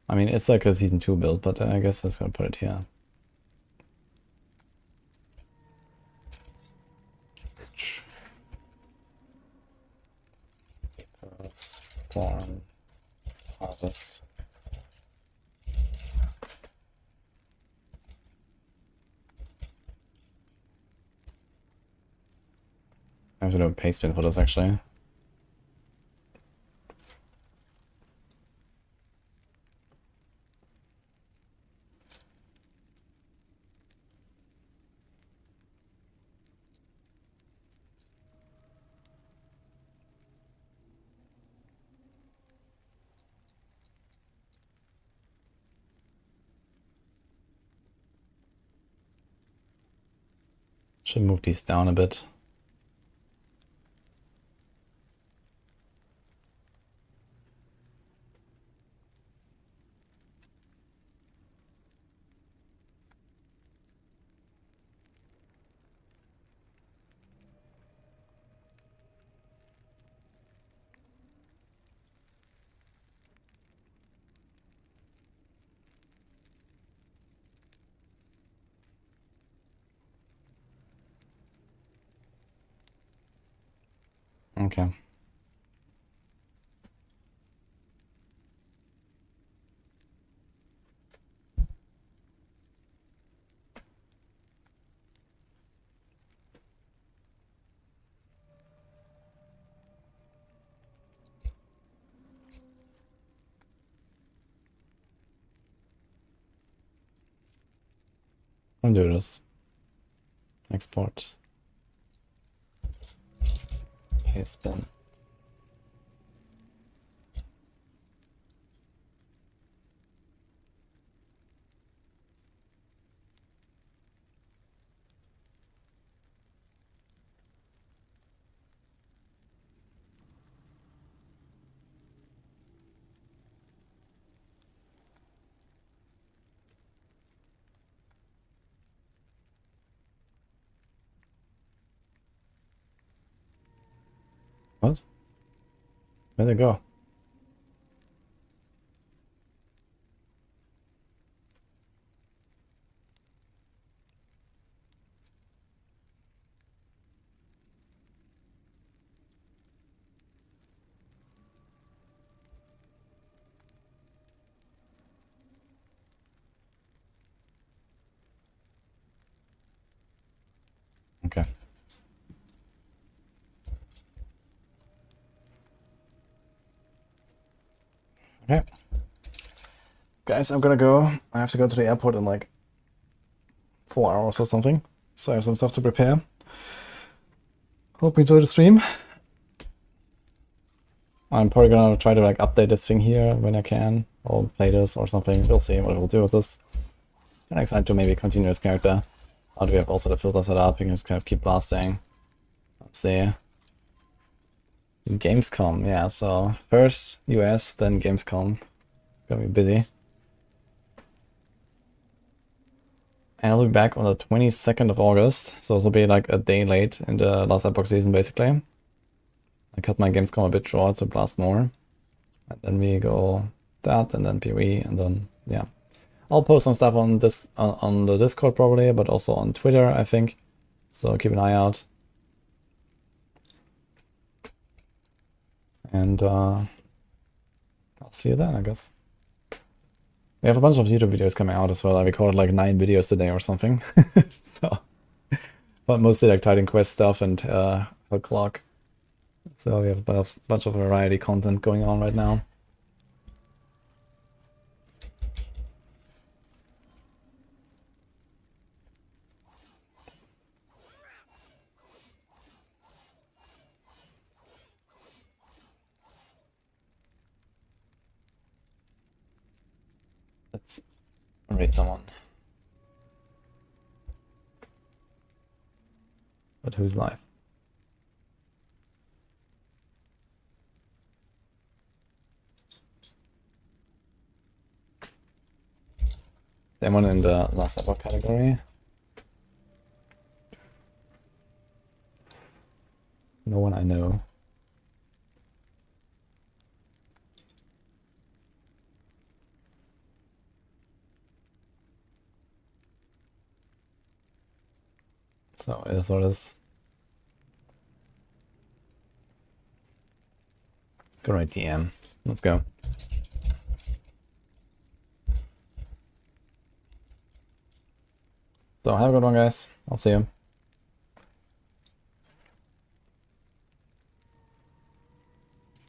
I mean, it's like a season 2 build, but I guess I'm just gonna put it here. Spawn, harvest. I have to do a paste bin for this actually. Should move these down a bit. Okay. I'll do this. Export. Paste bin. What? Where'd they go? Okay. Okay. Guys, I'm gonna go. I have to go to the airport in like 4 hours or something. So I have some stuff to prepare. Hope you enjoy the stream. I'm probably gonna try to like update this thing here when I can, or play this or something. We'll see what we'll do with this. I'm excited to maybe continue this character. How do we have also the filter set up? You can just kind of keep blasting. Let's see. Gamescom, yeah, so first US, then Gamescom. Gonna be busy. And I'll be back on the 22nd of August, so it'll be like a day late in the last Epoch season basically. I cut my Gamescom a bit short to blast more. And then we go that, and then PoE, and then, yeah. I'll post some stuff on this on the Discord probably, but also on Twitter, I think. So keep an eye out. And I'll see you then, I guess. We have a bunch of YouTube videos coming out as well. I recorded like 9 videos today or something. So, but mostly like Titan Quest stuff and Hell Clock. So we have a bunch of variety content going on right now. Let's raid someone. But who's live? Anyone in the last Epoch category? No one I know. So it is what it is. Go right DM. Let's go. So have a good one, guys. I'll see you.